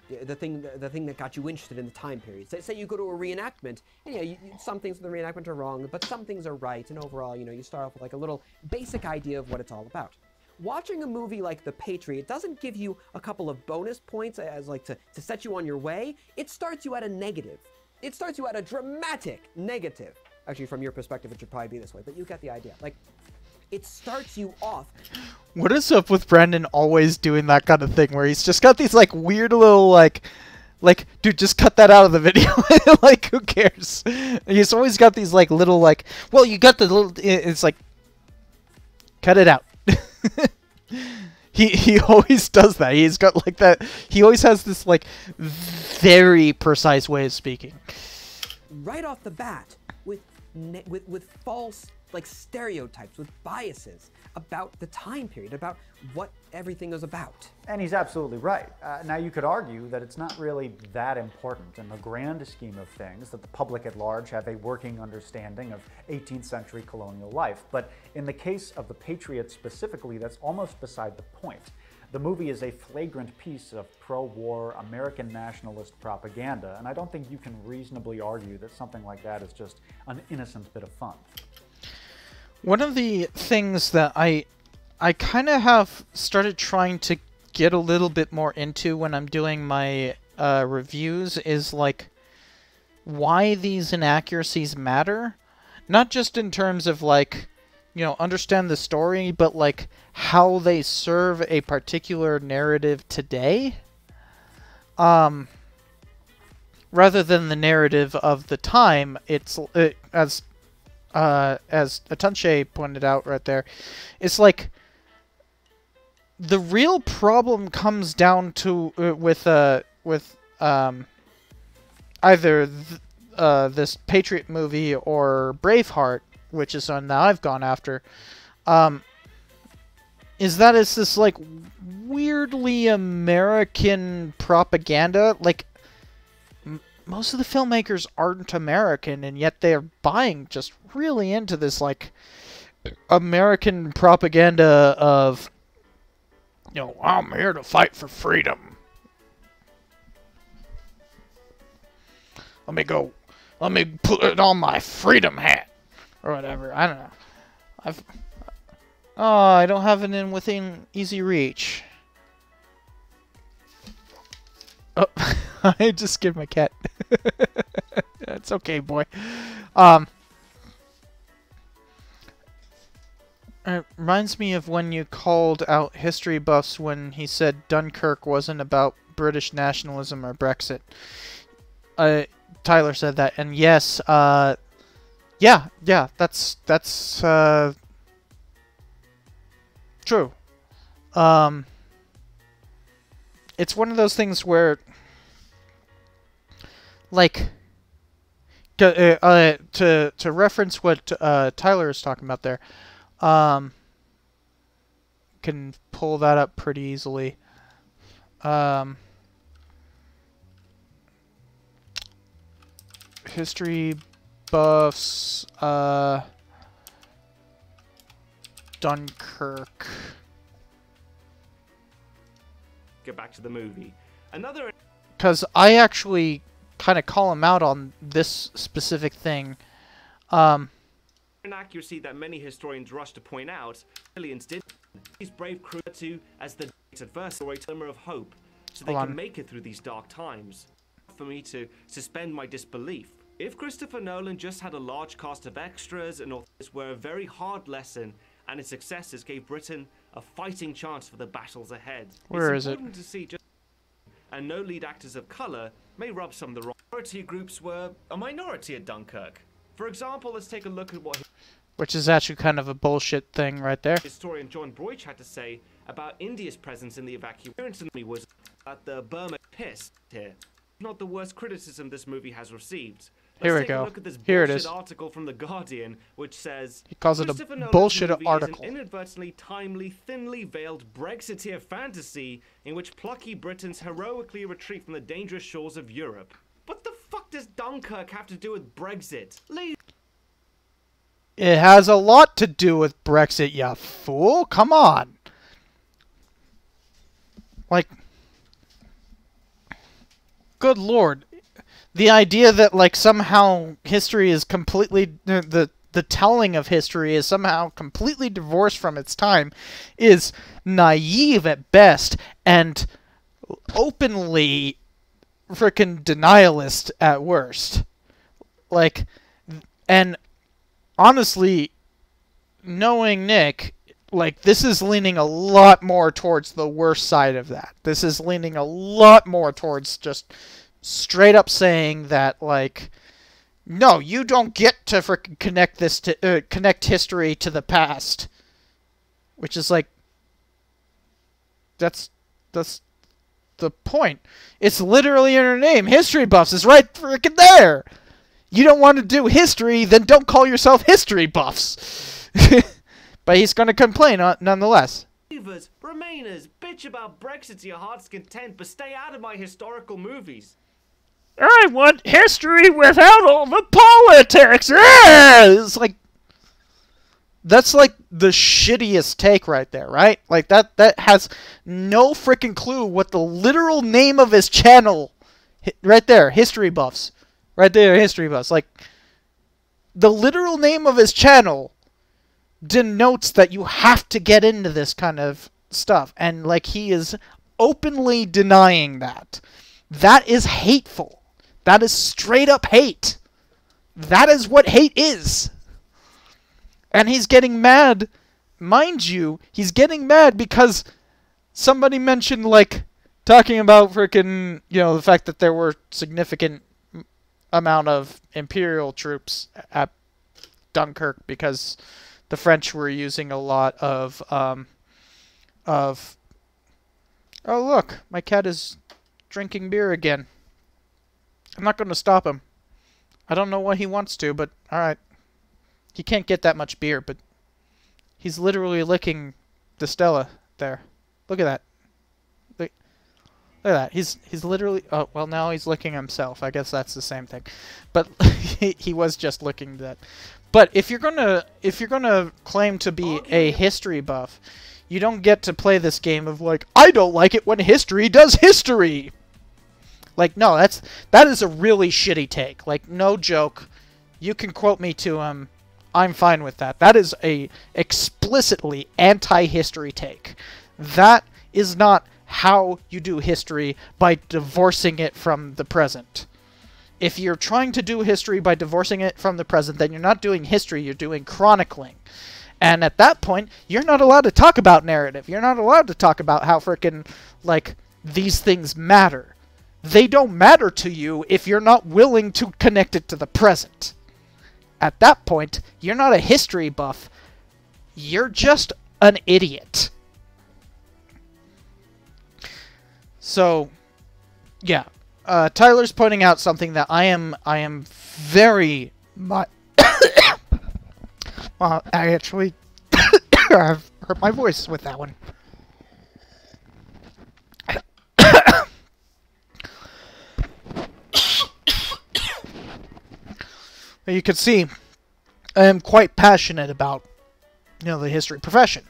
The thing that got you interested in the time period. Say you go to a reenactment, and yeah, some things in the reenactment are wrong, but some things are right, and overall, you know, you start off with like a little basic idea of what it's all about. Watching a movie like The Patriot doesn't give you a couple of bonus points as like to set you on your way. It starts you at a negative. It starts you at a dramatic negative. Actually, from your perspective, it should probably be this way, but you get the idea. Like, it starts you off. What is up with Brandon always doing that kind of thing where he's just got these like weird little like Like, dude, just cut that out of the video. Like, who cares? He's always got these, like, little, like, well, you got the little, it's like, cut it out. He always does that. He's got, like, that, he always has this, like, very precise way of speaking. Right off the bat, with false, like, stereotypes, with biases about the time period, about what everything is about. And he's absolutely right. Now, you could argue that it's not really that important in the grand scheme of things that the public at large have a working understanding of 18th century colonial life. But in the case of The Patriot specifically, that's almost beside the point. The movie is a flagrant piece of pro-war American nationalist propaganda, and I don't think you can reasonably argue that something like that is just an innocent bit of fun. One of the things that I kind of have started trying to get a little bit more into when I'm doing my reviews is, like, why these inaccuracies matter. Not just in terms of, like, you know, understand the story, but, like, how they serve a particular narrative today. Rather than the narrative of the time, as Atunche pointed out right there, it's like the real problem comes down to with either this Patriot movie or Braveheart, which is one that I've gone after, is that it's this, like, weirdly American propaganda. Like, most of the filmmakers aren't American, and yet they're buying just really into this, like, American propaganda of, you know, I'm here to fight for freedom. Let me put it on my freedom hat. Or whatever, I don't know. I don't have it in within easy reach. Oh, I just scared my cat. It's okay, boy. It reminds me of when you called out history buffs when he said Dunkirk wasn't about British nationalism or Brexit. Tyler said that, and yes, yeah, that's true. It's one of those things where, like, to reference what Tyler is talking about there, can pull that up pretty easily. History buffs, Dunkirk. Get back to the movie. Another... Because I actually kind of call him out on this specific thing. Inaccuracy that many historians rush to point out, aliens did these brave crew to as the adverse storyteller of hope, so they can make it through these dark times. For me to suspend my disbelief. If Christopher Nolan just had a large cast of extras and authors were a very hard lesson, and its successes gave Britain a fighting chance for the battles ahead. Where is it? It's important to see just and no lead actors of color may rub some of the wrong. Minority groups were a minority at Dunkirk. For example, let's take a look at what which is actually kind of a bullshit thing right there. Historian John Broich had to say about India's presence in the evacuation was at the Burma piss here. Not the worst criticism this movie has received. Here we go. Look at this Here it is. article from The Guardian, which says he calls it a bullshit article. Is an inadvertently timely, thinly veiled Brexiteer fantasy in which plucky Britons heroically retreat from the dangerous shores of Europe. What the fuck does Dunkirk have to do with Brexit? It has a lot to do with Brexit, you fool. Come on. Like, good lord. The idea that, like, somehow history is completely... The telling of history is somehow completely divorced from its time is naive at best and openly frickin' denialist at worst. Like, and honestly, knowing Nick, like, this is leaning a lot more towards the worst side of that. This is leaning a lot more towards just straight up saying that, like, no, you don't get to frickin' connect this to connect history to the past, which is like, that's the point. It's literally in her name. History Buffs is right frickin' there. You don't want to do history, then don't call yourself History Buffs. But he's going to complain nonetheless. Remainers, bitch about Brexit to your heart's content, but stay out of my historical movies. I want history without all the politics. It's like, that's like the shittiest take right there, right? Like that has no freaking clue what the literal name of his channel, right there, History Buffs, right there, History Buffs. Like, the literal name of his channel denotes that you have to get into this kind of stuff, and like he is openly denying that. That is hateful. That is straight up hate. That is what hate is. And he's getting mad, mind you, he's getting mad because somebody mentioned, like, talking about frickin', you know, the fact that there were significant amount of Imperial troops at Dunkirk because the French were using a lot of, oh look, my cat is drinking beer again. I'm not going to stop him. I don't know why he wants to, but alright. He can't get that much beer, but he's literally licking the Stella there. Look at that. Look at that. He's literally... Oh, well, now he's licking himself. I guess that's the same thing. But he was just licking that. But if you're gonna claim to be a history buff, you don't get to play this game of like, I don't like it when history does history. Like, no, that is a really shitty take. Like, no joke. You can quote me to him. I'm fine with that. That is a explicitly anti-history take. That is not how you do history by divorcing it from the present. If you're trying to do history by divorcing it from the present, then you're not doing history, you're doing chronicling. And at that point, you're not allowed to talk about narrative. You're not allowed to talk about how frickin', like, these things matter. They don't matter to you if you're not willing to connect it to the present. At that point, you're not a history buff. You're just an idiot. So, yeah. Tyler's pointing out something that I am very much... Well, I actually I've hurt my voice with that one. You can see I am quite passionate about, you know, the history profession.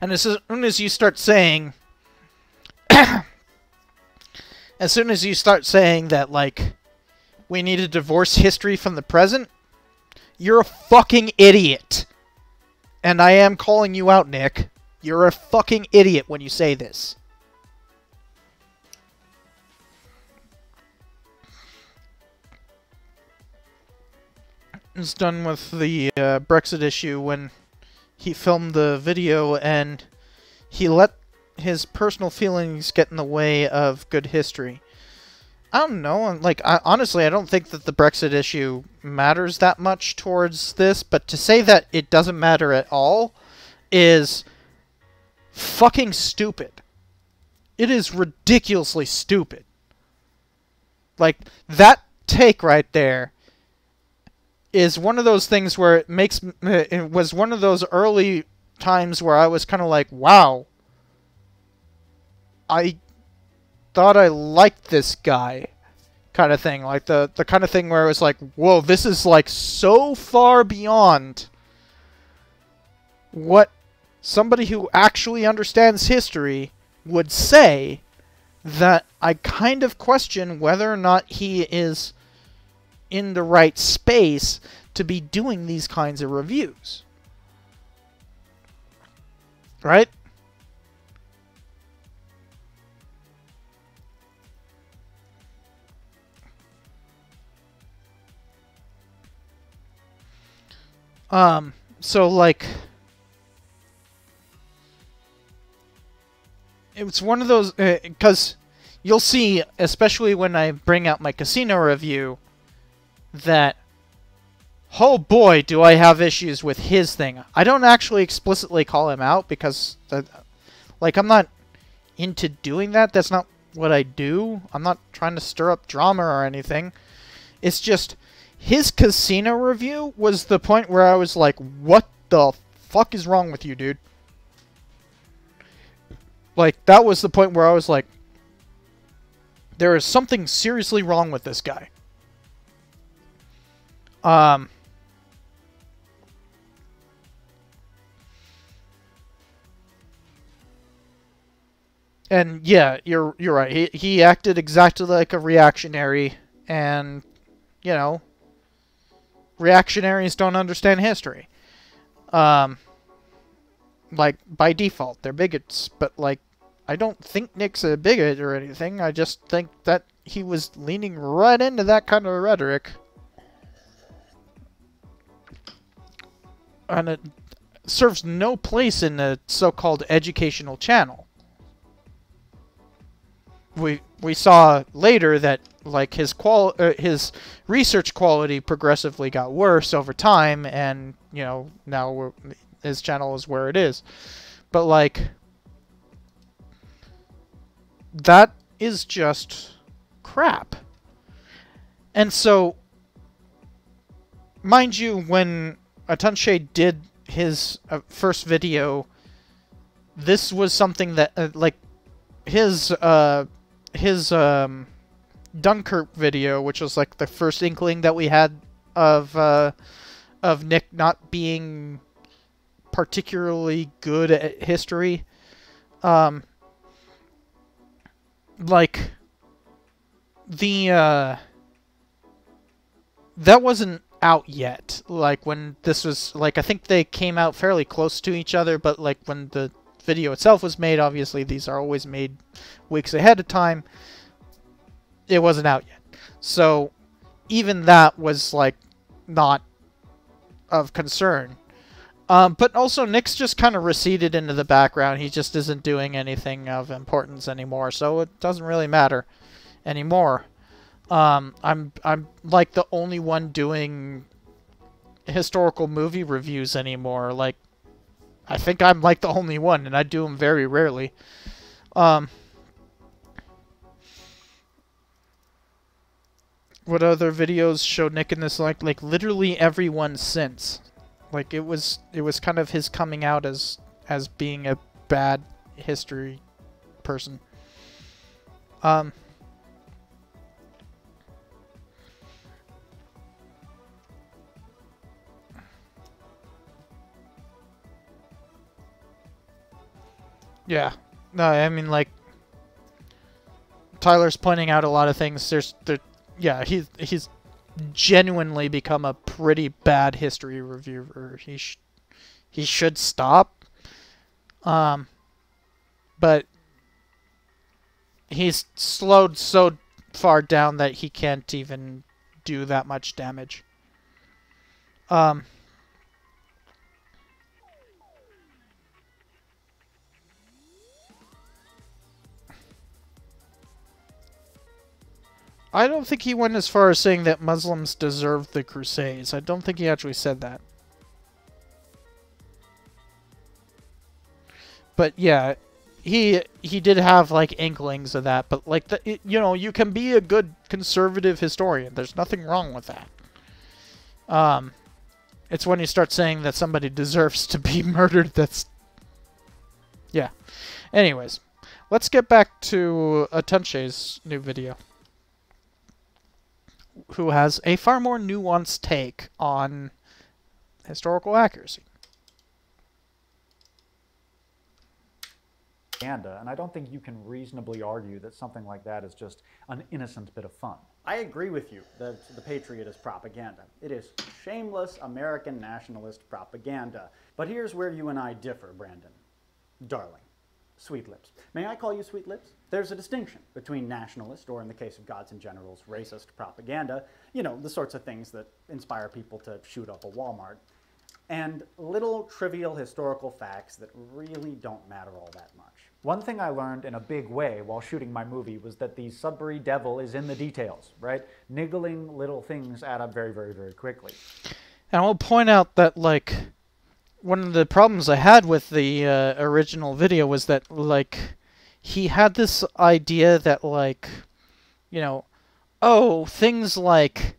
And as soon as you start saying that, like, we need to divorce history from the present, you're a fucking idiot. And I am calling you out, Nick. You're a fucking idiot when you say this. It's done with the Brexit issue when he filmed the video and he let his personal feelings get in the way of good history. I don't know, like, honestly, I don't think that the Brexit issue matters that much towards this, but to say that it doesn't matter at all is fucking stupid. It is ridiculously stupid. Like, that take right there is one of those things where it was one of those early times where I was kind of like, wow, I thought I liked this guy, kind of thing. Like the kind of thing where it was like, whoa, this is like so far beyond what somebody who actually understands history would say, that I kind of question whether or not he is in the right space to be doing these kinds of reviews. Right? So, like, it's one of those, because you'll see, especially when I bring out my casino review, that, oh boy, do I have issues with his thing. I don't actually explicitly call him out because, like, I'm not into doing that. That's not what I do. I'm not trying to stir up drama or anything. It's just, his casino review was the point where I was like, what the fuck is wrong with you, dude? Like, that was the point where I was like, there is something seriously wrong with this guy. And yeah, you're right. He acted exactly like a reactionary, and you know, reactionaries don't understand history. Like by default, they're bigots. But like, I don't think Nick's a bigot or anything. I just think that he was leaning right into that kind of rhetoric, and it serves no place in a so-called educational channel. We saw later that like his research quality progressively got worse over time, and you know, now his channel is where it is. But like, that is just crap. And so, mind you, when Atunche did his first video, this was something that like his Dunkirk video, which was like the first inkling that we had of Nick not being particularly good at history. Like that wasn't out yet. Like when this was like, I think they came out fairly close to each other, but like when the video itself was made, obviously these are always made weeks ahead of time, it wasn't out yet. So even that was like not of concern. But also Nick's just kind of receded into the background. He just isn't doing anything of importance anymore, so it doesn't really matter anymore. I'm like the only one doing historical movie reviews anymore. Like, I think I'm like the only one, and I do them very rarely. What other videos show Nick in this? Like literally everyone since. Like it was kind of his coming out as being a bad history person. Yeah. No, I mean, like, Tyler's pointing out a lot of things. Yeah, he's genuinely become a pretty bad history reviewer. He should stop. But he's slowed so far down that he can't even do that much damage. I don't think he went as far as saying that Muslims deserved the Crusades. I don't think he actually said that. But yeah, he did have like inklings of that. But like you know, you can be a good conservative historian. There's nothing wrong with that. It's when you start saying that somebody deserves to be murdered that's... Yeah. Anyways, let's get back to Atunche's new video, who has a far more nuanced take on historical accuracy. And I don't think you can reasonably argue that something like that is just an innocent bit of fun. I agree with you that the Patriot is propaganda. It is shameless American nationalist propaganda. But here's where you and I differ, Brandon. Darling. Sweet Lips. May I call you Sweet Lips? There's a distinction between nationalist, or in the case of Gods and Generals, racist propaganda, you know, the sorts of things that inspire people to shoot up a Walmart, and little trivial historical facts that really don't matter all that much. One thing I learned in a big way while shooting my movie was that the Sudbury devil is in the details, right? Niggling little things add up very, very, very quickly. And I will point out that, like, one of the problems I had with the original video was that, like, he had this idea that, like, you know, oh, things like,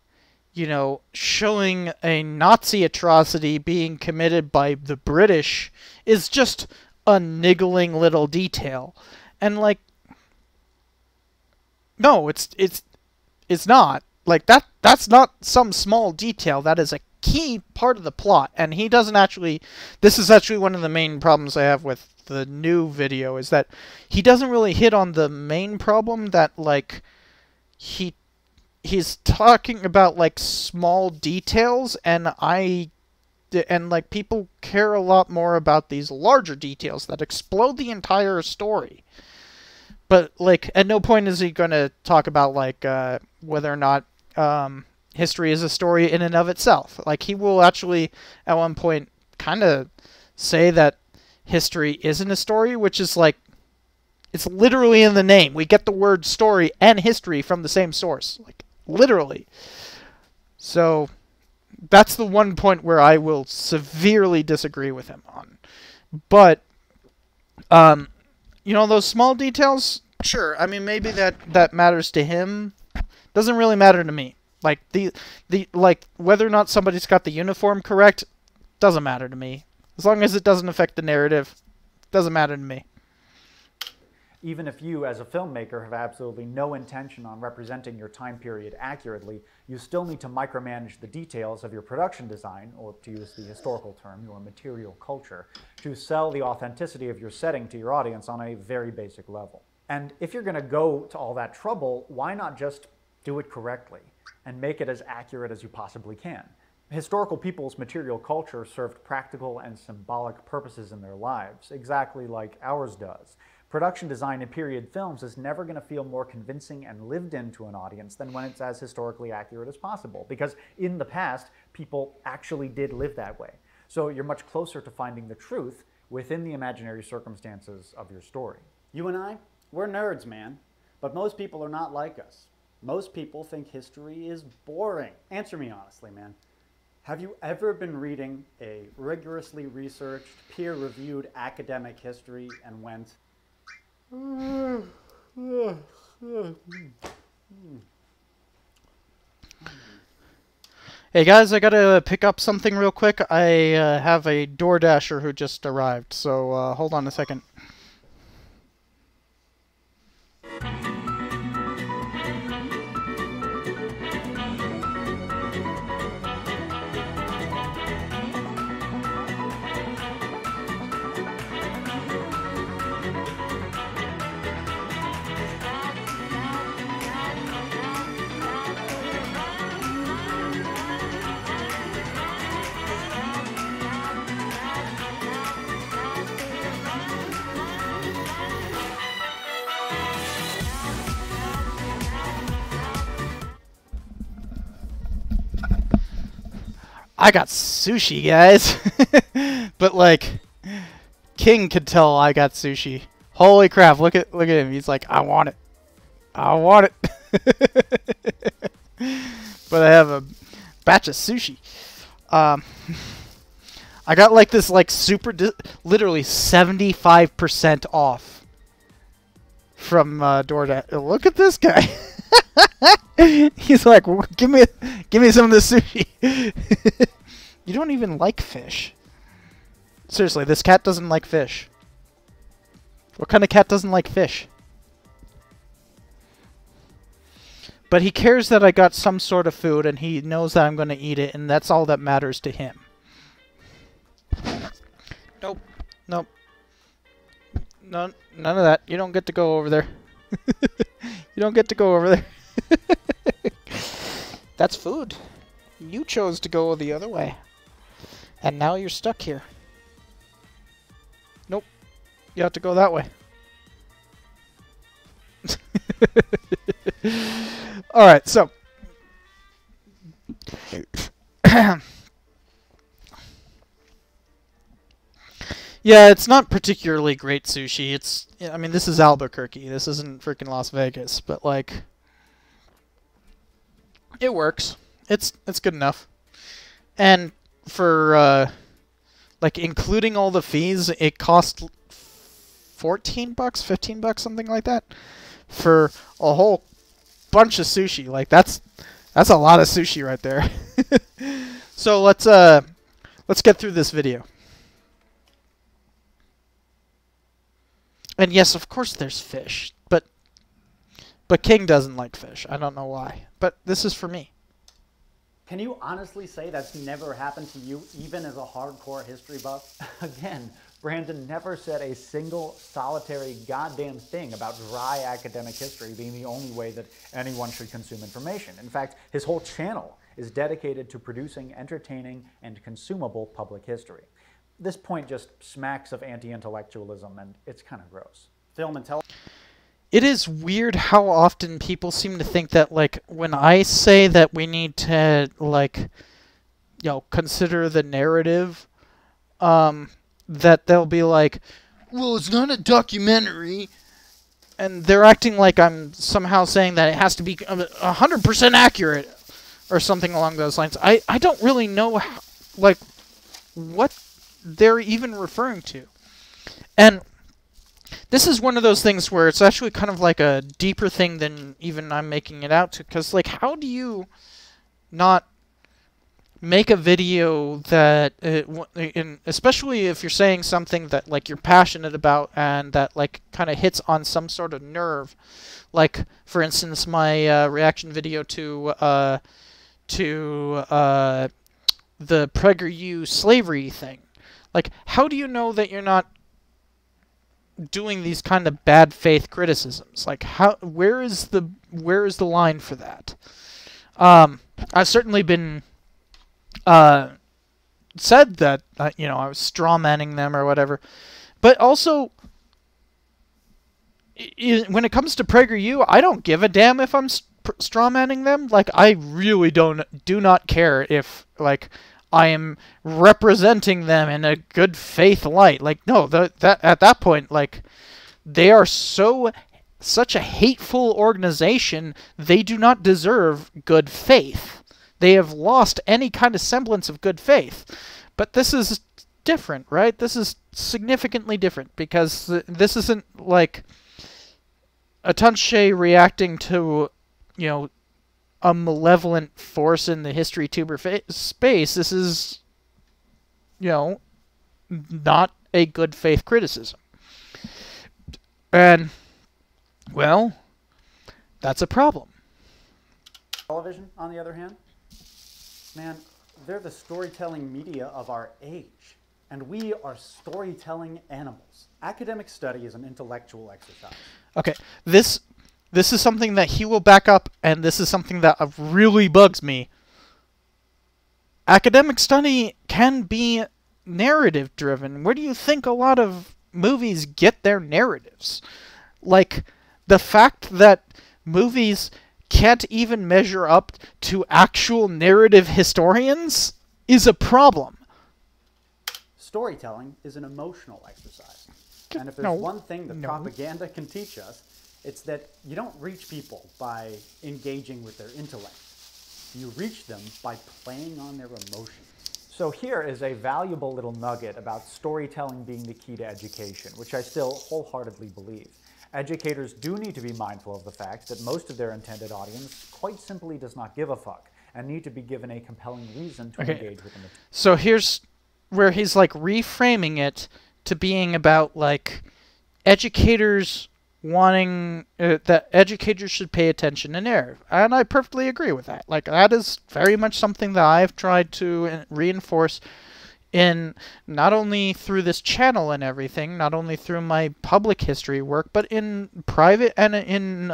you know, showing a Nazi atrocity being committed by the British is just a niggling little detail. And, like, no, it's not. Like, that's not some small detail. That is a key part of the plot. And he doesn't actually... This is actually one of the main problems I have with the new video, is that he doesn't really hit on the main problem that, like, he's talking about, like, small details, and like, people care a lot more about these larger details that explode the entire story. But, like, at no point is he going to talk about, like, whether or not history is a story in and of itself. Like, he will actually, at one point, kind of say that history isn't a story, which is, like, it's literally in the name. We get the word story and history from the same source. Like, literally. So that's the one point where I will severely disagree with him on. But, you know, those small details, sure. I mean, maybe that matters to him. Doesn't really matter to me. Like, like, whether or not somebody's got the uniform correct doesn't matter to me. As long as it doesn't affect the narrative, doesn't matter to me. Even if you, as a filmmaker, have absolutely no intention on representing your time period accurately, you still need to micromanage the details of your production design, or to use the historical term, your material culture, to sell the authenticity of your setting to your audience on a very basic level. And if you're going to go to all that trouble, why not just do it correctly and make it as accurate as you possibly can? Historical people's material culture served practical and symbolic purposes in their lives, exactly like ours does. Production design in period films is never going to feel more convincing and lived in to an audience than when it's as historically accurate as possible, because in the past, people actually did live that way. So you're much closer to finding the truth within the imaginary circumstances of your story. You and I, we're nerds, man. But most people are not like us. Most people think history is boring. Answer me honestly, man. Have you ever been reading a rigorously researched, peer-reviewed academic history and went, Hey guys, I gotta pick up something real quick. I have a DoorDasher who just arrived, so hold on a second. I got sushi, guys. But like, King could tell I got sushi. Holy crap! Look at him. He's like, I want it. I want it. But I have a batch of sushi. I got like this super literally 75% off from DoorDash. Look at this guy. He's like, give me some of this sushi. You don't even like fish. Seriously, this cat doesn't like fish. What kind of cat doesn't like fish? But he cares that I got some sort of food, and he knows that I'm going to eat it, and that's all that matters to him. Nope. Nope. None of that. You don't get to go over there. You don't get to go over there. That's food. You chose to go the other way. And now you're stuck here. Nope. You have to go that way. Alright, so. Yeah, it's not particularly great sushi. I mean, this is Albuquerque. This isn't freaking Las Vegas, but like, it works. It's good enough. And for like including all the fees, it cost $14, $15, something like that, for a whole bunch of sushi. Like that's a lot of sushi right there. So let's get through this video. And yes, of course there's fish, but King doesn't like fish. I don't know why, but this is for me. Can you honestly say that's never happened to you, even as a hardcore history buff? Again, Brandon never said a single solitary goddamn thing about dry academic history being the only way that anyone should consume information. In fact, his whole channel is dedicated to producing entertaining and consumable public history. This point just smacks of anti-intellectualism, and it's kind of gross. Film and television. It is weird how often people seem to think that, like, when I say that we need to, like, you know, consider the narrative, that they'll be like, well, it's not a documentary, and they're acting like I'm somehow saying that it has to be 100% accurate, or something along those lines. I don't really know, how, like, what they're even referring to. And this is one of those things where it's actually kind of like a deeper thing than even I'm making it out to. Because, like, how do you not make a video that, especially if you're saying something that, like, you're passionate about and that, like, kind of hits on some sort of nerve. Like, for instance, my reaction video to the PragerU slavery thing. Like, how do you know that you're not doing these kind of bad faith criticisms? Like, where is the line for that? I've certainly been said that you know, I was strawmanning them or whatever, but also when it comes to PragerU, I don't give a damn if I'm strawmanning them. Like, I really do not care if, like, I am representing them in a good faith light. Like, no, at that point, like, they are such a hateful organization, they do not deserve good faith. They have lost any kind of semblance of good faith. But this is different, right? This is significantly different, because this isn't like Atunche reacting to, you know, a malevolent force in the history tuber space. This is, you know, not a good faith criticism. And, well, that's a problem. Television, on the other hand, man, they're the storytelling media of our age, and we are storytelling animals. Academic study is an intellectual exercise. Okay, this is something that he will back up, and this is something that really bugs me. Academic study can be narrative-driven. Where do you think a lot of movies get their narratives? Like, the fact that movies can't even measure up to actual narrative historians is a problem. Storytelling is an emotional exercise. And if there's one thing that propaganda can teach us, it's that you don't reach people by engaging with their intellect. You reach them by playing on their emotions. So here is a valuable little nugget about storytelling being the key to education, which I still wholeheartedly believe. Educators do need to be mindful of the fact that most of their intended audience quite simply does not give a fuck and need to be given a compelling reason to engage with them. So here's where he's like reframing it to being about like educators wanting that educators should pay attention to narrative, and I perfectly agree with that. Like, that is very much something that I've tried to reinforce in not only through this channel and everything, not only through my public history work, but in private and in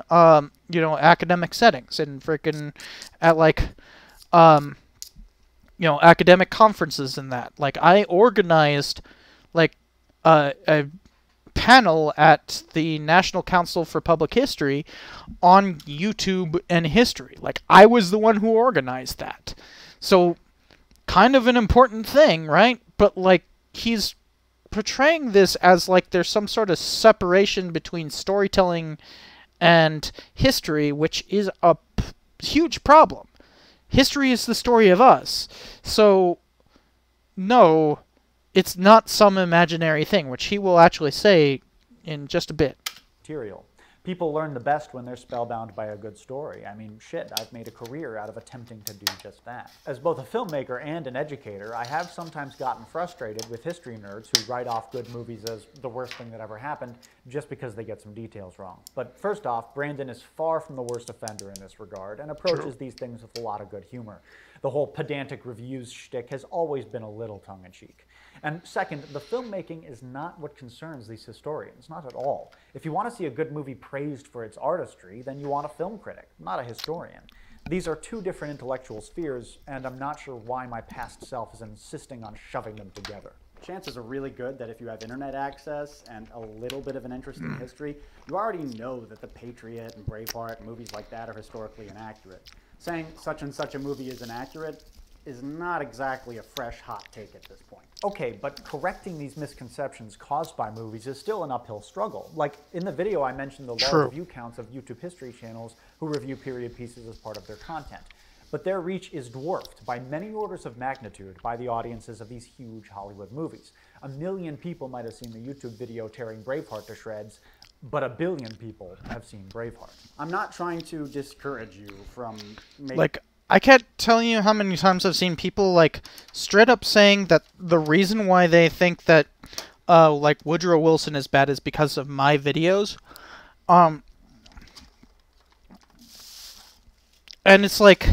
you know, academic settings, and freaking at like you know, academic conferences and that. Like, I organized like a panel at the National Council for Public History on YouTube and history. Like, I was the one who organized that. So, kind of an important thing, right? But, like, he's portraying this as like there's some sort of separation between storytelling and history, which is a huge problem. History is the story of us. So, no, it's not some imaginary thing, which he will actually say in just a bit. Material. People learn the best when they're spellbound by a good story. I mean, shit, I've made a career out of attempting to do just that. As both a filmmaker and an educator, I have sometimes gotten frustrated with history nerds who write off good movies as the worst thing that ever happened just because they get some details wrong. But first off, Brandon is far from the worst offender in this regard and approaches these things with a lot of good humor. The whole pedantic reviews shtick has always been a little tongue-in-cheek. And second, the filmmaking is not what concerns these historians, not at all. If you want to see a good movie praised for its artistry, then you want a film critic, not a historian. These are two different intellectual spheres, and I'm not sure why my past self is insisting on shoving them together. Chances are really good that if you have internet access and a little bit of an interest in history, you already know that The Patriot and Braveheart and movies like that are historically inaccurate. Saying such and such a movie is inaccurate is not exactly a fresh, hot take at this point. Okay, but correcting these misconceptions caused by movies is still an uphill struggle. Like, in the video I mentioned the large view counts of YouTube history channels who review period pieces as part of their content. But their reach is dwarfed by many orders of magnitude by the audiences of these huge Hollywood movies. 1 million people might have seen the YouTube video tearing Braveheart to shreds, but 1 billion people have seen Braveheart. I'm not trying to discourage you from making... Like, I can't tell you how many times I've seen people, like, straight up saying that the reason why they think that, like, Woodrow Wilson is bad is because of my videos. And it's like,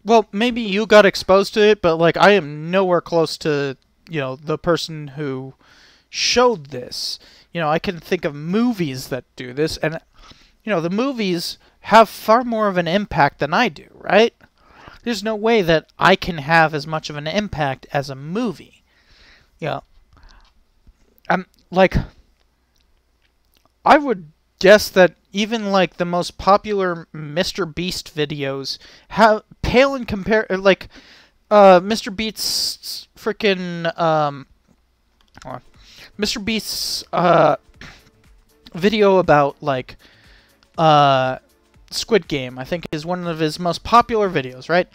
well, maybe you got exposed to it, but, like, I am nowhere close to, you know, the person who showed this. You know, I can think of movies that do this, and, you know, the movies have far more of an impact than I do, right? There's no way that I can have as much of an impact as a movie. You know, like, I would guess that even, like, the most popular Mr. Beast videos have pale in like, Mr. Beast's freaking, Mr. Beast's, video about, like, Squid Game, I think, is one of his most popular videos, right?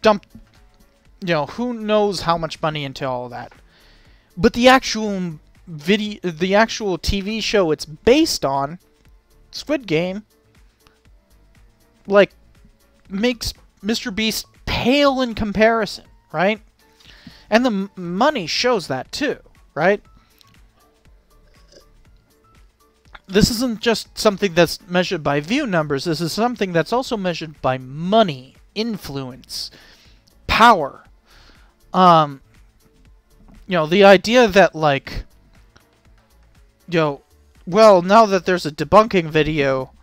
Dumped, you know, who knows how much money into all that. But the actual video, the actual TV show it's based on, Squid Game, like, makes Mr. Beast pale in comparison, right? And the money shows that too, right? This isn't just something that's measured by view numbers. This is something that's also measured by money, influence, power. You know, the idea that, like, you know, well, now that there's a debunking video,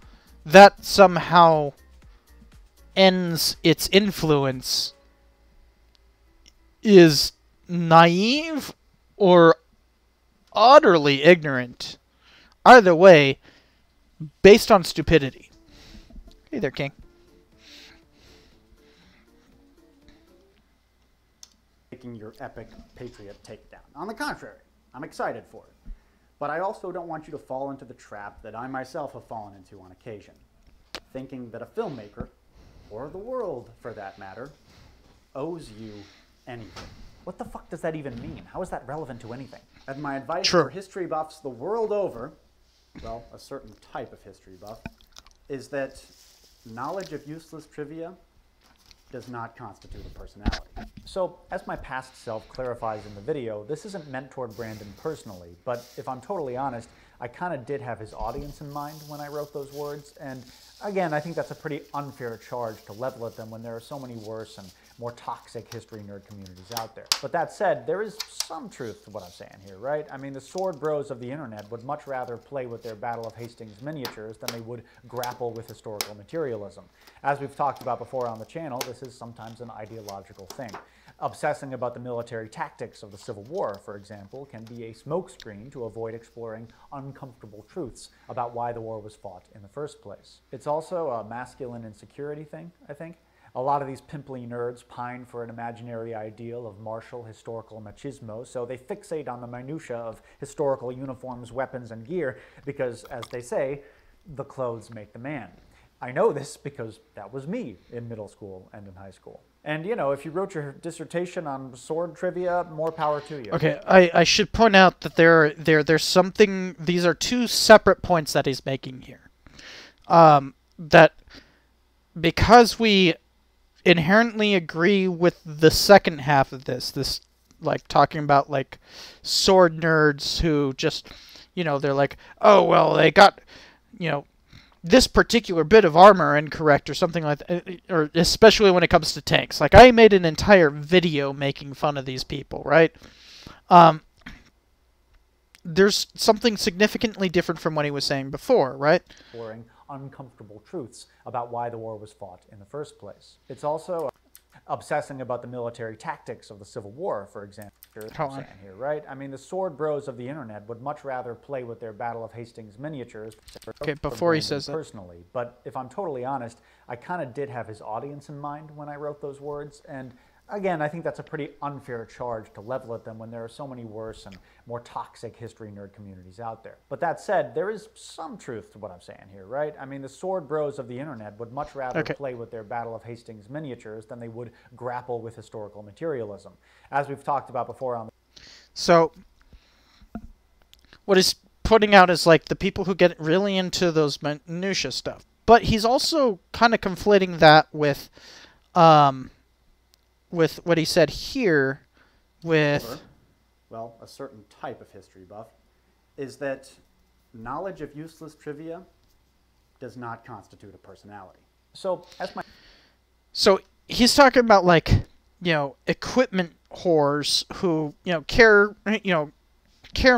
that somehow ends its influence is naive or utterly ignorant. Either way, based on stupidity. Hey there, King. Making your epic Patriot takedown. On the contrary, I'm excited for it. But I also don't want you to fall into the trap that I myself have fallen into on occasion. Thinking that a filmmaker, or the world for that matter, owes you anything. What the fuck does that even mean? How is that relevant to anything? And my advice for history buffs the world over, well, a certain type of history buff, is that knowledge of useless trivia does not constitute a personality. So, as my past self clarifies in the video, this isn't meant toward Brandon personally, but if I'm totally honest, I kind of did have his audience in mind when I wrote those words, and again, I think that's a pretty unfair charge to level at them when there are so many worse and more toxic history nerd communities out there. But that said, there is some truth to what I'm saying here, right? I mean, the sword bros of the internet would much rather play with their Battle of Hastings miniatures than they would grapple with historical materialism. As we've talked about before on the channel, this is sometimes an ideological thing. Obsessing about the military tactics of the Civil War, for example, can be a smokescreen to avoid exploring uncomfortable truths about why the war was fought in the first place. It's also a masculine insecurity thing, I think. A lot of these pimply nerds pine for an imaginary ideal of martial historical machismo, so they fixate on the minutia of historical uniforms, weapons, and gear because, as they say, the clothes make the man. I know this because that was me in middle school and in high school. And, you know, if you wrote your dissertation on sword trivia, more power to you. Okay, I should point out that there's something... These are two separate points that he's making here. That because we inherently agree with the second half of this, like, talking about, like, sword nerds who just, you know, they're like, oh, well, they got, you know, this particular bit of armor incorrect or something like that, or especially when it comes to tanks. Like, I made an entire video making fun of these people, right? There's something significantly different from what he was saying before, right? Boring, uncomfortable truths about why the war was fought in the first place. It's also obsessing about the military tactics of the Civil War, for example. Here, right? I mean, the sword bros of the internet would much rather play with their Battle of Hastings miniatures. Okay, before he says that. Personally, but if I'm totally honest, I kind of did have his audience in mind when I wrote those words, and again, I think that's a pretty unfair charge to level at them when there are so many worse and more toxic history nerd communities out there. But that said, there is some truth to what I'm saying here, right? I mean, the sword bros of the internet would much rather play with their Battle of Hastings miniatures than they would grapple with historical materialism. As we've talked about before on the... So, what he's putting out is, like, the people who get really into those minutia stuff. But he's also kind of conflating that with what he said here with... Well, a certain type of history buff, is that knowledge of useless trivia does not constitute a personality. So, as my... So, he's talking about, like, you know, equipment whores who, you know, care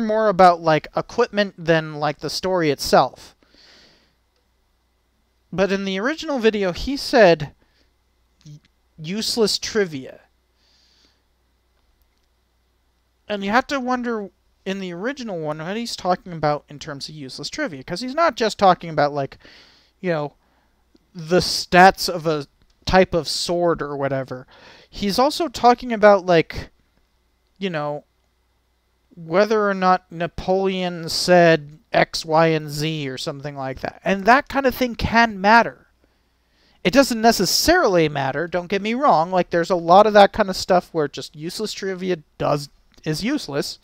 more about, like, equipment than, like, the story itself. But in the original video, he said useless trivia. And you have to wonder, in the original one, what he's talking about in terms of useless trivia. Because he's not just talking about, like, you know, the stats of a type of sword or whatever. He's also talking about, like, you know, whether or not Napoleon said X, Y, and Z or something like that. And that kind of thing can matter. It doesn't necessarily matter, don't get me wrong. Like, there's a lot of that kind of stuff where just useless trivia is useless.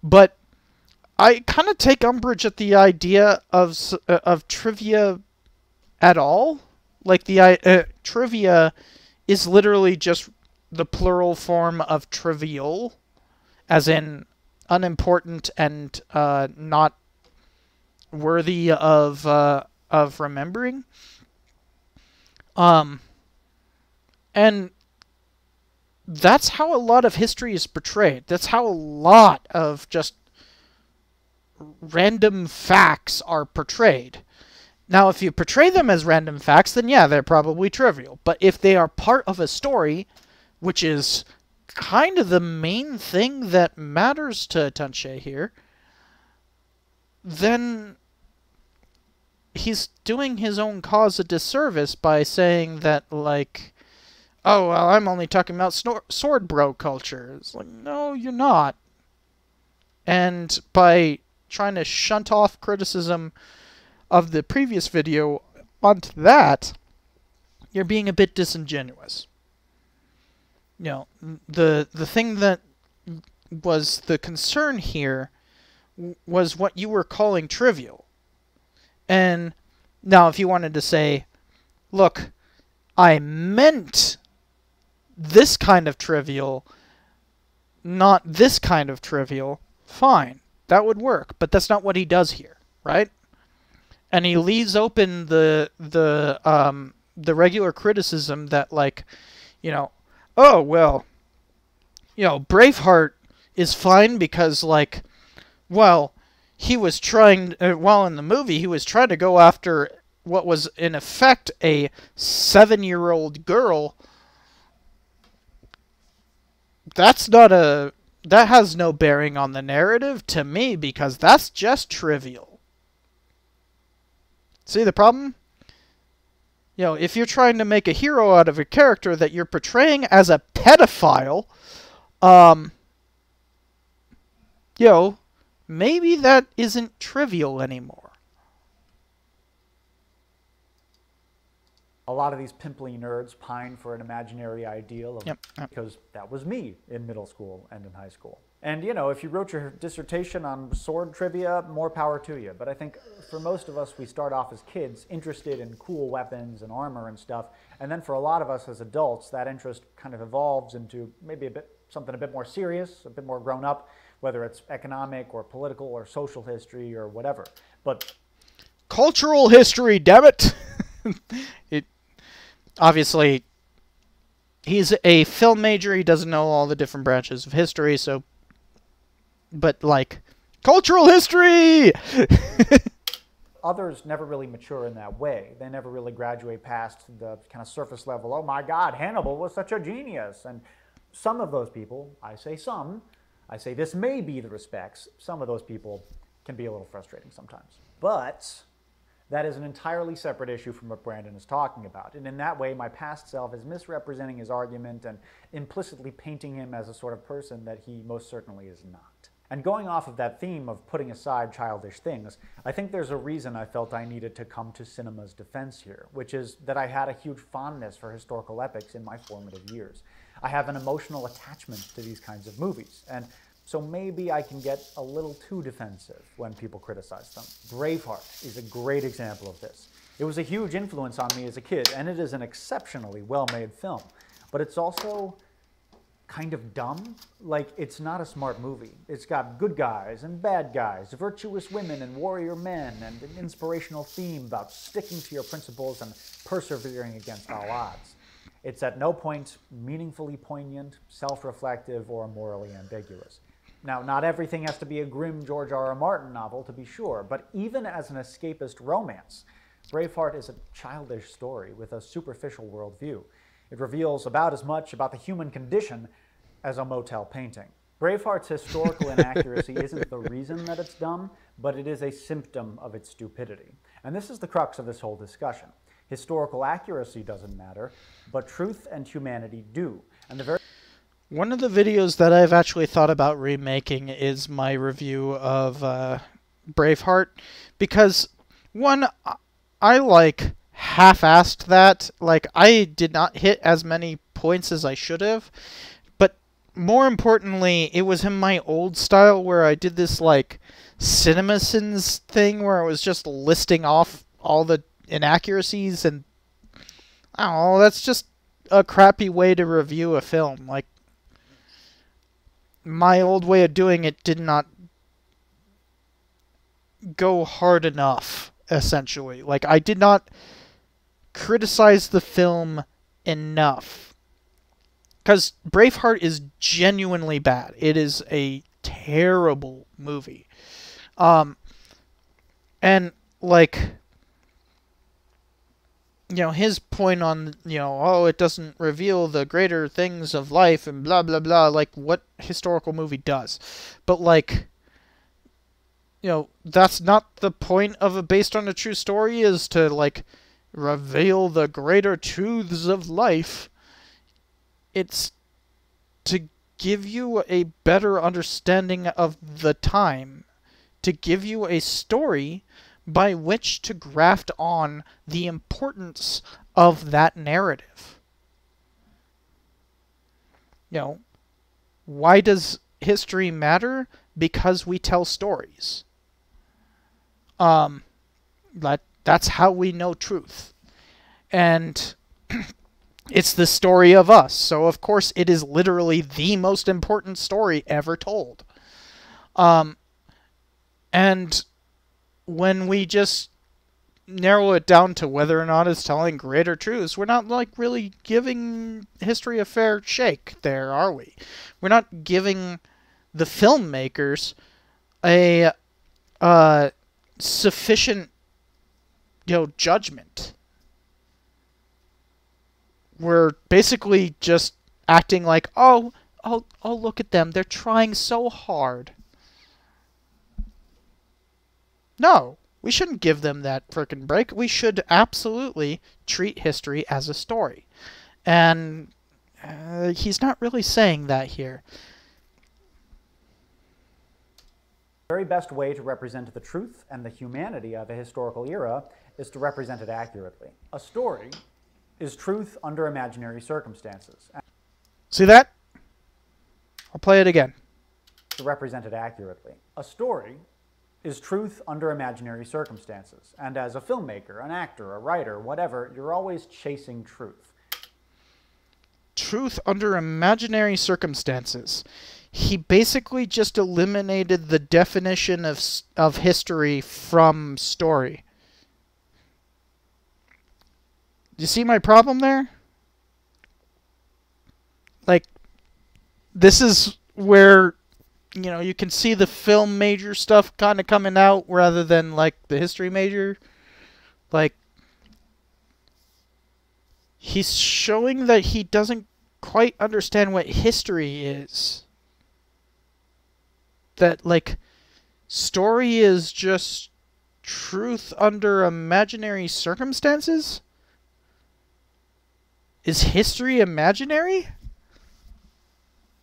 But I kind of take umbrage at the idea of trivia at all. Like, the trivia is literally just the plural form of trivial, as in unimportant and not worthy of remembering. And that's how a lot of history is portrayed. That's how a lot of just random facts are portrayed. Now, if you portray them as random facts, then yeah, they're probably trivial. But if they are part of a story, which is kind of the main thing that matters to Tanche here, then he's doing his own cause a disservice by saying that, like, oh, well, I'm only talking about sword bro culture. It's like, no, you're not. And by trying to shunt off criticism of the previous video onto that, you're being a bit disingenuous. You know, the thing that was the concern here was what you were calling trivial. And now if you wanted to say, look, I meant this kind of trivial, not this kind of trivial, fine. That would work. But that's not what he does here, right? And he leaves open the regular criticism that, like, you know, oh, well, you know, Braveheart is fine because, like, well, he was trying, while in the movie, he was trying to go after what was, in effect, a 7-year-old girl. That's not a... That has no bearing on the narrative to me, because that's just trivial. See the problem? You know, if you're trying to make a hero out of a character that you're portraying as a pedophile, you know, maybe that isn't trivial anymore. A lot of these pimply nerds pine for an imaginary ideal of, because that was me in middle school and in high school. And, you know, if you wrote your dissertation on sword trivia, more power to you. But I think for most of us, we start off as kids interested in cool weapons and armor and stuff. And then for a lot of us as adults, that interest kind of evolves into maybe something a bit more serious, a bit more grown up, whether it's economic or political or social history or whatever. But cultural history, damn it! Obviously, he's a film major. He doesn't know all the different branches of history, so... But, like, cultural history! Others never really mature in that way. They never really graduate past the kind of surface level, oh my God, Hannibal was such a genius. And some of those people, I say some, I say this may be the respects, some of those people can be a little frustrating sometimes. But that is an entirely separate issue from what Brandon is talking about. And in that way, my past self is misrepresenting his argument and implicitly painting him as a sort of person that he most certainly is not. And going off of that theme of putting aside childish things, I think there's a reason I felt I needed to come to cinema's defense here, which is that I had a huge fondness for historical epics in my formative years. I have an emotional attachment to these kinds of movies, and so maybe I can get a little too defensive when people criticize them. Braveheart is a great example of this. It was a huge influence on me as a kid, and it is an exceptionally well-made film, but it's also kind of dumb. Like, it's not a smart movie. It's got good guys and bad guys, virtuous women and warrior men, and an inspirational theme about sticking to your principles and persevering against all odds. It's at no point meaningfully poignant, self-reflective, or morally ambiguous. Now, not everything has to be a grim George R.R. Martin novel, to be sure, but even as an escapist romance, Braveheart is a childish story with a superficial worldview. It reveals about as much about the human condition as a motel painting. Braveheart's historical inaccuracy isn't the reason that it's dumb, but it is a symptom of its stupidity. And this is the crux of this whole discussion. Historical accuracy doesn't matter, but truth and humanity do. And one of the videos that I've actually thought about remaking is my review of Braveheart, because, one, I like half-assed that. Like, I did not hit as many points as I should have, but more importantly, it was in my old style where I did this, like, CinemaSins thing where I was just listing off all the inaccuracies, and I don't know, that's just a crappy way to review a film. Like, my old way of doing it did not go hard enough, essentially. Like, I did not criticize the film enough. Because Braveheart is genuinely bad. It is a terrible movie. And, like, you know, his point on, you know, oh, it doesn't reveal the greater things of life and blah, blah, blah, like, what historical movie does? But, like, you know, that's not the point of a based on a true story, is to, like, reveal the greater truths of life. It's to give you a better understanding of the time, to give you a story by which to graft on the importance of that narrative. You know, why does history matter? Because we tell stories. That's how we know truth. And it's the story of us. So, of course, it is literally the most important story ever told. And when we just narrow it down to whether or not it's telling greater truths, we're not, like, really giving history a fair shake there, are we? We're not giving the filmmakers a sufficient, you know, judgment. We're basically just acting like, oh, look at them, they're trying so hard. No, We shouldn't give them that frickin' break. We should absolutely treat history as a story. And he's not really saying that here. The very best way to represent the truth and the humanity of a historical era is to represent it accurately. A story is truth under imaginary circumstances. See that? I'll play it again. To represent it accurately. A story is truth under imaginary circumstances. And as a filmmaker, an actor, a writer, whatever, you're always chasing truth. Truth under imaginary circumstances. He basically just eliminated the definition of history from story. You see my problem there? Like, this is where, you know, you can see the film major stuff kind of coming out rather than, like, the history major. Like, he's showing that he doesn't quite understand what history is. That, like, story is just truth under imaginary circumstances? Is history imaginary?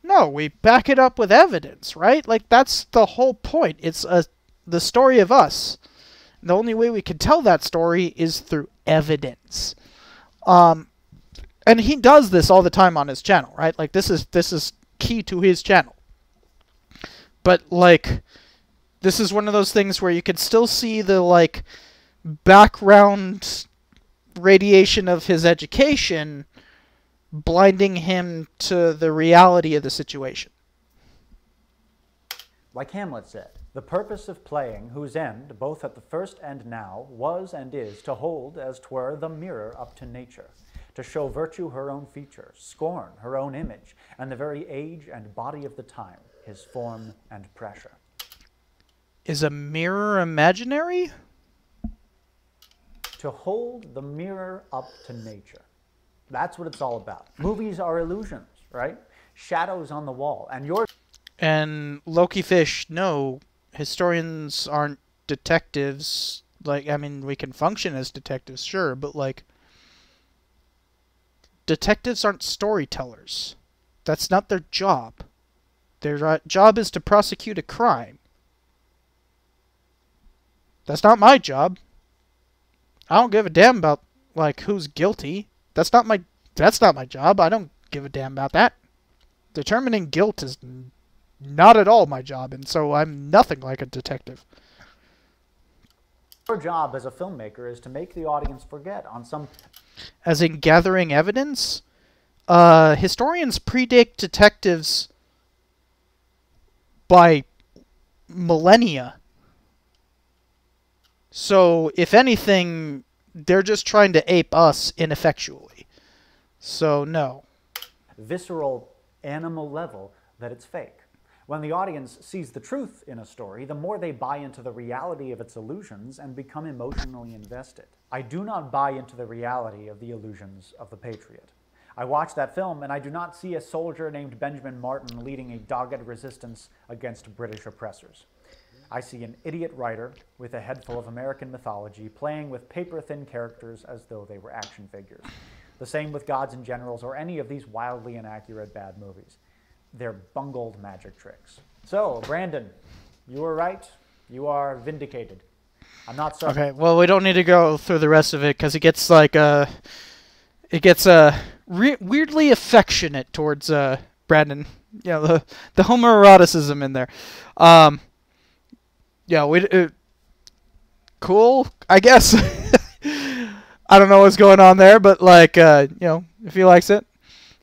No, we back it up with evidence, right? Like, that's the whole point. It's the story of us. The only way we can tell that story is through evidence. And he does this all the time on his channel, right? Like, this is key to his channel. But, like, this is one of those things where you can still see the, like, background radiation of his education blinding him to the reality of the situation. Like Hamlet said, the purpose of playing, whose end, both at the first and now, was and is to hold, as 'twere, the mirror up to nature, to show virtue her own feature, scorn her own image, and the very age and body of the time, his form and pressure. Is a mirror imaginary? To hold the mirror up to nature. That's what it's all about. Movies are illusions, right? Shadows on the wall. And Loki Fish, no, historians aren't detectives. Like, I mean, we can function as detectives, sure, but, like, detectives aren't storytellers. That's not their job. Their job is to prosecute a crime. That's not my job. I don't give a damn about, like, who's guilty. That's not my job. I don't give a damn about that. Determining guilt is not at all my job, and so I'm nothing like a detective. Your job as a filmmaker is to make the audience forget on some... As in gathering evidence? Historians predate detectives by millennia. So, if anything, they're just trying to ape us ineffectually. So, no. Visceral, animal level that it's fake. When the audience sees the truth in a story, the more they buy into the reality of its illusions and become emotionally invested. I do not buy into the reality of the illusions of The Patriot. I watch that film and I do not see a soldier named Benjamin Martin leading a dogged resistance against British oppressors. I see an idiot writer with a head full of American mythology playing with paper-thin characters as though they were action figures. The same with Gods and Generals or any of these wildly inaccurate bad movies. They're bungled magic tricks. So, Brandon, you were right. You are vindicated. I'm not sorry. Okay, well, we don't need to go through the rest of it because it gets like weirdly affectionate towards Brandon. Yeah, the homoeroticism in there. Yeah, cool, I guess. I don't know what's going on there, but, like, you know, if he likes it,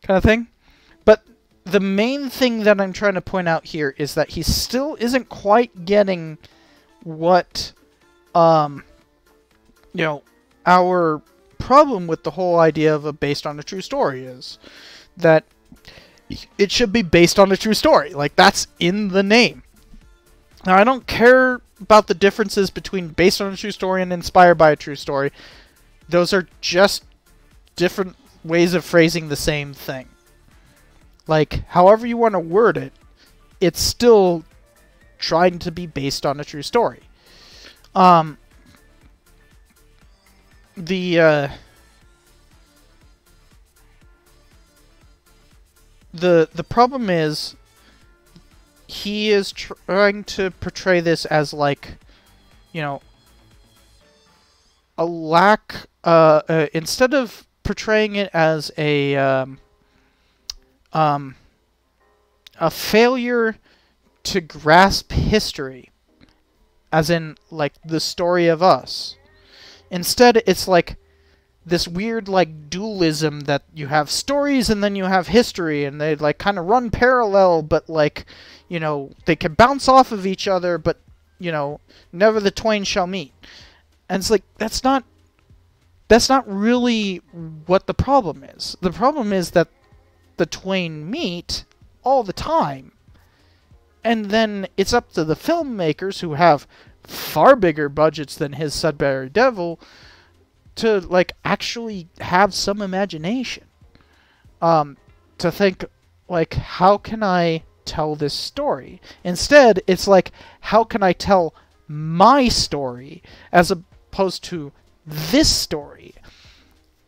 kind of thing. But the main thing that I'm trying to point out here is that he still isn't quite getting what, you know, our problem with the whole idea of a based on a true story is. That it should be based on a true story. Like, that's in the name. Now, I don't care about the differences between based on a true story and inspired by a true story. Those are just different ways of phrasing the same thing. Like, however you want to word it, it's still trying to be based on a true story. the problem is he is trying to portray this as like, you know, a lack, instead of portraying it as a failure to grasp history, as in like the story of us. Instead, it's like this weird like dualism that you have stories and then you have history, and they like kind of run parallel, but like, you know, they can bounce off of each other, but, you know, never the twain shall meet. And it's like, that's not really what the problem is. The problem is that the twain meet all the time. And then it's up to the filmmakers, who have far bigger budgets than his Sudbury Devil, to like actually have some imagination. To think like, how can I tell this story? Instead, it's like, how can I tell my story as opposed to this story?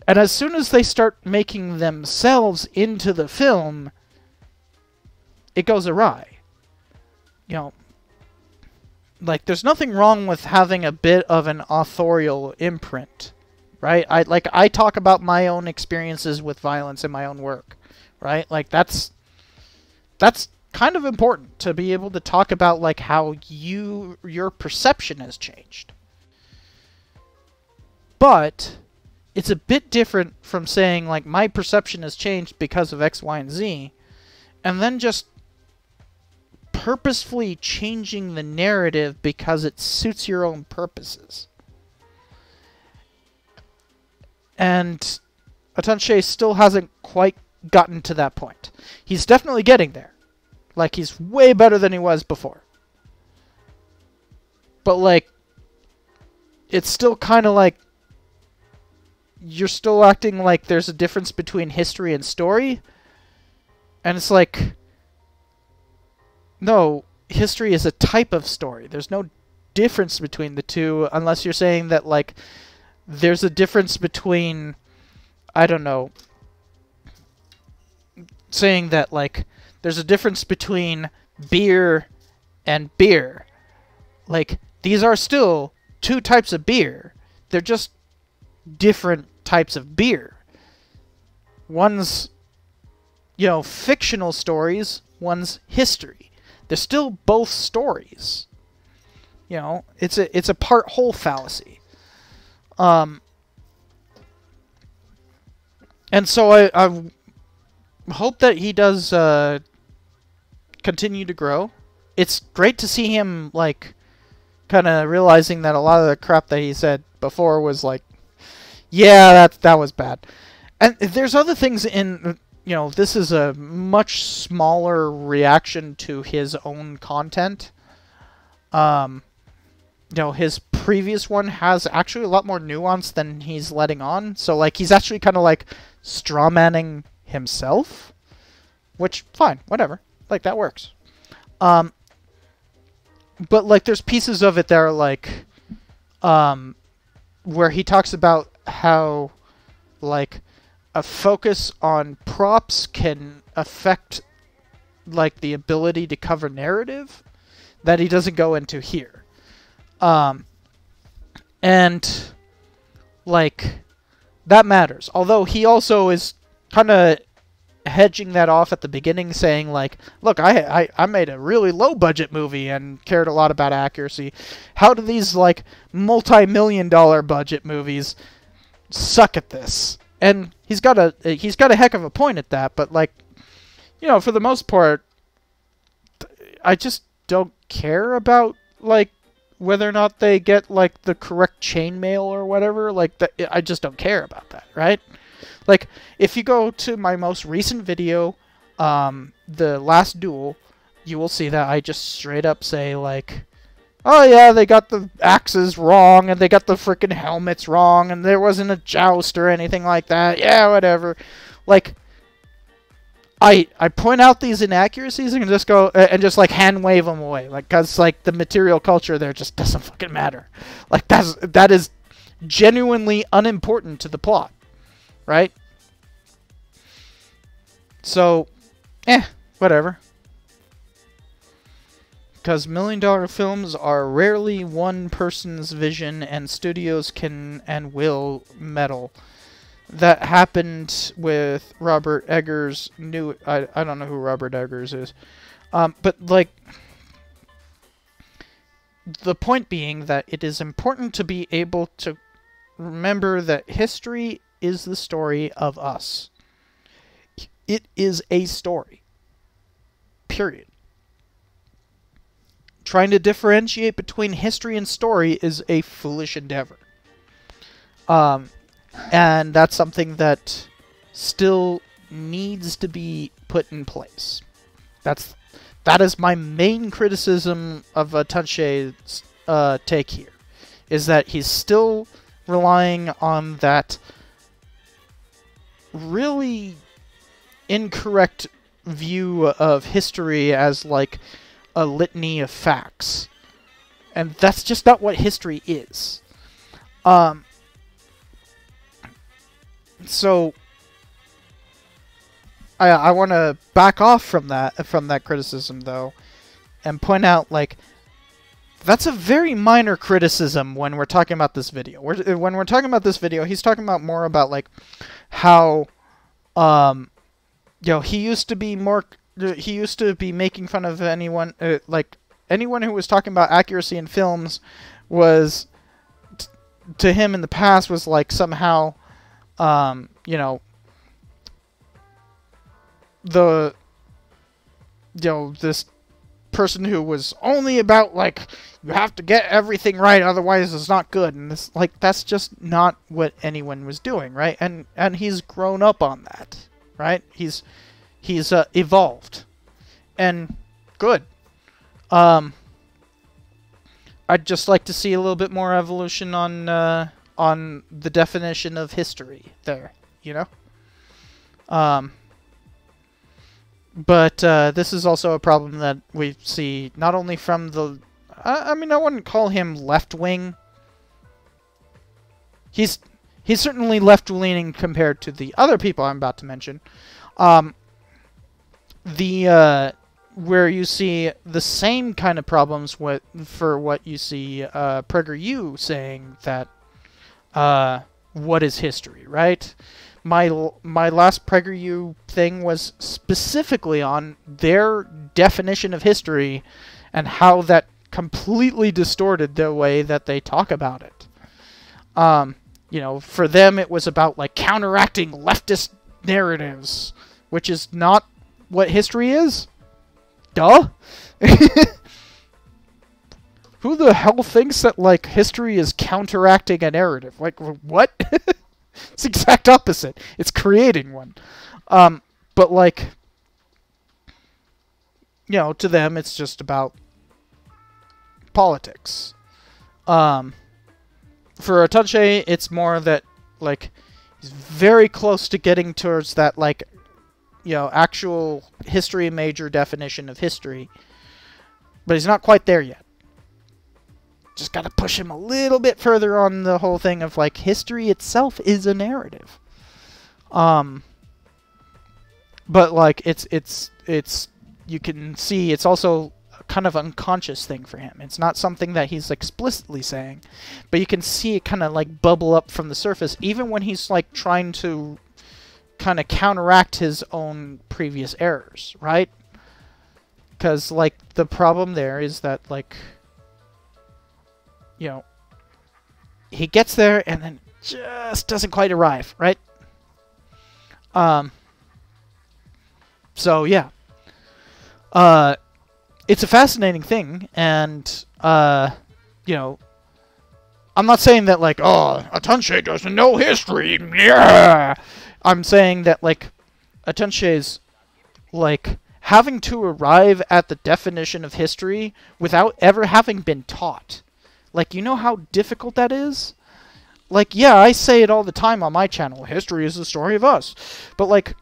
And as soon as they start making themselves into the film, it goes awry. You know, like, there's nothing wrong with having a bit of an authorial imprint, right? I talk about my own experiences with violence in my own work, right? Like, that's kind of important, to be able to talk about like how your perception has changed. But it's a bit different from saying like, my perception has changed because of X, Y, and Z, and then just purposefully changing the narrative because it suits your own purposes. And Atanche still hasn't quite gotten to that point. He's definitely getting there. Like, he's way better than he was before. But, like, it's still kind of like, you're still acting like there's a difference between history and story. And it's like, no, history is a type of story. There's no difference between the two, unless you're saying that, like, there's a difference between, I don't know, saying that, like, there's a difference between beer and beer. Like, these are still two types of beer. They're just different types of beer. One's, you know, fictional stories, one's history. They're still both stories. You know, it's a part-whole fallacy. And so I hope that he does continue to grow. It's great to see him, like, kind of realizing that a lot of the crap that he said before was like, yeah, that was bad. And there's other things in, you know, this is a much smaller reaction to his own content. You know, his previous one has actually a lot more nuance than he's letting on. So, like, he's actually kind of, like, strawmanning himself. Which, fine, whatever. Like, that works. But, like, there's pieces of it that are, like, where he talks about how, like, a focus on props can affect, like, the ability to cover narrative that he doesn't go into here. And, like, that matters. Although he also is kind of hedging that off at the beginning, saying, like, look, I made a really low-budget movie and cared a lot about accuracy. How do these, like, multi-million-dollar budget movies suck at this? And he's got a heck of a point at that, but, like, you know, for the most part, I just don't care about, like, whether or not they get, like, the correct chainmail or whatever. Like, I just don't care about that, right? Like, if you go to my most recent video, The Last Duel, you will see that I just straight up say, like, oh yeah, they got the axes wrong, and they got the frickin' helmets wrong, and there wasn't a joust or anything like that. Yeah, whatever. Like, I point out these inaccuracies and just go, and just, like, hand wave them away. Like, cause, like, the material culture there just doesn't fucking matter. Like, that is genuinely unimportant to the plot, right? So, whatever. Because $1 million films are rarely one person's vision, and studios can and will meddle. That happened with Robert Eggers' new... I don't know who Robert Eggers is. But, like... The point being that it is important to be able to remember that history is the story of us. It is a story. Period. Trying to differentiate between history and story is a foolish endeavor. And that's something that still needs to be put in place. That is my main criticism of Tunche's take here, is that he's still relying on that really incorrect view of history as like a litany of facts. And that's just not what history is. So I want to back off from that criticism though, and point out like that's a very minor criticism when we're talking about this video. When we're talking about this video, he's talking about more about like how he used to be making fun of anyone like anyone who was talking about accuracy in films was to him in the past was like somehow this person who was only about like you have to get everything right otherwise it's not good, and this like that's just not what anyone was doing, right? And he's grown up on that, right? He's evolved and good. I'd just like to see a little bit more evolution on the definition of history there, you know? But this is also a problem that we see not only from the... I mean, I wouldn't call him left-wing. He's certainly left-leaning compared to the other people I'm about to mention. Where you see the same kind of problems for what you see PragerU saying that what is history, right? My last PragerU thing was specifically on their definition of history and how that completely distorted the way that they talk about it. For them it was about like counteracting leftist narratives, which is not what history is. Duh. Who the hell thinks that like history is counteracting a narrative? Like what? It's the exact opposite. It's creating one. But like, to them it's just about politics. For Tunche, it's more that like he's very close to getting towards that like actual history major definition of history, but he's not quite there yet. Just gotta push him a little bit further on the whole thing of like history itself is a narrative. But like it's you can see it's also kind of unconscious thing for him. It's not something that he's explicitly saying, but you can see it kind of like bubble up from the surface even when he's like trying to kind of counteract his own previous errors, right? Because like the problem there is that like he gets there and then just doesn't quite arrive, right? So yeah, it's a fascinating thing, and I'm not saying that like, Tunche doesn't know history. Yeah, I'm saying that like Tunche's like having to arrive at the definition of history without ever having been taught. Like, you know how difficult that is? Like, yeah, I say it all the time on my channel. History is the story of us. But, like,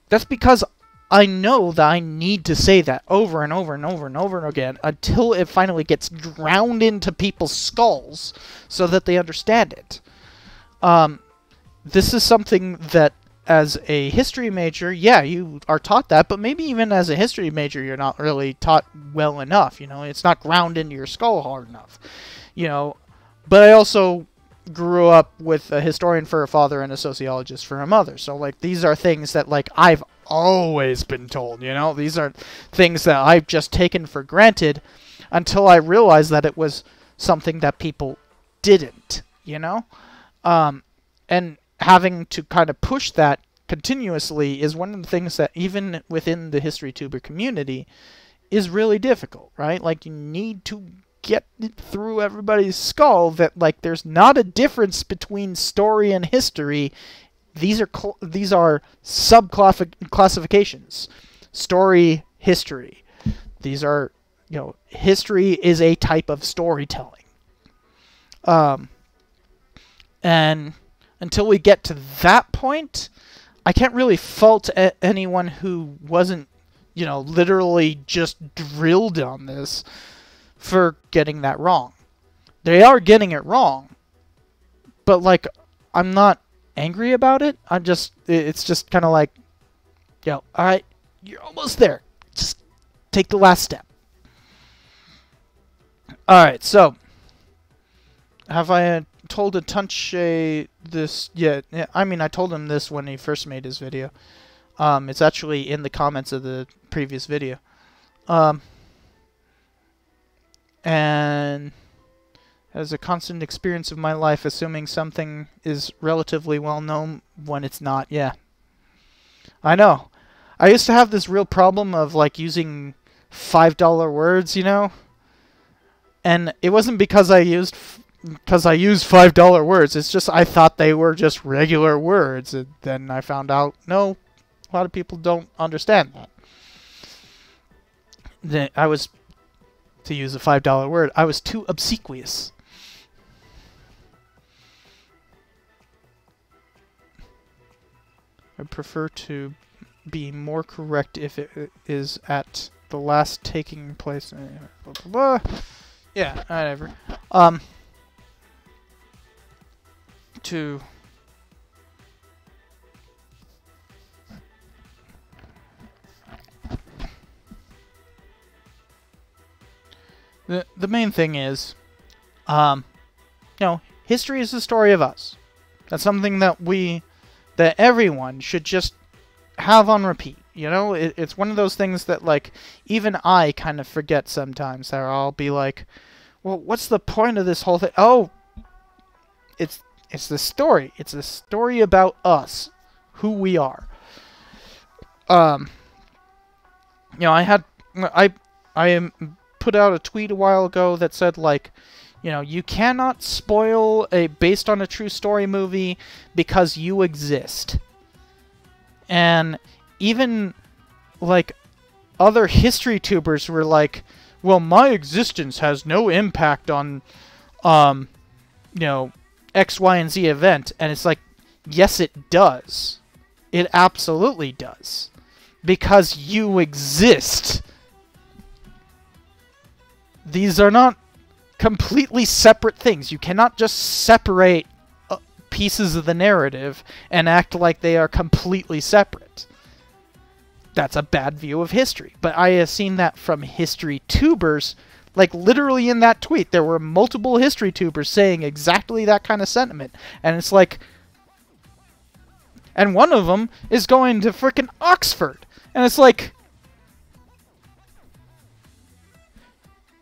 that's because I know that I need to say that over and over and over and over again until it finally gets ground into people's skulls so that they understand it. This is something that as a history major, yeah, you are taught that, but maybe even as a history major, you're not really taught well enough, you know, it's not ground into your skull hard enough, you know, but I also grew up with a historian for a father and a sociologist for a mother, so, like, these are things that, like, I've always been told, you know, these are things that I've just taken for granted until I realized that it was something that people didn't, you know, and having to kind of push that continuously is one of the things that even within the history tuber community is really difficult, right? Like, you need to get it through everybody's skull that, like, there's not a difference between story and history. These are sub-classifications. Story, history. These are, you know, history is a type of storytelling. And until we get to that point, I can't really fault anyone who wasn't, you know, literally just drilled on this for getting that wrong. They are getting it wrong. But, like, I'm not angry about it. It's just kind of like, yo, alright, you're almost there. Just take the last step. Alright, so, have I told Atunche this yet? Yeah, I mean, I told him this when he first made his video. It's actually in the comments of the previous video. And as a constant experience of my life, assuming something is relatively well known when it's not. Yeah, I know. I used to have this real problem of, like, using $5 words, you know, and it wasn't because I used $5 words. It's just I thought they were just regular words, and then I found out no, a lot of people don't understand that. Then I was, to use a $5 word, I was too obsequious. I prefer to be more correct if it is at the last taking place. Blah, blah, blah. Yeah, whatever. To the main thing is, you know, history is the story of us. That's something that everyone should just have on repeat. You know, it's one of those things that, like, even I kind of forget sometimes. That I'll be like, well, what's the point of this whole thing? Oh, it's the story. It's a story about us, who we are. You know, I put out a tweet a while ago that said, like, you know, you cannot spoil a based on a true story movie because you exist. And even, like, other history tubers were like, well, my existence has no impact on, you know, X, Y, and Z event. And it's like, yes, it does. It absolutely does. Because you exist. These are not completely separate things. You cannot just separate pieces of the narrative and act like they are completely separate. That's a bad view of history. But I have seen that from history tubers. Like, literally in that tweet, there were multiple history tubers saying exactly that kind of sentiment. And it's like... And one of them is going to frickin' Oxford. And it's like...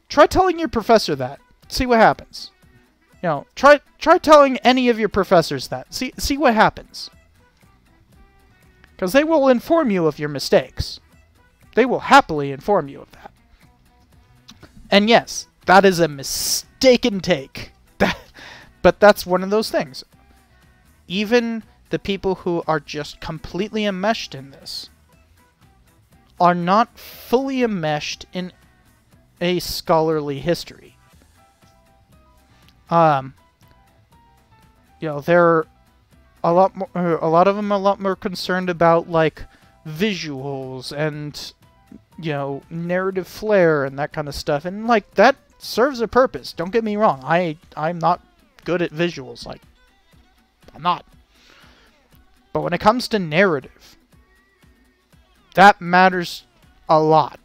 Try telling your professor that. See what happens. You know, try telling any of your professors that. See what happens. Because they will inform you of your mistakes. They will happily inform you of that. And yes, that is a mistaken take. But that's one of those things. Even the people who are just completely enmeshed in this are not fully enmeshed in a scholarly history. You know, they're a lot of them are a lot more concerned about, like, visuals and, you know, narrative flair and that kind of stuff. And, like, that serves a purpose. Don't get me wrong. I'm not good at visuals. Like, I'm not. But when it comes to narrative, that matters a lot.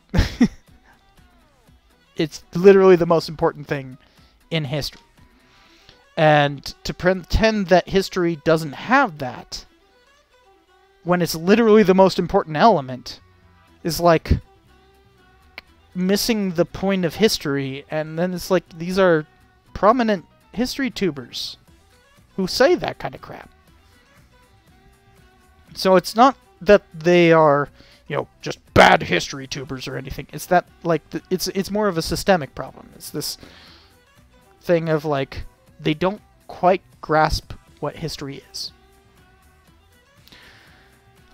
It's literally the most important thing in history. And to pretend that history doesn't have that, when it's literally the most important element, is like missing the point of history. And then it's like, these are prominent history tubers who say that kind of crap. So it's not that they are, you know, just bad history tubers or anything. It's that, like, it's more of a systemic problem. It's this thing of, like, they don't quite grasp what history is.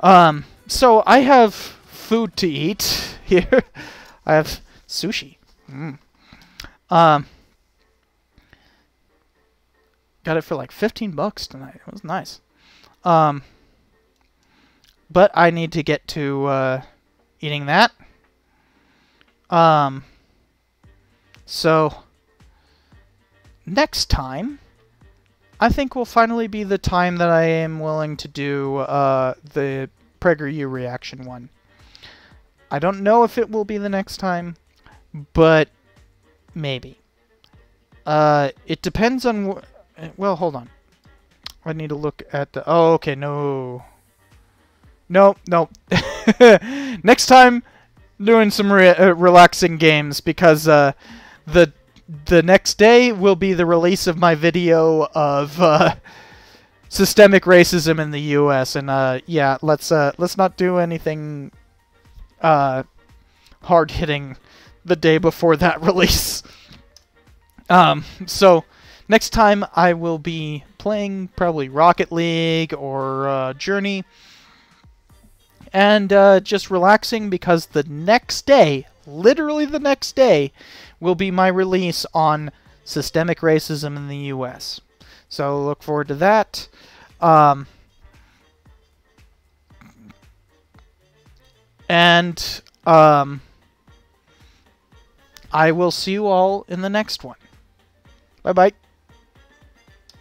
So I have food to eat here. I have sushi. Got it for like $15 tonight. It was nice. But I need to get to eating that. So next time, I think will finally be the time that I am willing to do the PragerU reaction one. I don't know if it will be the next time, but maybe. It depends on... Well, hold on. I need to look at the... Oh, okay, no. No. Next time, doing some relaxing games, because the next day will be the release of my video of systemic racism in the U.S. And yeah, let's not do anything hard hitting the day before that release. So next time I will be playing probably Rocket League or Journey. And just relaxing, because the next day, literally the next day, will be my release on systemic racism in the U.S. So look forward to that. And I will see you all in the next one. Bye-bye.